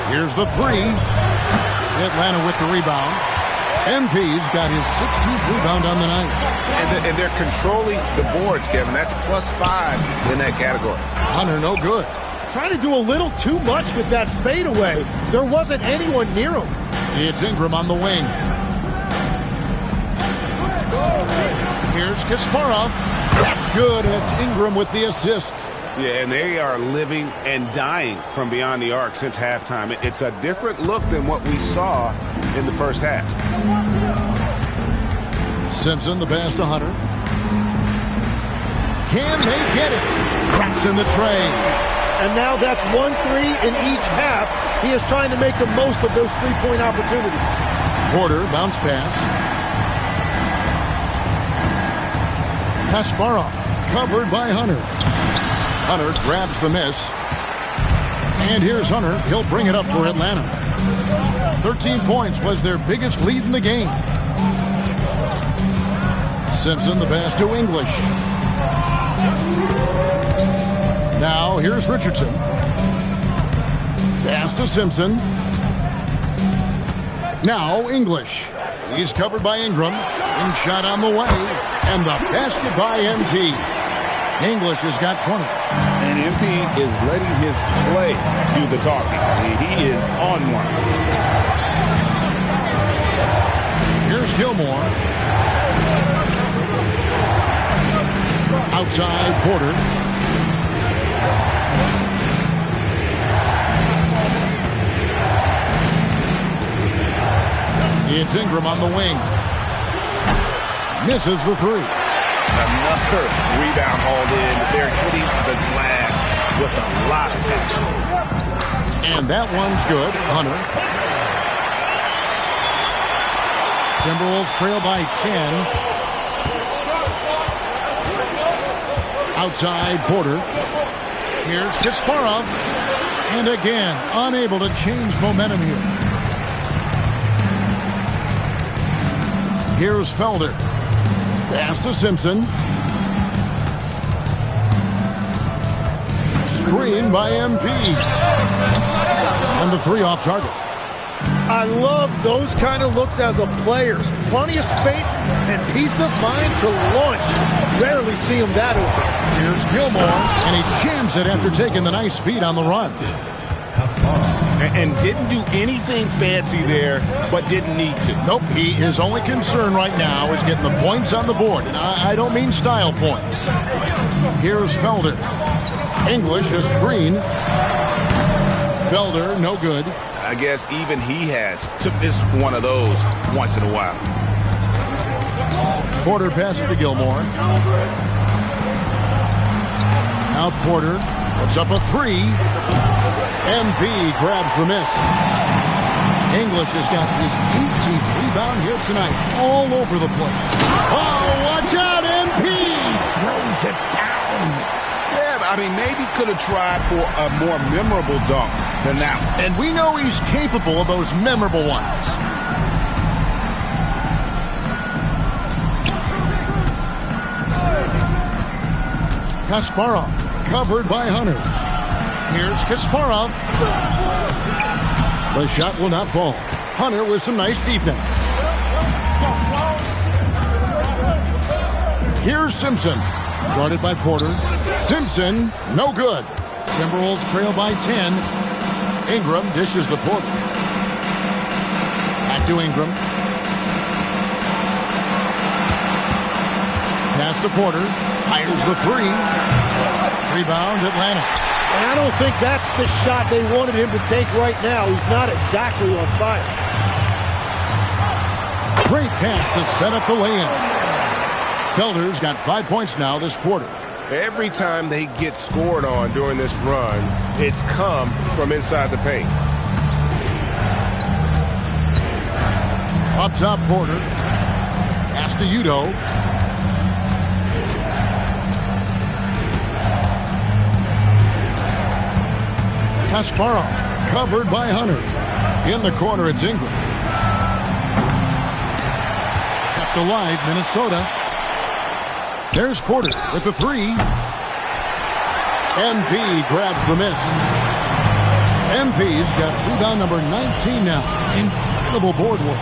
Here's the 3. Atlanta with the rebound. MP's got his 16th rebound on the night. And they're controlling the boards, Kevin. That's +5 in that category. Hunter, no good. Trying to do a little too much with that fadeaway. There wasn't anyone near him. It's Ingram on the wing. Here's Kasparov. That's good, and it's Ingram with the assist. Yeah, and they are living and dying from beyond the arc since halftime. It's a different look than what we saw in the first half. Simpson, the pass to Hunter. Can they get it? Cracks in the tray. And now that's 1-3 in each half. He is trying to make the most of those three-point opportunities. Porter, bounce pass. Kasparov, covered by Hunter. Hunter grabs the miss. And here's Hunter. He'll bring it up for Atlanta. 13 points was their biggest lead in the game. Simpson, the pass to English. Now here's Richardson. Pass to Simpson. Now English. He's covered by Ingram. And shot on the way. And the basket by MP. English has got 20. And MP is letting his play do the talking. He is on one. Here's Gilmore. Outside Porter. It's Ingram on the wing. Misses the three. Another rebound hauled in. They're hitting the glass with a lot of passion. And that one's good. Hunter. Timberwolves trail by 10. Outside Porter. Here's Kasparov. And again, unable to change momentum here. Here's Felder. Pass to Simpson. Screen by MP. And the three off target. I love those kind of looks as a player. Plenty of space and peace of mind to launch. Rarely see him that open. Here's Gilmore, and he jams it after taking the nice feed on the run. And didn't do anything fancy there, but didn't need to. Nope, his only concern right now is getting the points on the board. And I don't mean style points. Here's Felder. English, a screen. Felder, no good. I guess even he has to miss one of those once in a while. Porter passes to Gilmore. Now Porter puts up a three. MP grabs the miss. English has got his 18th rebound here tonight. All over the place. Oh, watch out, MP! Throws it down. Yeah, I mean, maybe could have tried for a more memorable dunk than that one. And we know he's capable of those memorable ones. Kasparov, covered by Hunter. Here's Kasparov. The shot will not fall. Hunter with some nice defense. Here's Simpson. Guarded by Porter. Simpson, no good. Timberwolves trail by 10. Ingram dishes to Porter. Back to Ingram. Pass to Porter. Fires the three. Rebound, Atlanta. And I don't think that's the shot they wanted him to take right now. He's not exactly on fire. Great pass to set up the lay-in. Felder's got 5 points now this quarter. Every time they get scored on during this run, it's come from inside the paint. Up top, Porter. Pass to Udo. Kasparov, covered by Hunter. In the corner, it's Ingram. Kept alive, Minnesota. There's Porter with the three. MP grabs the miss. MP's got rebound number 19 now. Incredible board work.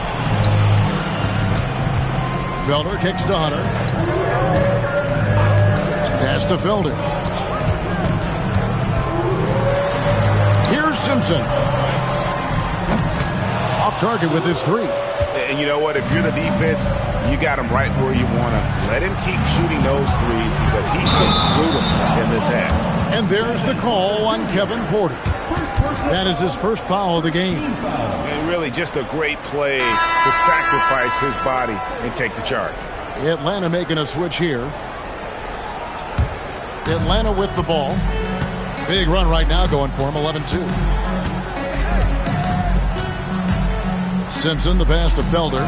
Felder kicks to Hunter. Pass to Felder. Here's Simpson. Off target with his three. And you know what? If you're the defense, you got him right where you want him. Let him keep shooting those threes because he's been brutal in this half. And there's the call on Kevin Porter. That is his first foul of the game. And really just a great play to sacrifice his body and take the charge. Atlanta making a switch here. Atlanta with the ball. Big run right now going for him, 11-2. Simpson, the pass to Felder.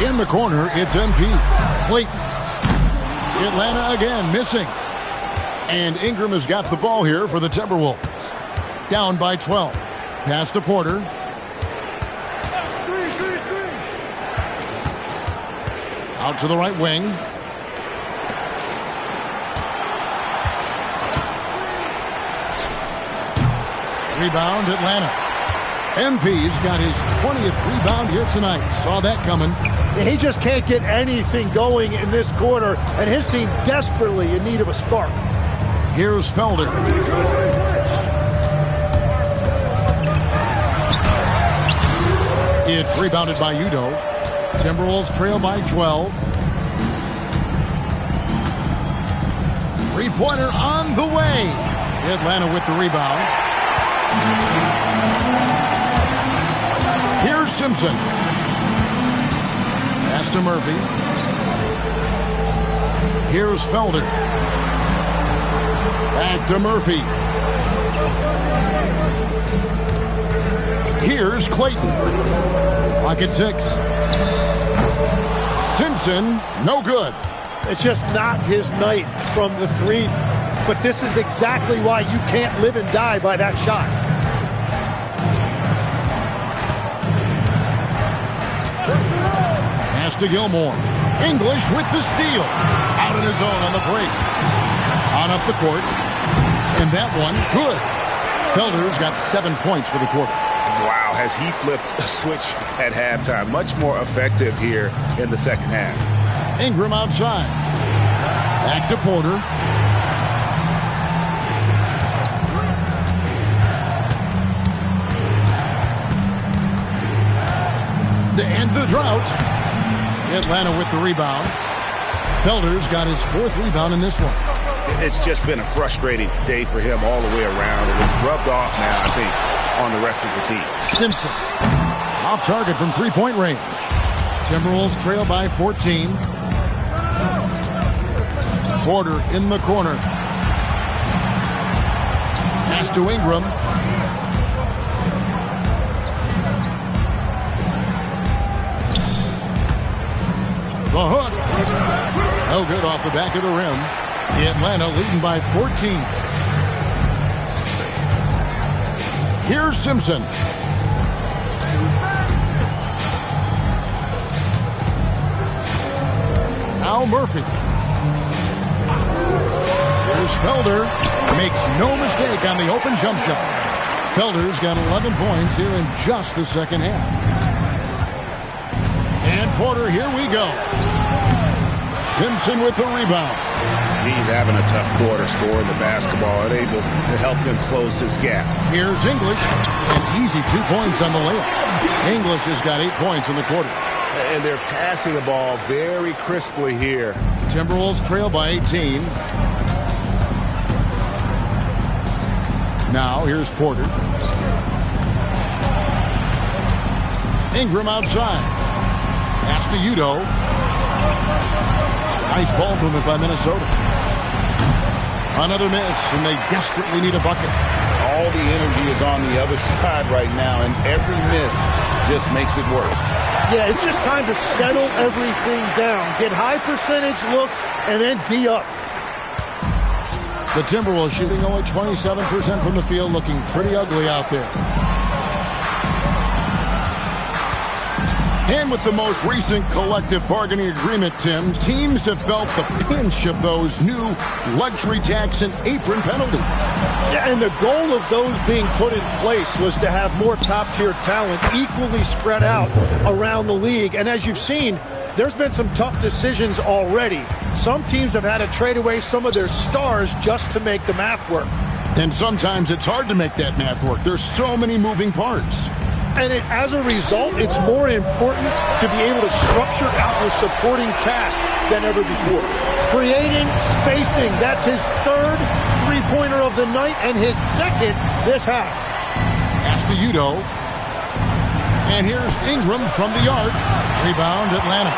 In the corner, it's MP. Clayton. Atlanta again missing. And Ingram has got the ball here for the Timberwolves. Down by 12. Pass to Porter. Out to the right wing. Rebound, Atlanta. MP's got his 20th rebound here tonight. Saw that coming. He just can't get anything going in this quarter, and his team desperately in need of a spark. Here's Felder. It's rebounded by Udo. Timberwolves trail by 12. Three-pointer on the way. Atlanta with the rebound. Here's Simpson. Pass to Murphy. Here's Felder. Back to Murphy. Here's Clayton. Pocket 6. Simpson, no good. It's just not his night from the three. But this is exactly why you can't live and die by that shot. Pass to Gilmore. English with the steal. Out in his own on the break. On up the court. And that one, good. Felder's got 7 points for the quarter. Wow, has he flipped the switch at halftime. Much more effective here in the second half. Ingram outside. Back to Porter. To end the drought. Atlanta with the rebound. Felder's got his 4th rebound in this one. It's just been a frustrating day for him all the way around, and it's rubbed off now, I think, on the rest of the team. Simpson. Off target from three-point range. Timberwolves trail by 14. Porter in the corner. Pass to Ingram. The hook. No good off the back of the rim. Atlanta leading by 14. Here's Simpson. Al Murphy. Here's Felder. Makes no mistake on the open jump shot. Felder's got 11 points here in just the second half. And Porter, here we go. Simpson with the rebound. He's having a tough quarter scoring the basketball and able to help them close this gap. Here's English. An easy 2 points on the layup. English has got 8 points in the quarter. And they're passing the ball very crisply here. Timberwolves trail by 18. Now here's Porter. Ingram outside. Pass to Udo. Nice ball movement by Minnesota. Another miss, and they desperately need a bucket. All the energy is on the other side right now, and every miss just makes it worse. Yeah, it's just time to settle everything down. Get high percentage looks, and then D up. The Timberwolves shooting only 27% from the field, looking pretty ugly out there. And with the most recent collective bargaining agreement, Tim, teams have felt the pinch of those new luxury tax and apron penalties. Yeah, and the goal of those being put in place was to have more top-tier talent equally spread out around the league. And as you've seen, there's been some tough decisions already. Some teams have had to trade away some of their stars just to make the math work. And sometimes it's hard to make that math work. There's so many moving parts. And as a result, it's more important to be able to structure out your supporting cast than ever before. creating spacing. That's his third three-pointer of the night and his second this half. Pass to Udo. And here's Ingram from the arc. Rebound, Atlanta.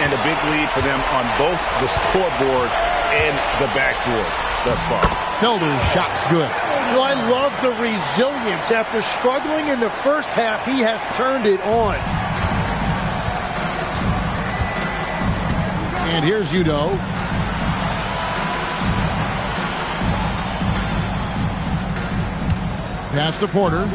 And a big lead for them on both the scoreboard and the backboard thus far. Felder's shot's good. Well, I love the resilience. After struggling in the first half, he has turned it on. And here's Udo. Pass to Porter.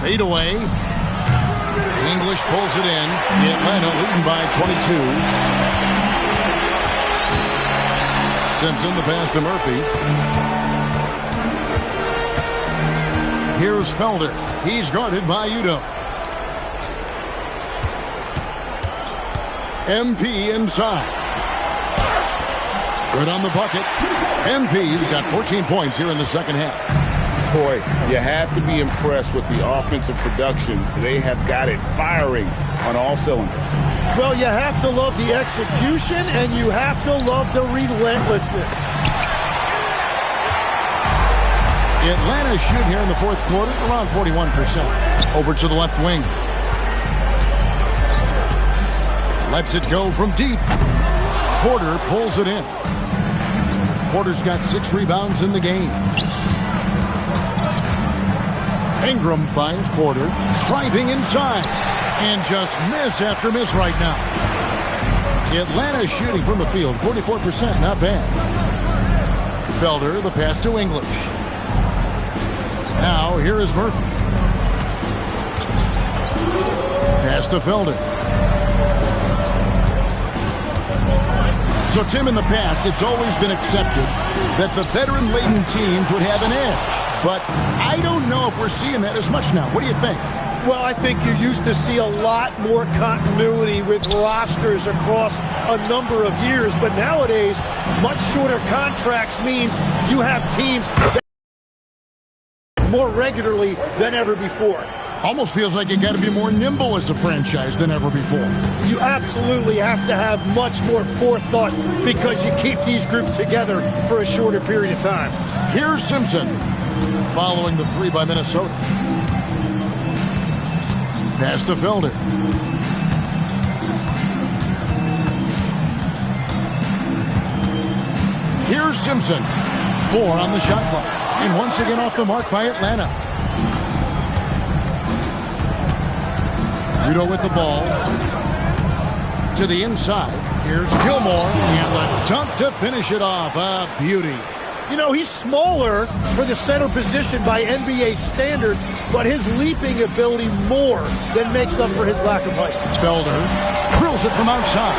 Fade away. English pulls it in. Atlanta leading by 22. Simpson, the pass to Murphy. Here's Felder. He's guarded by Udo. MP inside. Good on the bucket. MP's got 14 points here in the second half. Boy, you have to be impressed with the offensive production. They have got it firing on all cylinders. Well, you have to love the execution, and you have to love the relentlessness. Atlanta shooting here in the fourth quarter around 41%. Over to the left wing. Lets it go from deep. Porter pulls it in. Porter's got 6 rebounds in the game. Ingram finds Porter, driving inside, and just miss after miss right now. Atlanta shooting from the field, 44%, not bad. Felder, the pass to English. Now, here is Murphy. Pass to Felder. So, Tim, in the past, it's always been accepted that the veteran-laden teams would have an edge. But I don't know if we're seeing that as much now. What do you think? Well, I think you used to see a lot more continuity with rosters across a number of years. But nowadays, much shorter contracts means you have teams that more regularly than ever before. Almost feels like you got to be more nimble as a franchise than ever before. You absolutely have to have much more forethought because you keep these groups together for a shorter period of time. Here's Simpson. Following the 3 by Minnesota. Pass to Felder. Here's Simpson. 4 on the shot clock. And once again off the mark by Atlanta. Udo with the ball. To the inside. Here's Gilmore. And the dunk to finish it off. A beauty. You know, he's smaller for the center position by NBA standards, but his leaping ability more than makes up for his lack of height. Felder drills it from outside.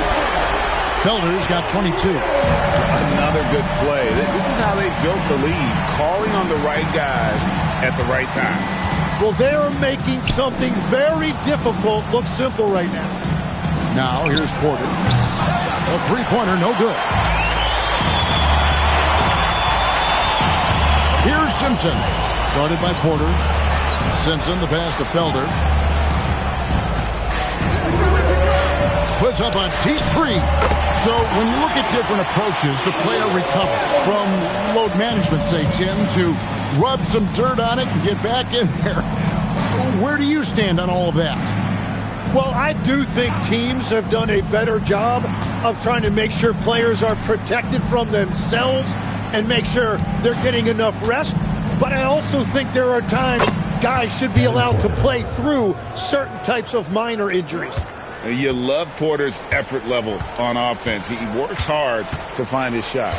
Felder's got 22. Another good play. This is how they built the lead, calling on the right guys at the right time. Well, they're making something very difficult look simple right now. Now, here's Porter. A three-pointer, no good. Here's Simpson, guarded by Porter. Simpson, the pass to Felder. Puts up a deep 3. So when you look at different approaches to player recovery, from load management, say, Tim, to rub some dirt on it and get back in there, where do you stand on all of that? Well, I do think teams have done a better job of trying to make sure players are protected from themselves and make sure they're getting enough rest. But I also think there are times guys should be allowed to play through certain types of minor injuries. You love Porter's effort level on offense. He works hard to find his shot.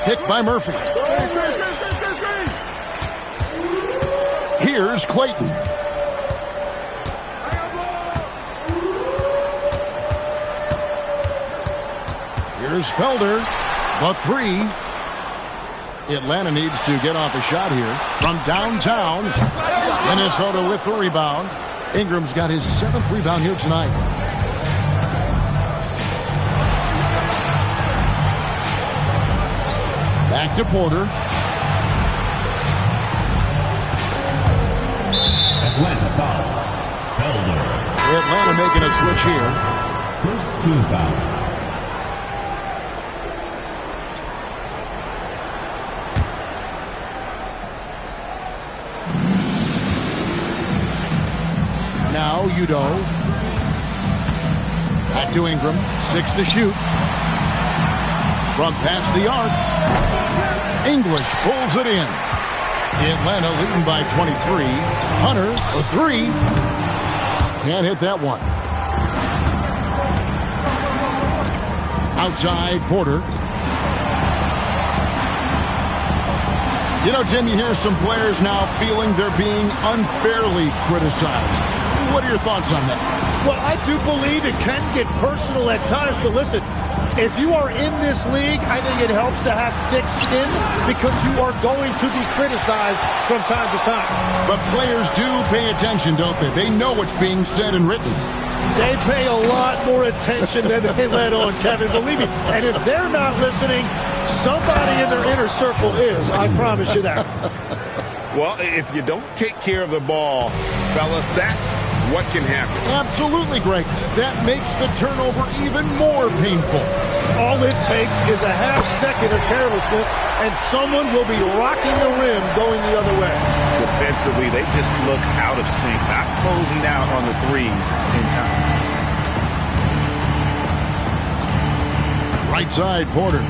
Picked by Murphy. Here's Clayton. Here's Felder. The 3. Atlanta needs to get off a shot here from downtown. Minnesota with the rebound. Ingram's got his 7th rebound here tonight. Back to Porter. Atlanta foul. Atlanta making a switch here. First team foul. Now Udo. Back to Ingram. 6 to shoot. From past the arc. English pulls it in. Atlanta leading by 23. Hunter for 3. Can't hit that one. Outside Porter. You know, Jim, you hear some players now feeling they're being unfairly criticized. What are your thoughts on that? Well, I do believe it can get personal at times, but listen, if you are in this league, I think it helps to have thick skin because you are going to be criticized from time to time. But players do pay attention, don't they? They know what's being said and written. They pay a lot more attention than they let on, Kevin, believe me. And if they're not listening, somebody in their inner circle is, I promise you that. Well, if you don't take care of the ball, fellas, that's what can happen. Absolutely, Greg. That makes the turnover even more painful. All it takes is a half second of carelessness, and someone will be rocking the rim going the other way. Defensively, they just look out of sync, not closing out on the threes in time. Right side, Porter.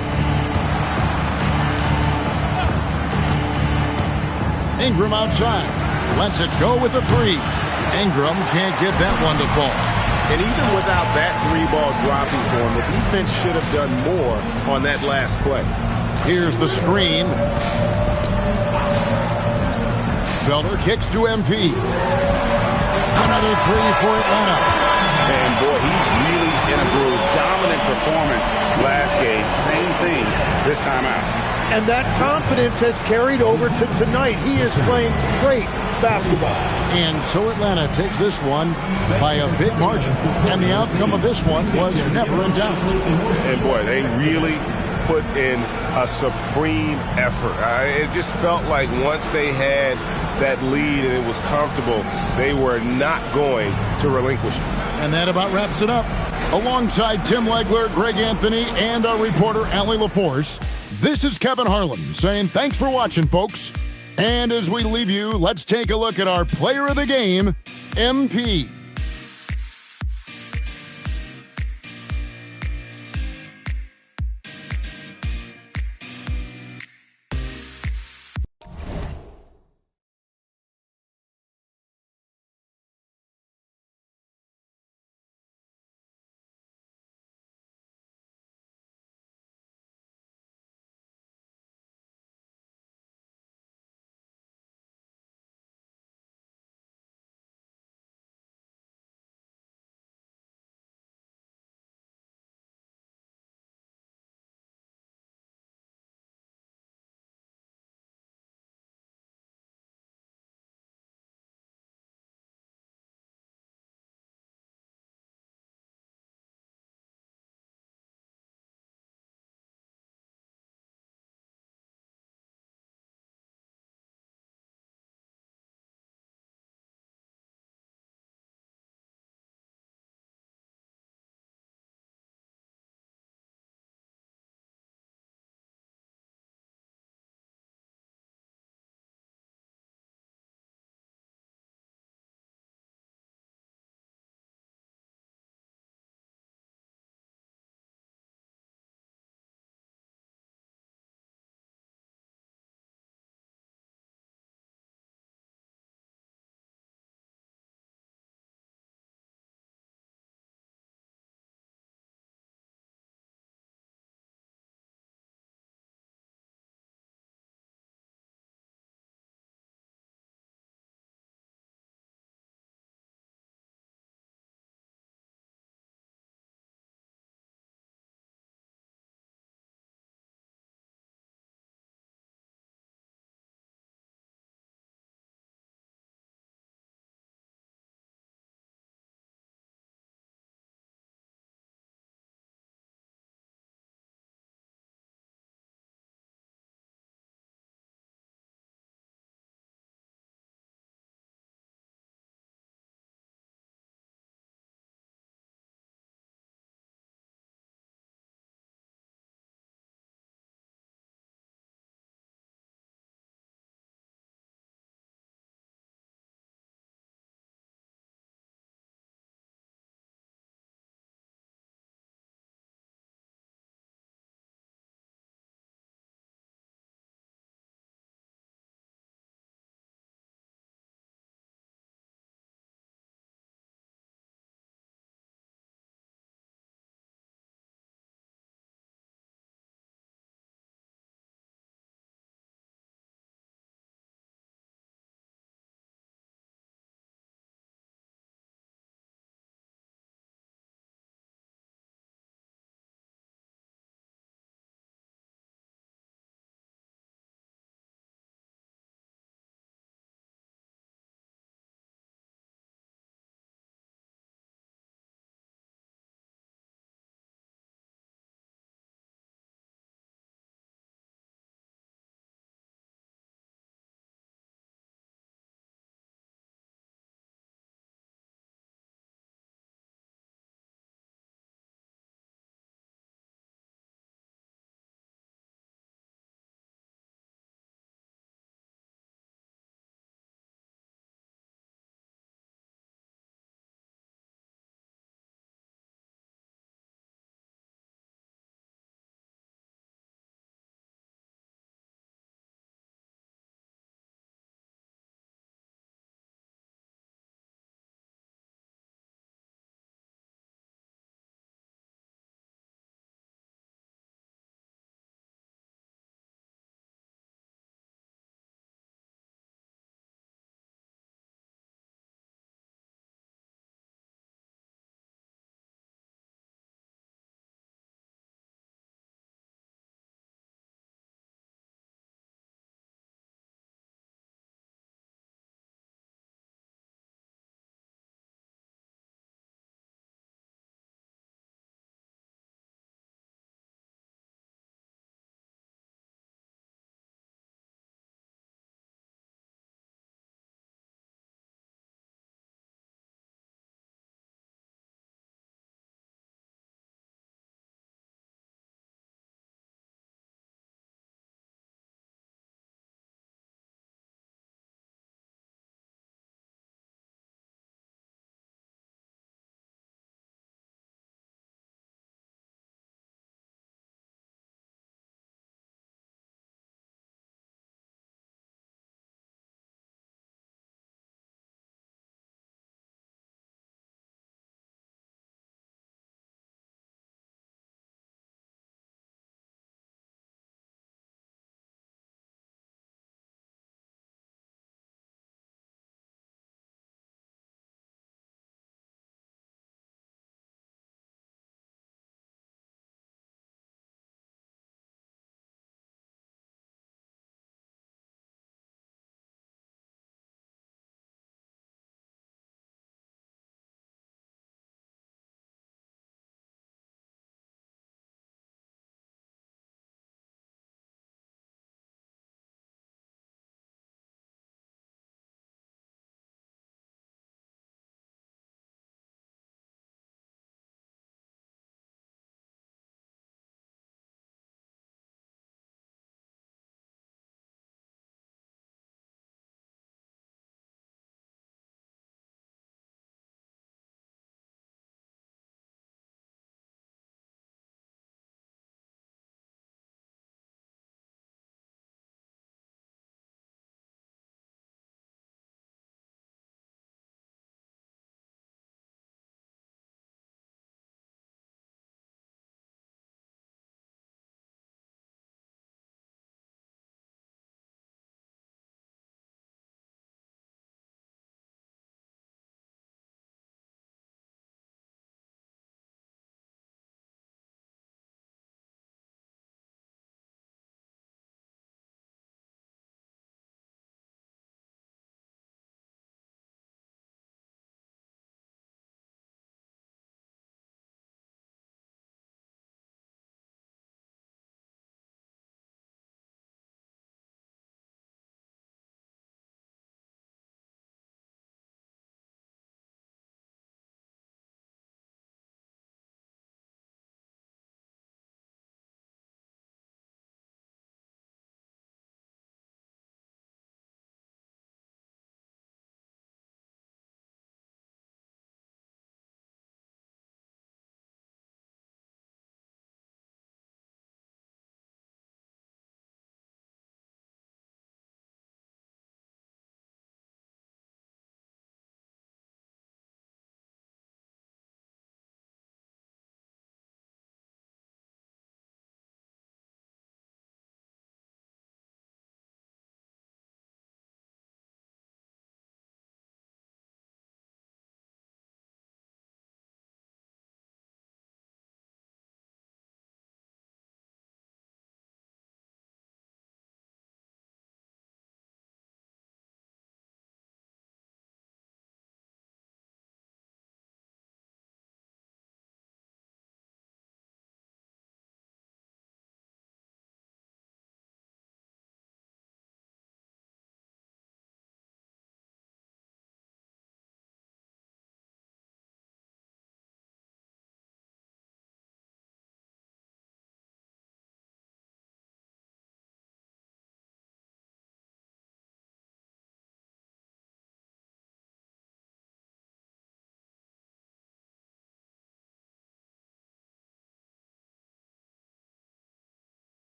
Ingram outside. Lets it go with the 3. Ingram can't get that one to fall. And even without that 3-ball dropping for him, the defense should have done more on that last play. Here's the screen. Felder kicks to MP. Another 3 for Atlanta. And boy, he's really in a groove. Dominant performance last game. Same thing this time out. And that confidence has carried over to tonight. He is playing great basketball. And so Atlanta takes this one by a big margin. And the outcome of this one was never in doubt. And boy, they really put in a supreme effort. It just felt like once they had that lead and it was comfortable, they were not going to relinquish it. And that about wraps it up. Alongside Tim Legler, Greg Anthony, and our reporter, Allie LaForce, this is Kevin Harlan saying thanks for watching, folks. And as we leave you, let's take a look at our player of the game, MP.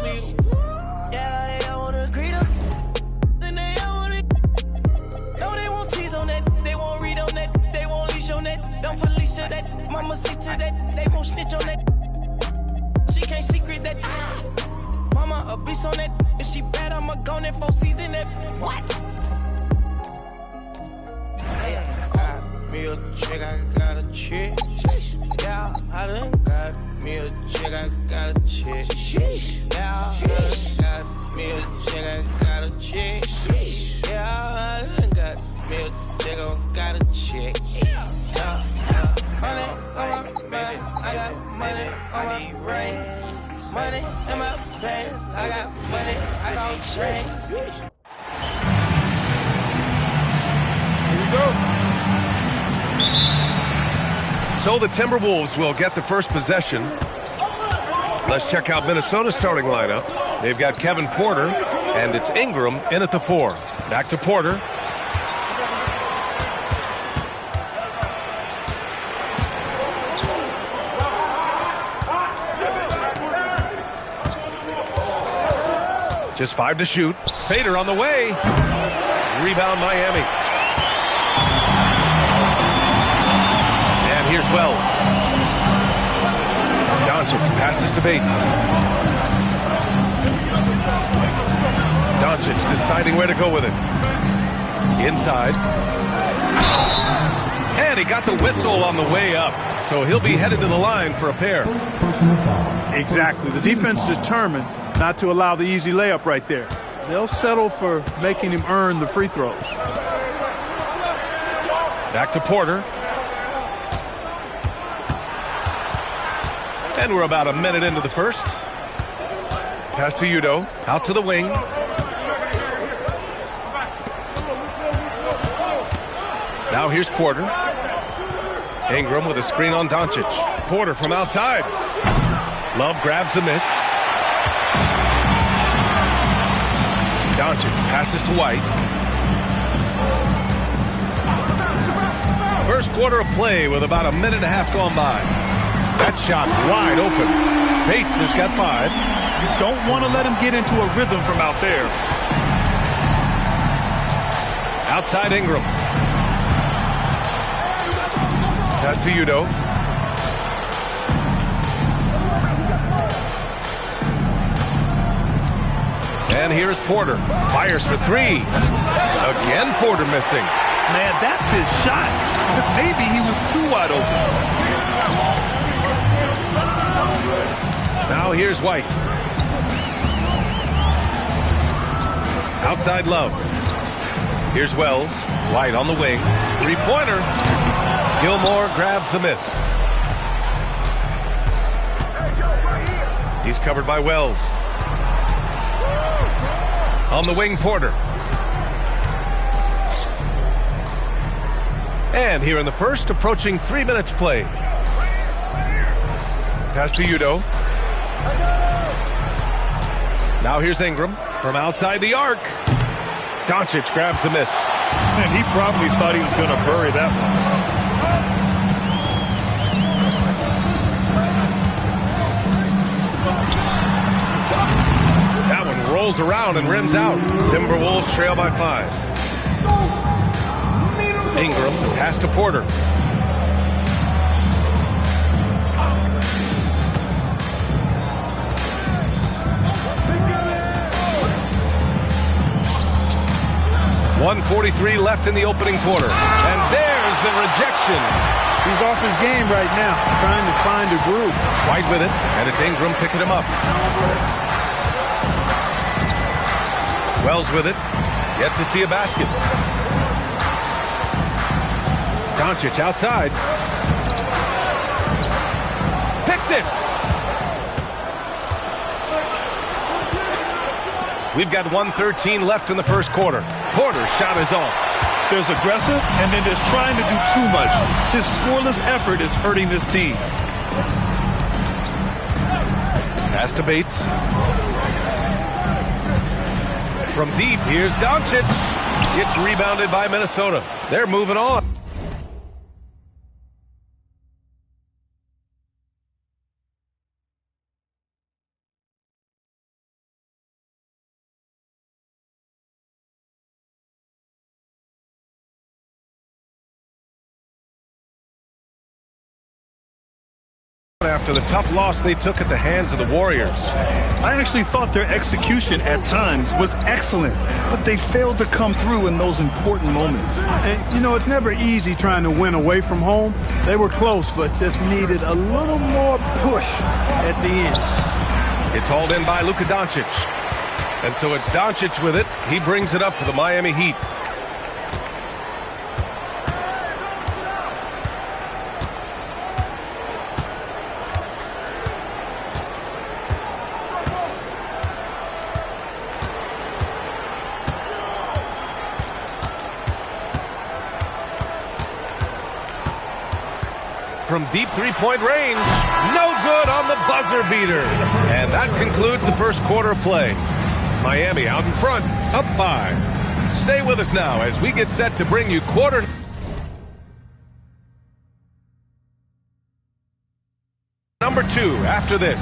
me. Yeah, they all wanna greet them. Then they all wanna. No, they won't tease on that. They won't read on that. They won't leash on that. Don't Felicia that. Mama see to that. They won't snitch on that. She can't secret that. Mama a beast on that. If she bad, I'ma go in 4 season that. What? Me a chick, I got a chick. Yeah, I done got me a chick, I got a chick. Yeah, I done got me a chick, I got a chick. Yeah, I done got me a chick, I got a chick. Yeah, money on my mind, I got money on my brain. Money in my pants, I got money, I got change. Here we go. So the Timberwolves will get the first possession. Let's check out Minnesota's starting lineup. They've got Kevin Porter, and it's Ingram in at the 4. Back to Porter. Just 5 to shoot. Fader on the way. Rebound Miami. Here's Wells. Doncic passes to Bates. Doncic deciding where to go with it. Inside. And he got the whistle on the way up. So he'll be headed to the line for a pair. Exactly. The defense determined not to allow the easy layup right there. They'll settle for making him earn the free throws. Back to Porter. And we're about a minute into the first. Pass to Udo. Out to the wing. Now here's Porter. Ingram with a screen on Doncic. Porter from outside. Love grabs the miss. Doncic passes to White. First quarter of play with about a minute and a half gone by. That shot wide open. Bates has got 5. You don't want to let him get into a rhythm from out there. Outside Ingram. Pass to Udo. And here's Porter. Fires for 3. Again Porter missing. Man, that's his shot. Maybe he was too wide open. Now here's White. Outside Love. Here's Wells. White on the wing. 3-pointer. Gilmore grabs the miss. He's covered by Wells. On the wing, Porter. And here in the first, approaching 3 minutes played. Pass to Udo. Now here's Ingram from outside the arc. Doncic grabs the miss. And he probably thought he was going to bury that one. That one rolls around and rims out. Timberwolves trail by 5. Ingram, pass to Porter. .143 left in the opening quarter. And there's the rejection. He's off his game right now, trying to find a groove. White with it, and it's Ingram picking him up. Wells with it. Yet to see a basket. Doncic outside. Picked it. We've got 1:13 left in the first quarter. Porter's shot is off. There's aggressive, and then there's trying to do too much. His scoreless effort is hurting this team. Pass to Bates. From deep, here's Doncic. It's rebounded by Minnesota. They're moving on. After the tough loss they took at the hands of the Warriors. I actually thought their execution at times was excellent, but they failed to come through in those important moments. And, you know, it's never easy trying to win away from home. They were close, but just needed a little more push at the end. It's hauled in by Luka Doncic. And so it's Doncic with it. He brings it up for the Miami Heat. From deep three-point range, no good on the buzzer beater. And that concludes the first quarter of play. Miami out in front, up 5. Stay with us now as we get set to bring you quarter number 2 after this.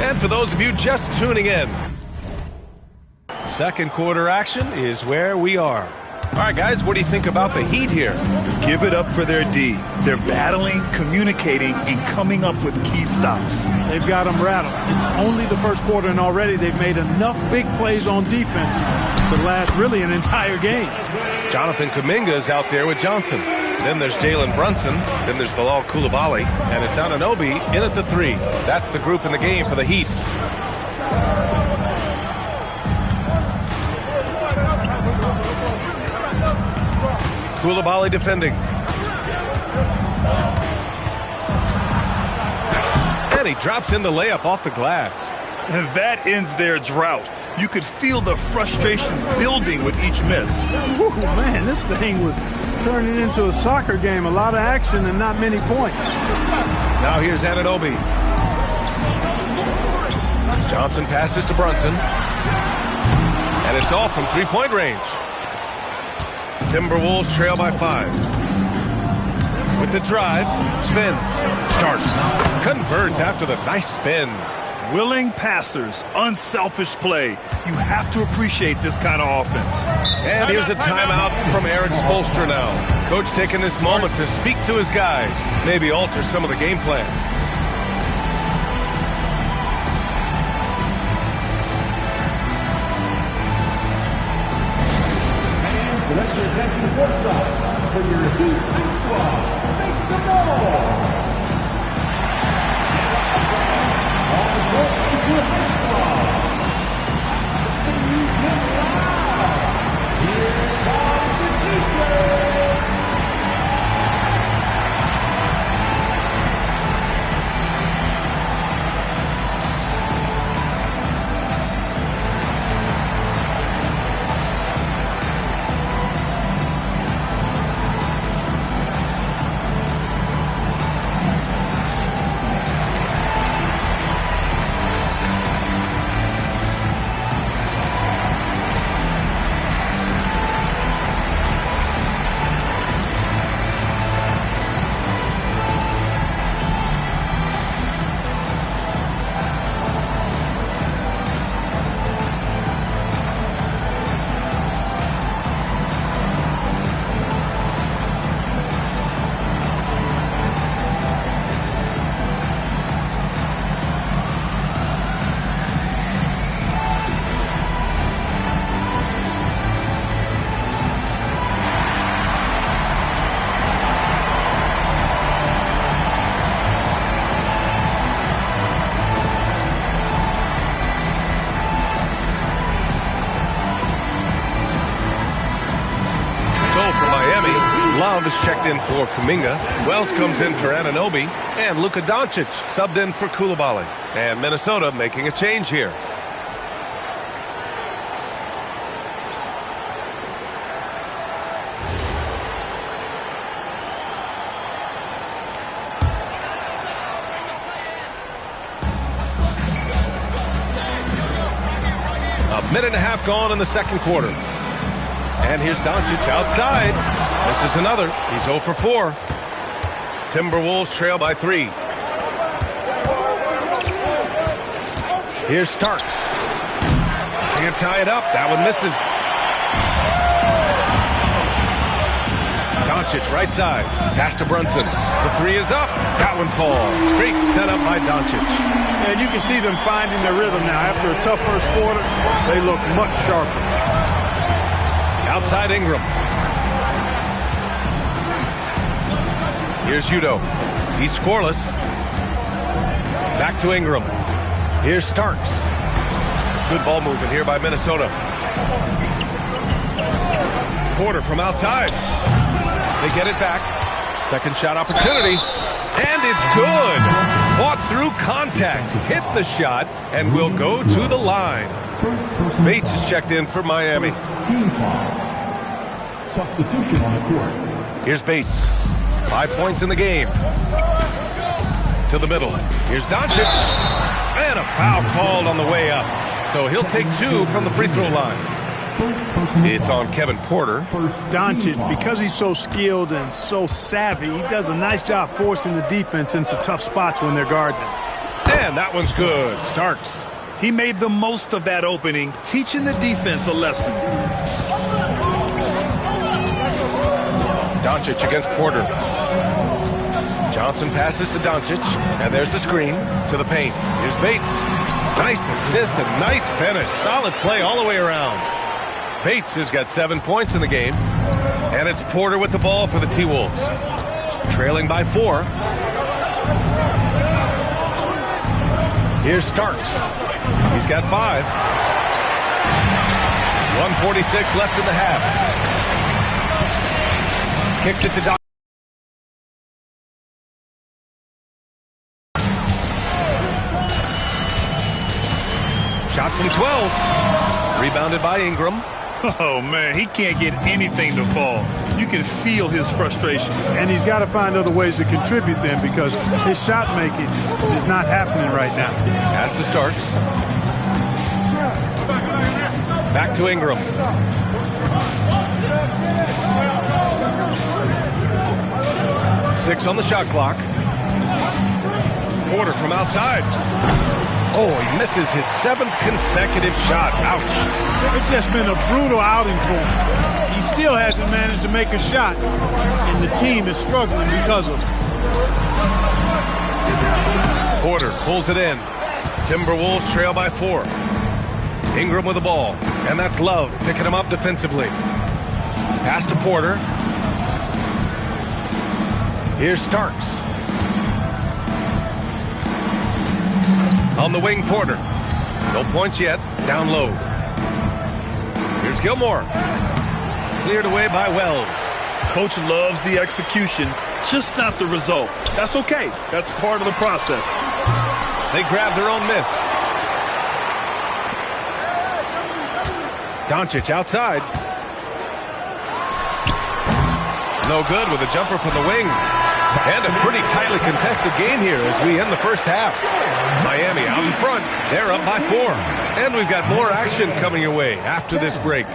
And for those of you just tuning in, second quarter action is where we are. All right, guys, what do you think about the Heat here? Give it up for their D. They're battling, communicating, and coming up with key stops. They've got them rattled. It's only the first quarter, and already they've made enough big plays on defense to last really an entire game. Jonathan Kuminga is out there with Johnson. Then there's Jalen Brunson. Then there's Bilal Coulibaly. And it's Anunoby in at the 3. That's the group in the game for the Heat. Coulibaly defending. And he drops in the layup off the glass. And that ends their drought. You could feel the frustration building with each miss. Ooh, man, this thing was turning into a soccer game. A lot of action and not many points. Now here's Anunoby. Johnson passes to Brunson. And it's off from three-point range. Timberwolves trail by 5. With the drive, spins, starts, converts after the nice spin. Willing passers, unselfish play. You have to appreciate this kind of offense. And here's a timeout from Eric Spoelstra now. Coach taking this moment to speak to his guys, maybe alter some of the game plan. Select your attention courtside for your Heat squad. Make some noise! On the court is your Heat squad. Here comes the teacher. Love is checked in for Kuminga. Wells comes in for Anunoby. And Luka Doncic subbed in for Coulibaly. And Minnesota making a change here. A minute and a half gone in the second quarter. And here's Doncic outside. This is another. He's 0 for 4. Timberwolves trail by 3. Here's Starks. Can't tie it up. That one misses. Doncic, right side. Pass to Brunson. The three is up. That one falls. Great setup by Doncic. And you can see them finding their rhythm now. After a tough first quarter, they look much sharper. Outside Ingram. Here's Udoh. He's scoreless. Back to Ingram. Here's Starks. Good ball movement here by Minnesota. Porter from outside. They get it back. Second shot opportunity. And it's good. Fought through contact. Hit the shot and will go to the line. Bates is checked in for Miami. Team foul. Substitution on the court. Here's Bates. 5 points in the game. To the middle. Here's Doncic. And a foul called on the way up. So he'll take 2 from the free throw line. It's on Kevin Porter. Doncic, because he's so skilled and so savvy, he does a nice job forcing the defense into tough spots when they're guarding. And that one's good. Starks. He made the most of that opening, teaching the defense a lesson. Doncic against Porter. Johnson passes to Doncic, and there's the screen to the paint. Here's Bates. Nice assist and nice finish. Solid play all the way around. Bates has got 7 points in the game, and it's Porter with the ball for the T-Wolves. Trailing by 4. Here's Starks. He's got 5. 1:46 left in the half. Kicks it to Doncic. Shot from 12. Rebounded by Ingram. Oh, man, he can't get anything to fall. You can feel his frustration. And he's got to find other ways to contribute then because his shot making is not happening right now. Pass to Starks. Back to Ingram. Six on the shot clock. Porter from outside. Oh, he misses his 7th consecutive shot. Ouch. It's just been a brutal outing for him. He still hasn't managed to make a shot, and the team is struggling because of it. Porter pulls it in. Timberwolves trail by 4. Ingram with the ball, and that's Love picking him up defensively. Pass to Porter. Here's Starks. On the wing, Porter. No points yet. Down low. Here's Gilmore. Cleared away by Wells. Coach loves the execution, just not the result. That's okay. That's part of the process. They grab their own miss. Doncic outside. No good with a jumper from the wing. And a pretty tightly contested game here as we end the first half. Miami out in front. They're up by 4. And we've got more action coming your way after this break.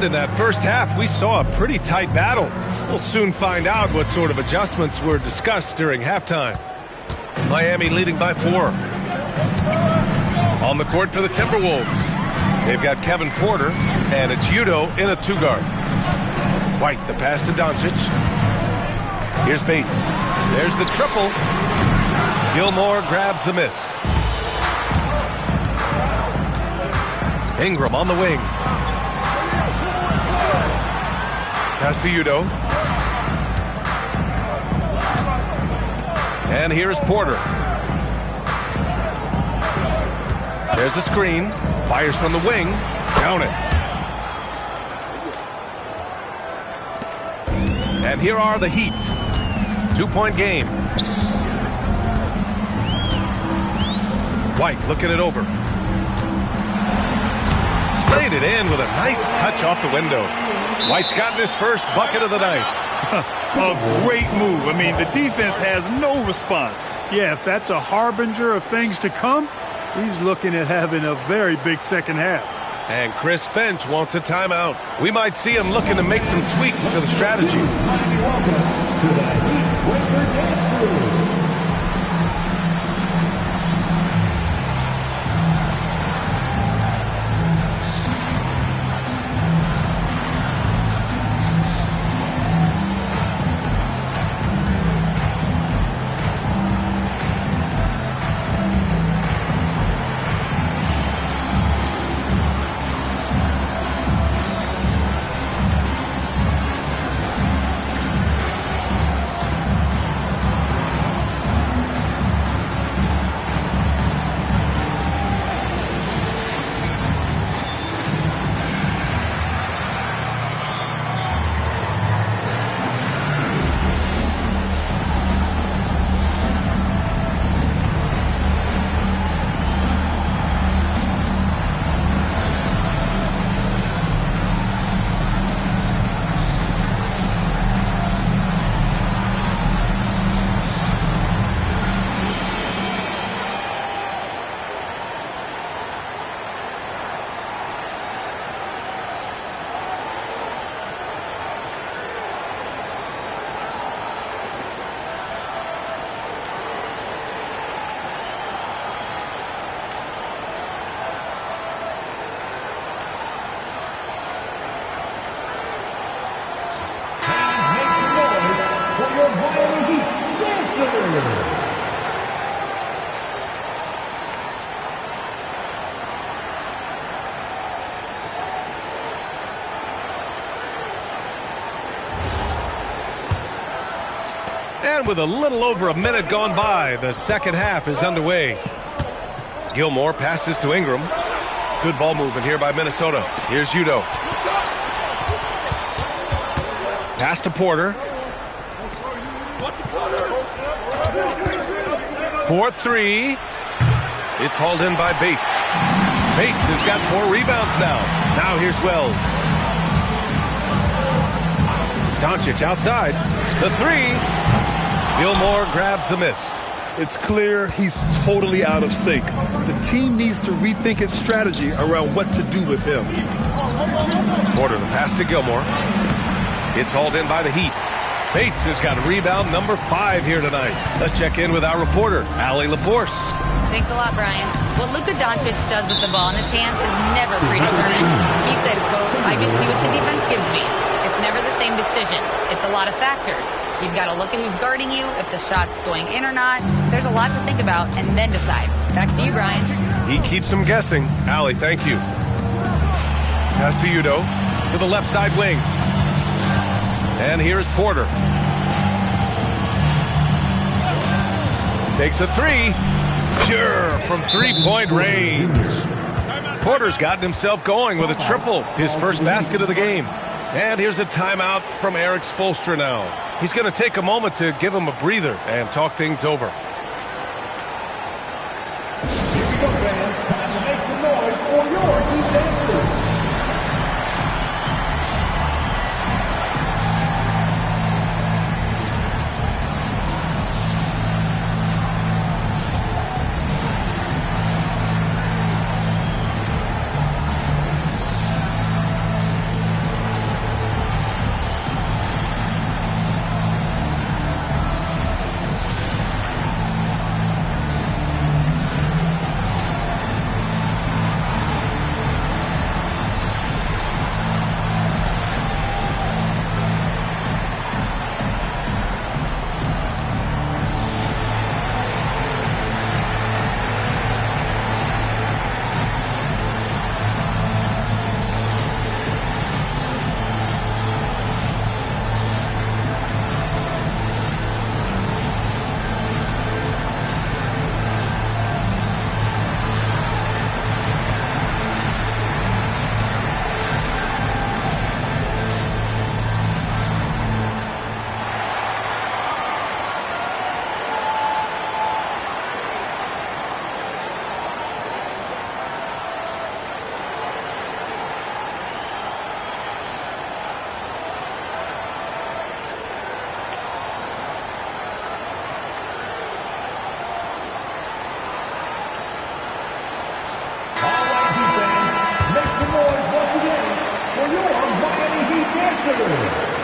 In that first half, we saw a pretty tight battle. We'll soon find out what sort of adjustments were discussed during halftime. Miami leading by 4. On the court for the Timberwolves. They've got Kevin Porter, and it's Udoh in a 2-guard. White, the pass to Doncic. Here's Bates. There's the triple. Gilmore grabs the miss. Ingram on the wing. Pass to Udoh. And here's Porter. There's a screen. Fires from the wing. Down it. And here are the Heat. 2-point game. White looking it over. it in with a nice touch off the window. White's gotten his first bucket of the night. A great move. I mean, the defense has no response. Yeah, if that's a harbinger of things to come, he's looking at having a very big second half. And Chris Finch wants a timeout. We might see him looking to make some tweaks to the strategy. And with a little over a minute gone by, the second half is underway. Gilmore passes to Ingram. Good ball movement here by Minnesota. Here's Udoh. Pass to Porter. 4-3. It's hauled in by Bates. Bates has got 4 rebounds now. Now here's Wells. Doncic outside. The 3. Gilmore grabs the miss. It's clear he's totally out of sync. The team needs to rethink its strategy around what to do with him. Porter, the pass to Gilmore. It's hauled in by the Heat. Bates has got rebound number 5 here tonight. Let's check in with our reporter, Allie LaForce. Thanks a lot, Brian. What Luka Doncic does with the ball in his hands is never predetermined. He said, quote, "I just see what the defense gives me. It's never the same decision. It's a lot of factors. You've got to look at who's guarding you, if the shot's going in or not. There's a lot to think about, and then decide." Back to you, Brian. He keeps them guessing. Allie, thank you. Pass to Udoh to the left side wing. And here's Porter. Takes a 3. Pure from 3-point range. Porter's gotten himself going with a triple, his first basket of the game. And here's a timeout from Eric Spoelstra now. He's going to take a moment to give him a breather and talk things over. Here we go, fans. Time to make some noise for your defense. for your Miami Heat dancers.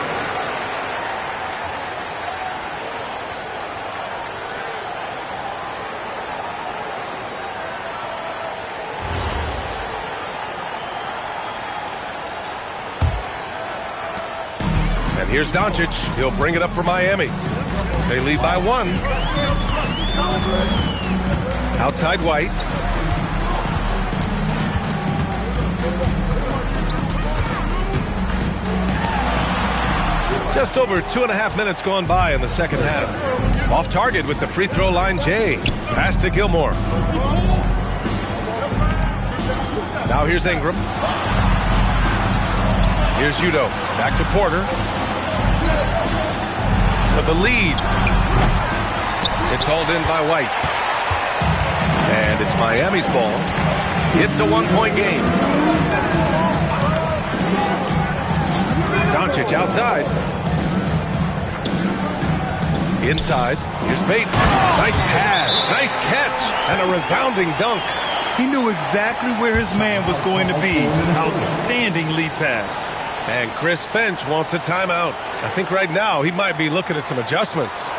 And here's Doncic. He'll bring it up for Miami. They lead by 1. Outside White. Just over 2.5 minutes gone by in the second half. Off target with the free throw line, Jay. Pass to Gilmore. Now here's Ingram. Here's Udo. Back to Porter. For the lead. It's hauled in by White. And it's Miami's ball. It's a 1-point game. Doncic outside. Inside. Here's Bates. Nice pass. Nice catch. And a resounding dunk. He knew exactly where his man was going to be. Outstanding lead pass. And Chris Finch wants a timeout. I think right now he might be looking at some adjustments.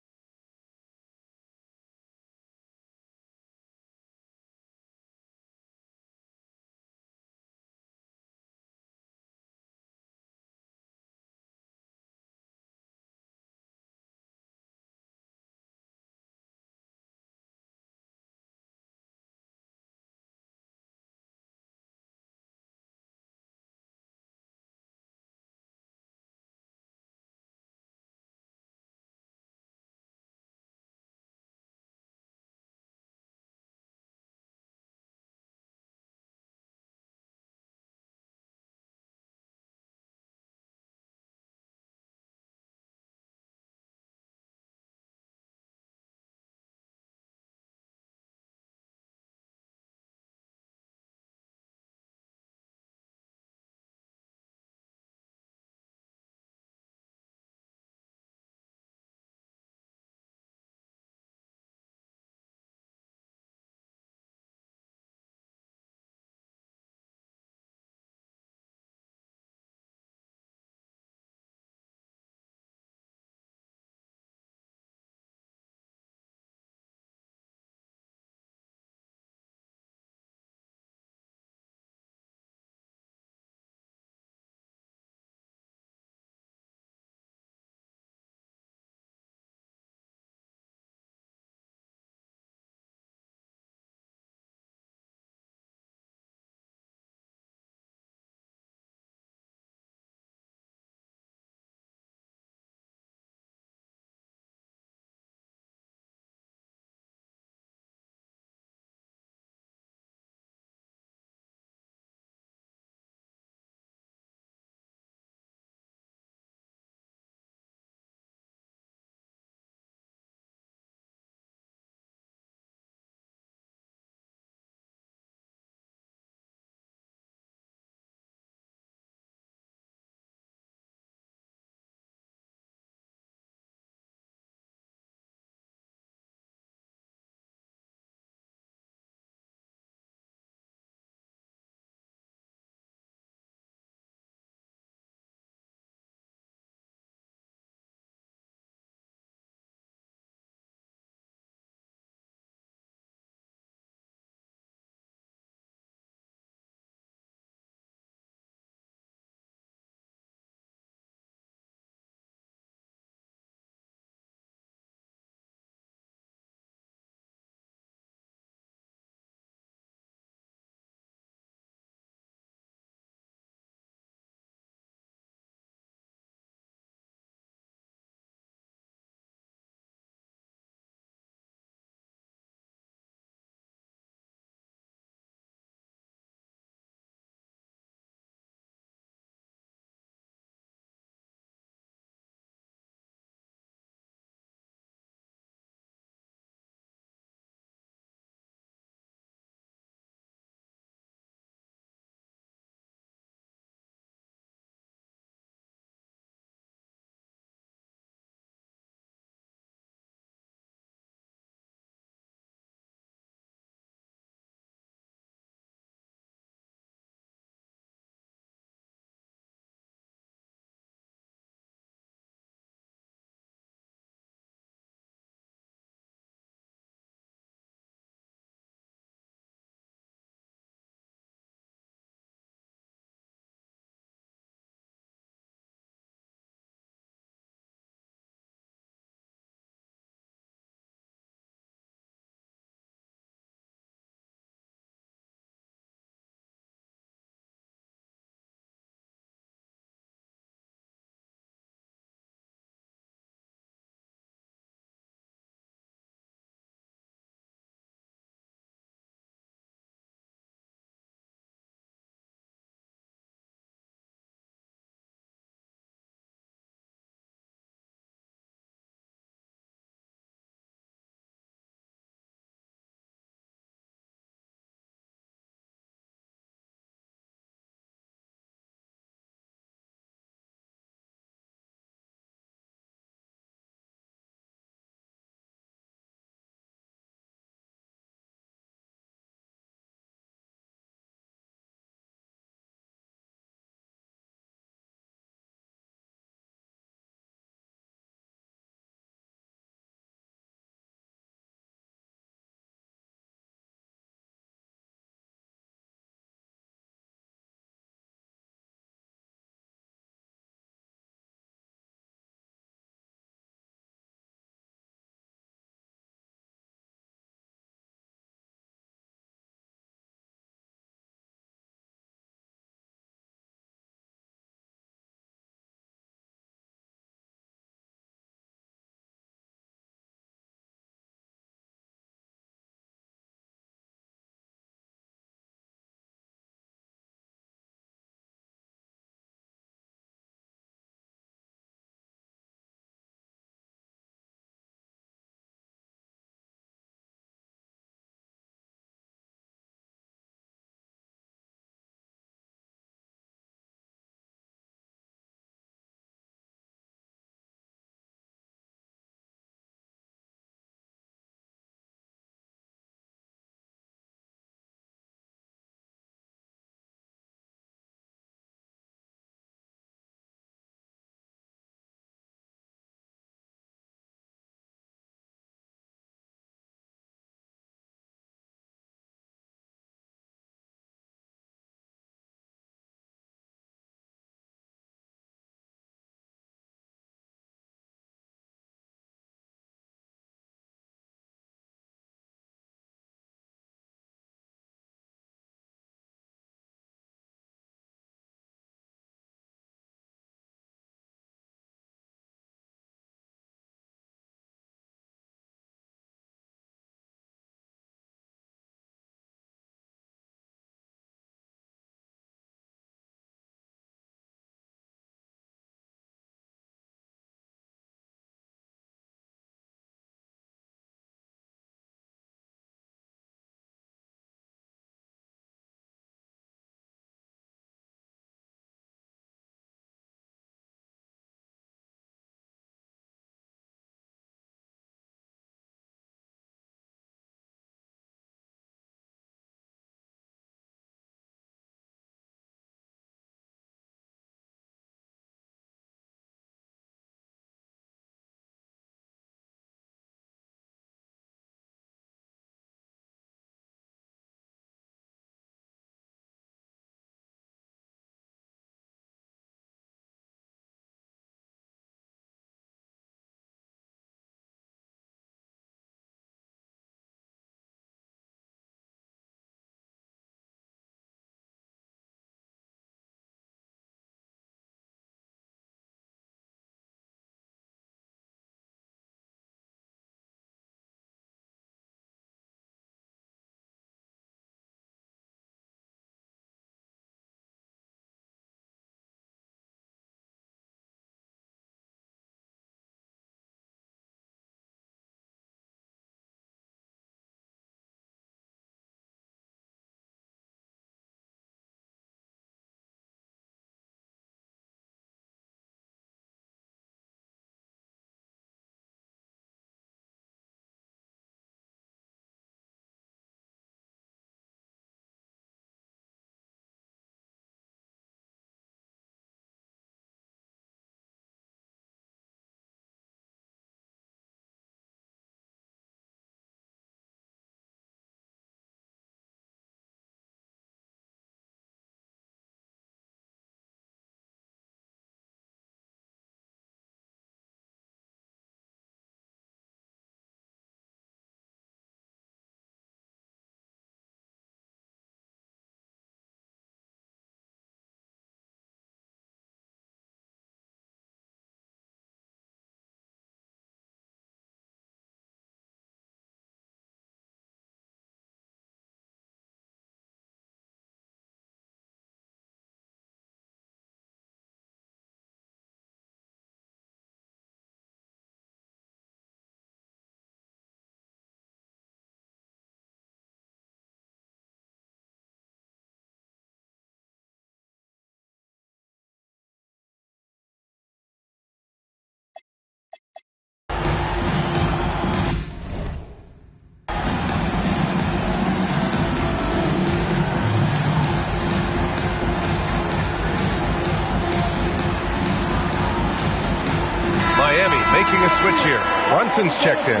making a switch here. Brunson's checked in.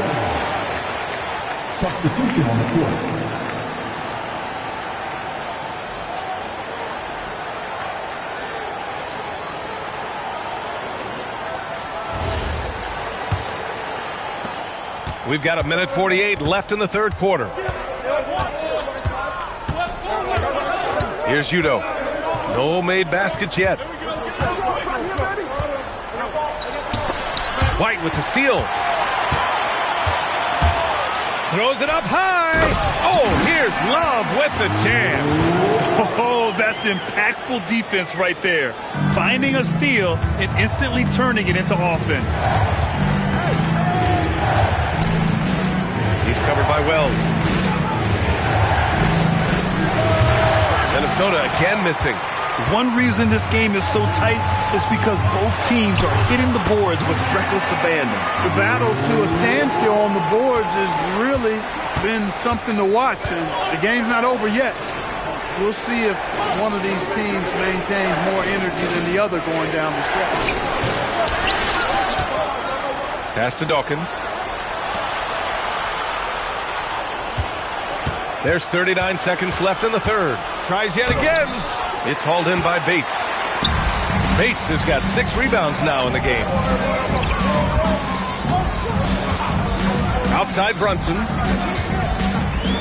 Substitution on the court. We've got 1:48 left in the third quarter. Here's Udoh. No made baskets yet. White with the steal. Throws it up high. Oh, here's Love with the jam. Oh, that's impactful defense right there. Finding a steal and instantly turning it into offense. He's covered by Wells. Minnesota again missing. One reason this game is so tight is because both teams are hitting the boards with reckless abandon. The battle to a standstill on the boards has really been something to watch, and the game's not over yet. We'll see if one of these teams maintains more energy than the other going down the stretch. Pass to Dawkins. There's 39 seconds left in the third. Tries yet again. It's hauled in by Bates. Bates has got 6 rebounds now in the game. Outside Brunson.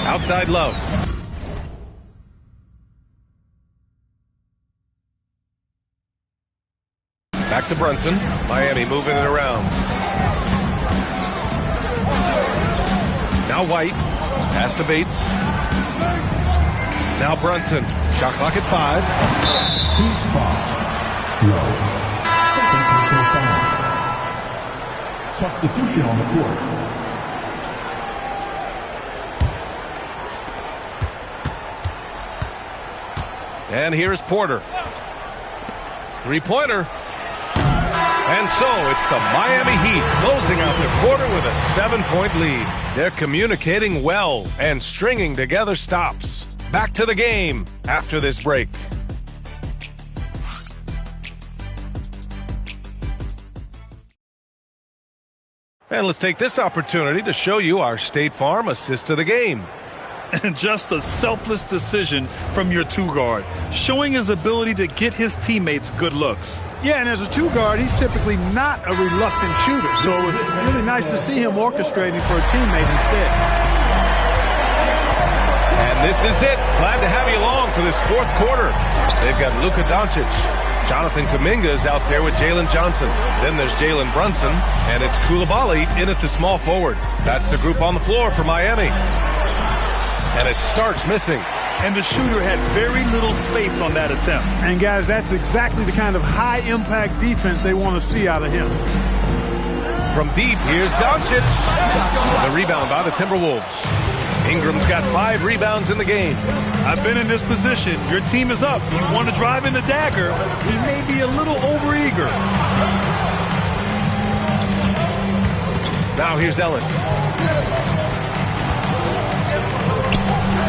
Outside Love. Back to Brunson. Miami moving it around. Now White. Pass to Bates. Now Brunson. Shot clock at 5. Substitution on the court. And here's Porter. Three-pointer. And so it's the Miami Heat closing out the quarter with a 7-point lead. They're communicating well and stringing together stops. Back to the game after this break. And let's take this opportunity to show you our State Farm assist to the game. And just a selfless decision from your two-guard, showing his ability to get his teammates good looks. Yeah, and as a two-guard, he's typically not a reluctant shooter, so it's really nice to see him orchestrating for a teammate instead. And this is it. Glad to have you along for this fourth quarter. They've got Luka Doncic. Jonathan Kuminga is out there with Jalen Johnson. Then there's Jalen Brunson, and it's Coulibaly in at the small forward. That's the group on the floor for Miami. And it starts missing. And the shooter had very little space on that attempt. And guys, that's exactly the kind of high-impact defense they want to see out of him. From deep, here's Doncic. The rebound by the Timberwolves. Ingram's got 5 rebounds in the game. I've been in this position. Your team is up. You want to drive in the dagger. He may be a little overeager. Now here's Ellis.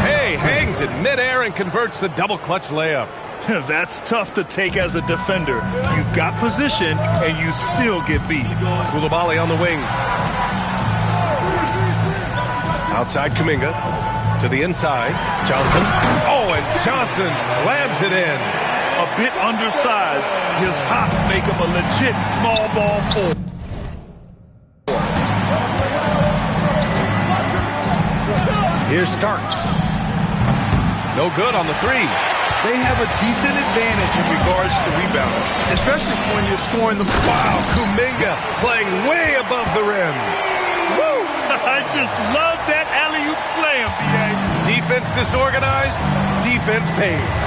Hey, hangs in midair and converts the double clutch layup. That's tough to take as a defender. You've got position, and you still get beat. Coulibaly on the wing. Outside Kuminga. To the inside. Johnson. Oh, and Johnson slams it in. A bit undersized. His hops make him a legit small ball forward. Here's Starks. No good on the 3. They have a decent advantage in regards to rebounding, especially when you're scoring the. Wow, Kuminga playing way above the rim. Woo! I just love that alley-oop slam, B.A. Defense disorganized, defense pays.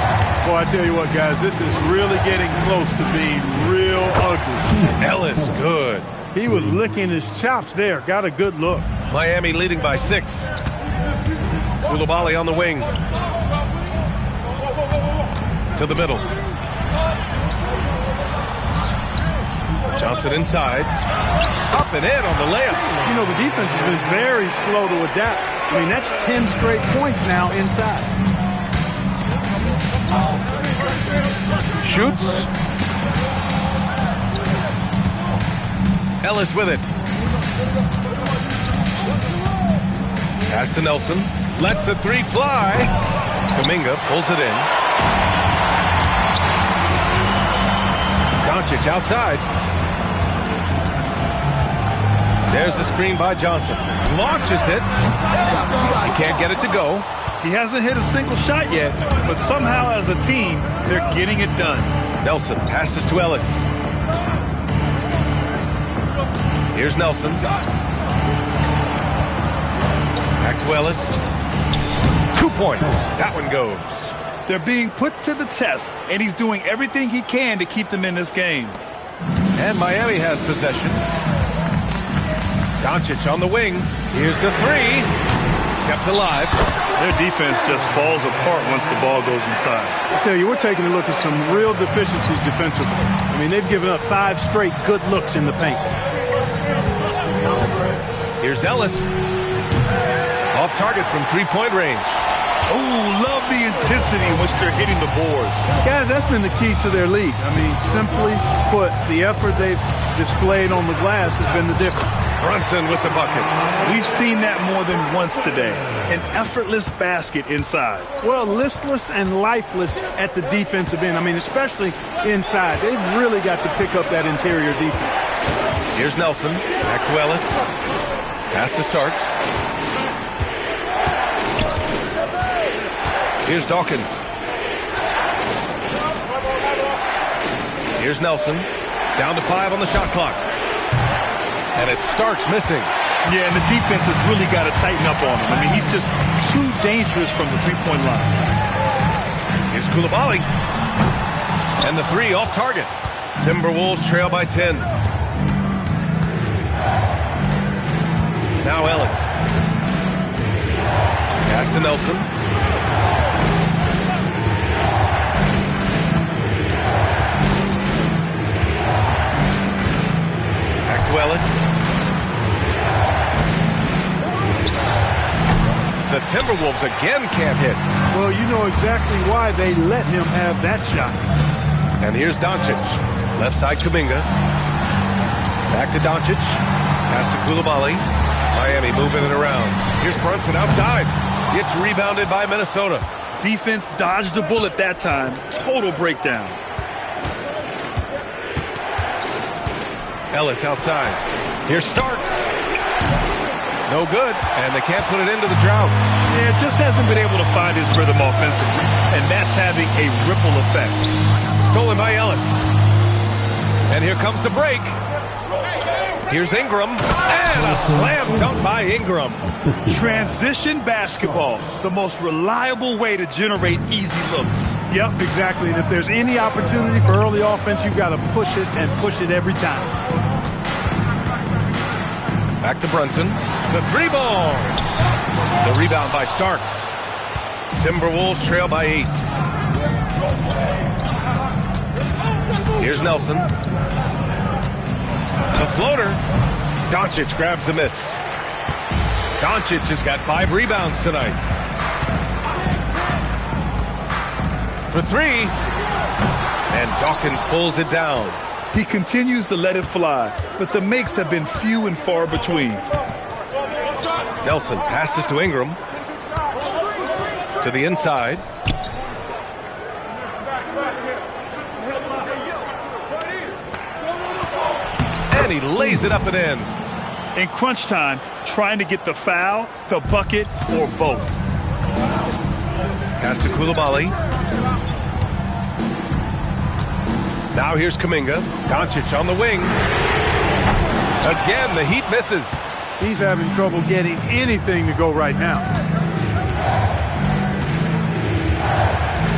Boy, I tell you what, guys, this is really getting close to being real ugly. Ellis, good. He was licking his chops there. Got a good look. Miami leading by 6. Coulibaly on the wing. To the middle. Johnson inside. Up and in on the layup. You know, the defense has been very slow to adapt. I mean, that's 10 straight points now inside. Shoots. Ellis with it. Pass to Nelson. Lets the three fly. Kuminga pulls it in. Doncic outside. There's the screen by Johnson. Launches it. He can't get it to go. He hasn't hit a single shot yet, but somehow as a team, they're getting it done. Nelson passes to Ellis. Here's Nelson. Back to Ellis. 2 points. That one goes. They're being put to the test, and he's doing everything he can to keep them in this game. And Miami has possession. Doncic on the wing. Here's the three. Kept alive. Their defense just falls apart once the ball goes inside. I tell you, we're taking a look at some real deficiencies defensively. I mean, they've given up 5 straight good looks in the paint. Here's Ellis. Off target from three-point range. Oh, love the intensity in which they're hitting the boards. Guys, that's been the key to their lead. I mean, simply put, the effort they've displayed on the glass has been the difference. Brunson with the bucket. We've seen that more than once today. An effortless basket inside. Well, listless and lifeless at the defensive end. I mean, especially inside. They've really got to pick up that interior defense. Here's Nelson. Back to Ellis. Pass to Starks. Here's Dawkins. Here's Nelson. Down to 5 on the shot clock. And it Starks missing. Yeah, and the defense has really got to tighten up on him. I mean, he's just too dangerous from the three-point line. Here's Coulibaly. And the three off target. Timberwolves trail by 10. Now Ellis. Pass to Nelson. Back to Ellis. The Timberwolves again can't hit. Well, you know exactly why they let him have that shot. And here's Doncic. Left side Kuminga. Back to Doncic. Pass to Coulibaly. Miami moving it around. Here's Brunson outside. It's rebounded by Minnesota. Defense dodged a bullet that time. Total breakdown. Ellis outside. Here's Starks. No good, and they can't put it into the drought. Yeah, just hasn't been able to find his rhythm offensively, and that's having a ripple effect. Stolen by Ellis. And here comes the break. Here's Ingram, and a slam dunk by Ingram. Transition basketball, the most reliable way to generate easy looks. Yep, exactly. And if there's any opportunity for early offense, you've got to push it and push it every time. Back to Brunson. The three ball. The rebound by Starks. Timberwolves trail by 8. Here's Nelson. The floater. Doncic grabs the miss. Doncic has got 5 rebounds tonight. For 3. And Dawkins pulls it down. He continues to let it fly, but the makes have been few and far between. Nelson passes to Ingram. To the inside. And he lays it up and in. In crunch time, trying to get the foul, the bucket, or both. Pass to Coulibaly. Now here's Kuminga. Doncic on the wing. Again, the Heat misses. He's having trouble getting anything to go right now.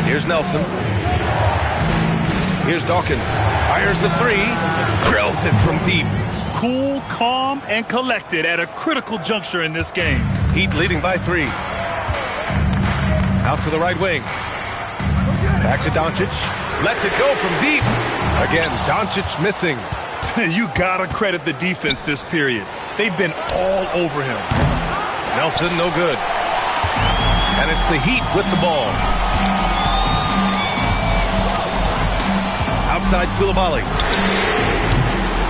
Here's Nelson. Here's Dawkins. Fires the 3. Drills it from deep. Cool, calm, and collected at a critical juncture in this game. Heat leading by 3. Out to the right wing. Back to Doncic. Lets it go from deep. Again, Doncic missing. You gotta credit the defense this period. They've been all over him. Nelson, no good. And it's the Heat with the ball. Outside Coulibaly.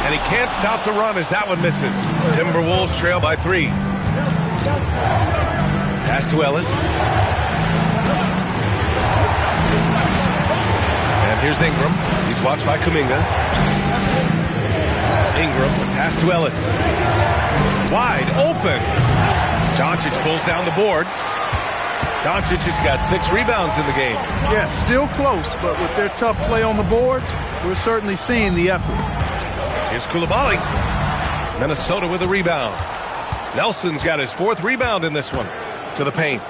And he can't stop the run as that one misses. Timberwolves trail by 3. Pass to Ellis. And here's Ingram. He's watched by Kuminga. Ingram, the pass to Ellis. Wide open. Doncic pulls down the board. Doncic has got 6 rebounds in the game. Yeah, still close, but with their tough play on the boards, we're certainly seeing the effort. Here's Coulibaly. Minnesota with a rebound. Nelson's got his 4th rebound in this one. To the paint.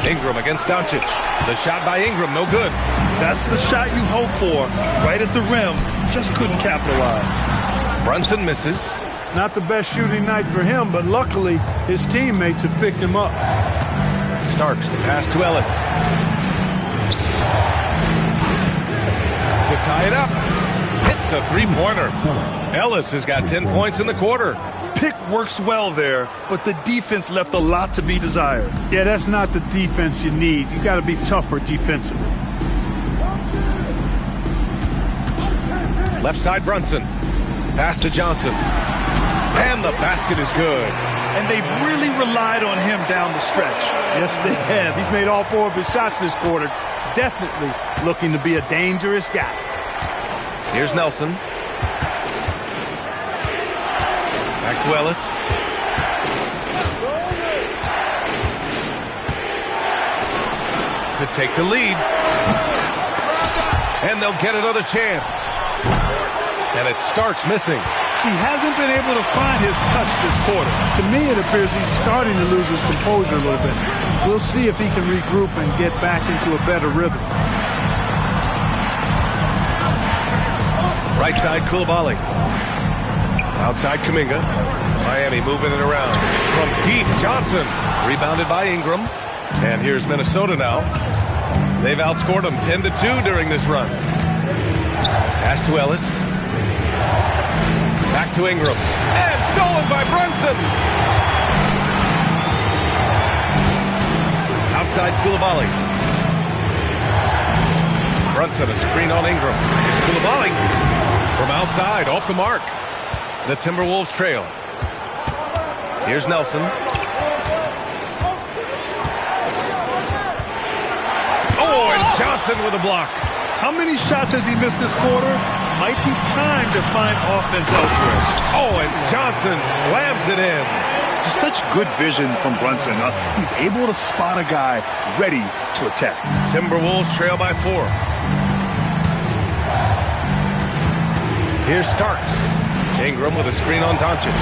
Ingram against Doncic. The shot by Ingram, no good. That's the shot you hope for. Right at the rim. Just couldn't capitalize. Brunson misses. Not the best shooting night for him, but luckily his teammates have picked him up. Starks, the pass to Ellis. To tie it up. Hits a 3-pointer. Ellis has got 10 points in the quarter. Pick works well there, but the defense left a lot to be desired. Yeah, that's not the defense you need. You got to be tougher defensively. Left side Brunson. Pass to Johnson. And the basket is good. And they've really relied on him down the stretch. Yes, they have. He's made all 4 of his shots this quarter. Definitely looking to be a dangerous guy. Here's Nelson. Back to Ellis. To take the lead. And they'll get another chance. And it starts missing. He hasn't been able to find his touch this quarter. To me, it appears he's starting to lose his composure a little bit. We'll see if he can regroup and get back into a better rhythm. Right side, Coulibaly. Outside, Kuminga. Miami moving it around. From deep, Johnson. Rebounded by Ingram. And here's Minnesota now. They've outscored them 10-2 during this run. Pass to Ellis. Back to Ingram. And stolen by Brunson. Outside Coulibaly. Brunson, a screen on Ingram. Here's Coulibaly. From outside, off the mark. The Timberwolves trail. Here's Nelson. Oh, and Johnson with a block. How many shots has he missed this quarter? Might be time to find offense elsewhere. Oh, and Johnson slams it in. Just such good vision from Brunson. He's able to spot a guy ready to attack. Timberwolves trail by 4. Here's Starks. Ingram with a screen on Doncic.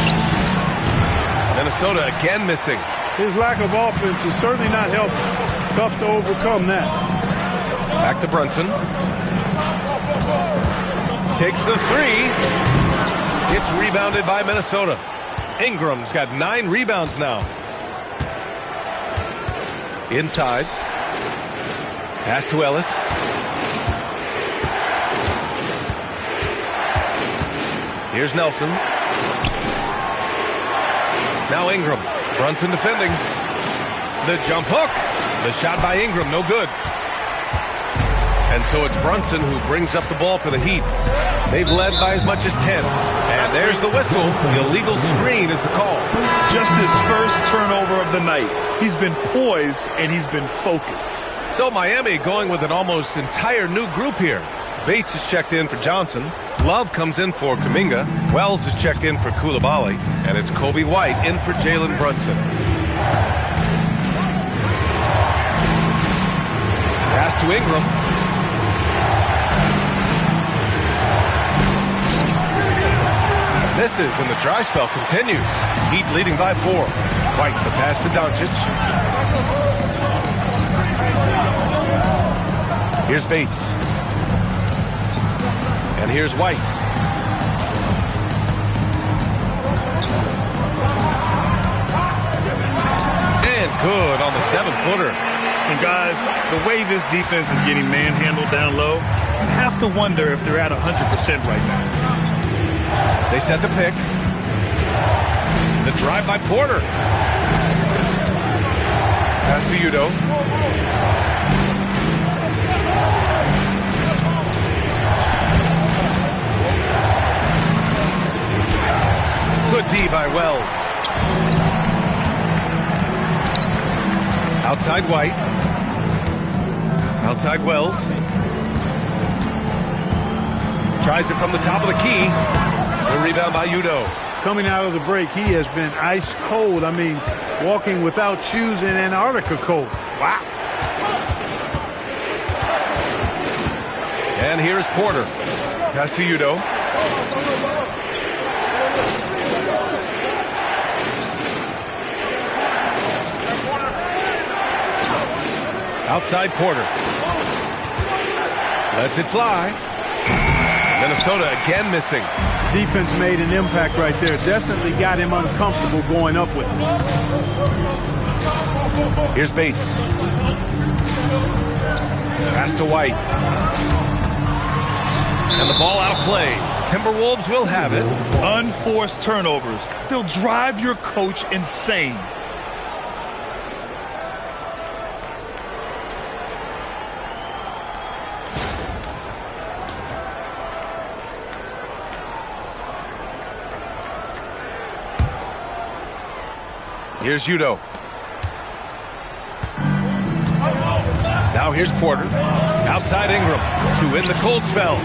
Minnesota again missing. His lack of offense is certainly not helping. Tough to overcome that. Back to Brunson. Takes the 3. It's rebounded by Minnesota. Ingram's got 9 rebounds now. Inside. Pass to Ellis. Here's Nelson. Now Ingram. Brunson defending. The jump hook. The shot by Ingram, no good. And so it's Brunson who brings up the ball for the Heat. They've led by as much as 10. And there's the whistle. The illegal screen is the call. Just his first turnover of the night. He's been poised and he's been focused. So Miami going with an almost entire new group here. Bates is checked in for Johnson. Love comes in for Kuminga. Wells is checked in for Coulibaly. And it's Kobe White in for Jalen Brunson. Pass to Ingram. Misses and the dry spell continues. Heat leading by 4. White the pass to Doncic. Here's Bates. And here's White. And good on the 7-footer. And guys, the way this defense is getting manhandled down low, you have to wonder if they're at 100% right now. They set the pick. The drive by Porter. Pass to Udo. Good D by Wells. Outside White. Outside Wells. Tries it from the top of the key. The rebound by Udoh. Coming out of the break, he has been ice cold. I mean, walking without shoes in Antarctica cold. Wow. And here's Porter. Pass to Udoh. Outside Porter. Lets it fly. Minnesota again missing. Defense made an impact right there. Definitely got him uncomfortable going up with it. Here's Bates. Pass to White. And the ball out of play. Timberwolves will have it. Unforced turnovers. They'll drive your coach insane. Here's Udoh. Now here's Porter. Outside Ingram to win the cold spell.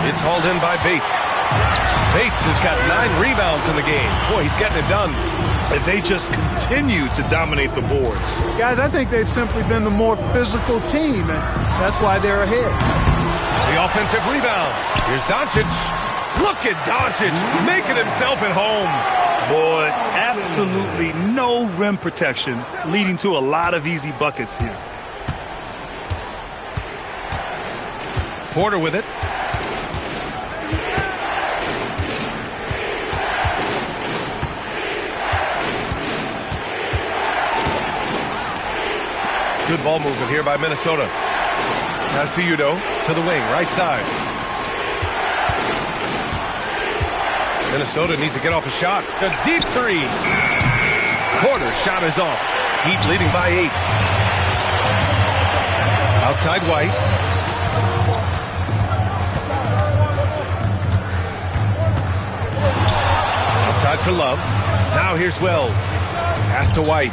It's hauled in by Bates. Bates has got 9 rebounds in the game. Boy, he's getting it done. And they just continue to dominate the boards. Guys, I think they've simply been the more physical team, and that's why they're ahead. The offensive rebound. Here's Doncic. Look at Doncic making himself at home. Boy, absolutely no rim protection, leading to a lot of easy buckets here. Porter with it. Good ball movement here by Minnesota. Pass to Udoh, to the wing, right side. Minnesota needs to get off a shot. A deep 3. Porter's shot is off. Heat leading by 8. Outside White. Outside for Love. Now here's Wells. Pass to White.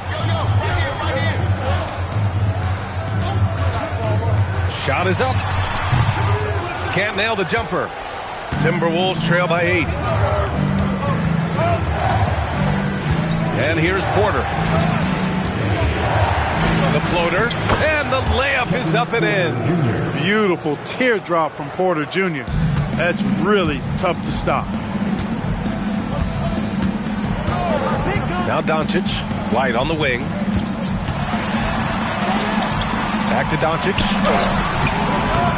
Shot is up. Can't nail the jumper. Timberwolves trail by 8. And here's Porter. The floater. And the layup is up and in. Beautiful teardrop from Porter Jr. That's really tough to stop. Now Doncic. White on the wing. Back to Doncic.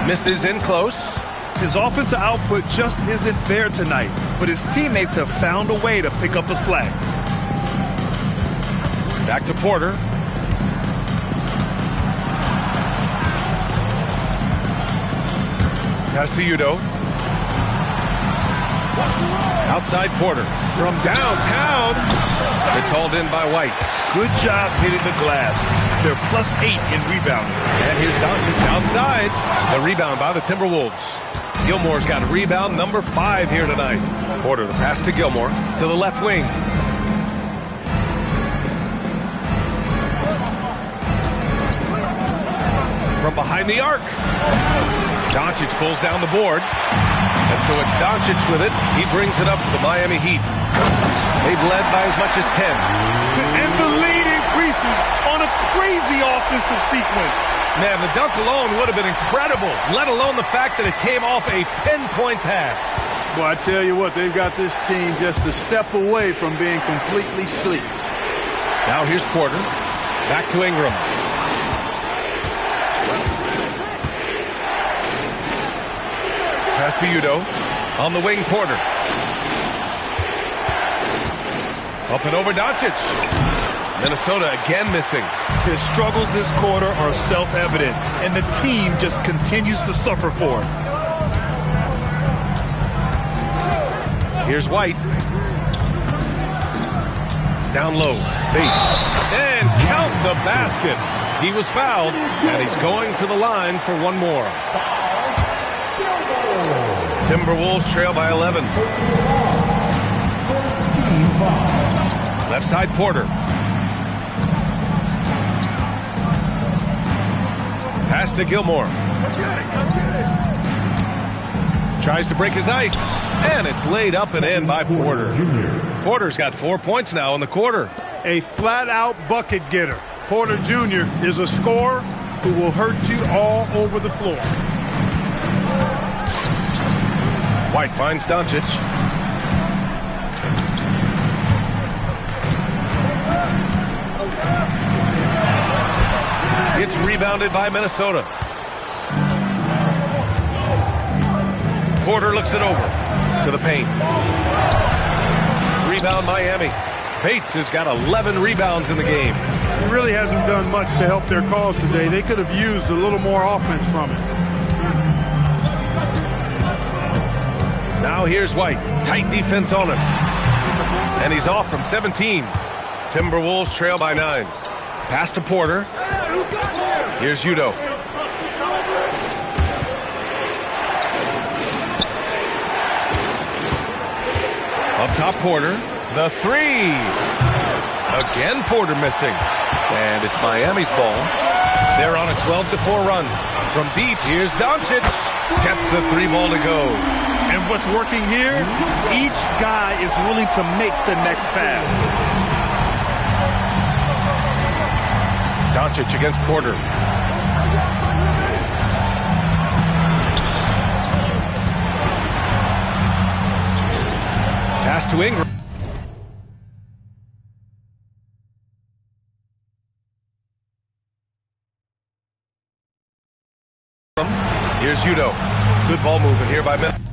Misses in close. His offensive output just isn't there tonight, but his teammates have found a way to pick up the slack. Back to Porter. Pass to Udoh. Outside Porter. From downtown. It's hauled in by White. Good job hitting the glass. They're +8 in rebounding. And here's Doncic outside. The rebound by the Timberwolves. Gilmore's got rebound number 5 here tonight. Porter, the pass to Gilmore. To the left wing. From behind the arc. Doncic pulls down the board. And so it's Doncic with it. He brings it up for the Miami Heat. They've led by as much as 10. And the lead increases on a crazy offensive sequence. Man, the dunk alone would have been incredible, let alone the fact that it came off a pinpoint pass. Well, I tell you what, they've got this team just a step away from being completely asleep. Now here's Porter. Back to Ingram. Pass to Udoh. On the wing, Porter. Up and over Doncic. Minnesota again missing. His struggles this quarter are self-evident, and the team just continues to suffer for it. Here's White. Down low. Bates. And count the basket. He was fouled, and he's going to the line for one more. Timberwolves trail by 11. team foul. Left side, Porter. Pass to Gilmore. Tries to break his ice, and it's laid up and in by Porter. Porter's got 4 points now in the quarter. A flat-out bucket getter. Porter Jr. is a scorer who will hurt you all over the floor. White finds Doncic. It's rebounded by Minnesota. Porter looks it over to the paint. Rebound Miami. Bates has got 11 rebounds in the game. He really hasn't done much to help their cause today. They could have used a little more offense from it. Now here's White. Tight defense on him. And he's off from 17. Timberwolves trail by 9. Pass to Porter. Here's Udo. Up top, Porter. The three. Again, Porter missing. And it's Miami's ball. They're on a 12-4 run. From deep, here's Doncic. Gets the three ball to go. And what's working here? Each guy is willing to make the next pass. Doncic against Porter. Pass to Ingram. Here's Udo. Good ball movement here by Minnesota.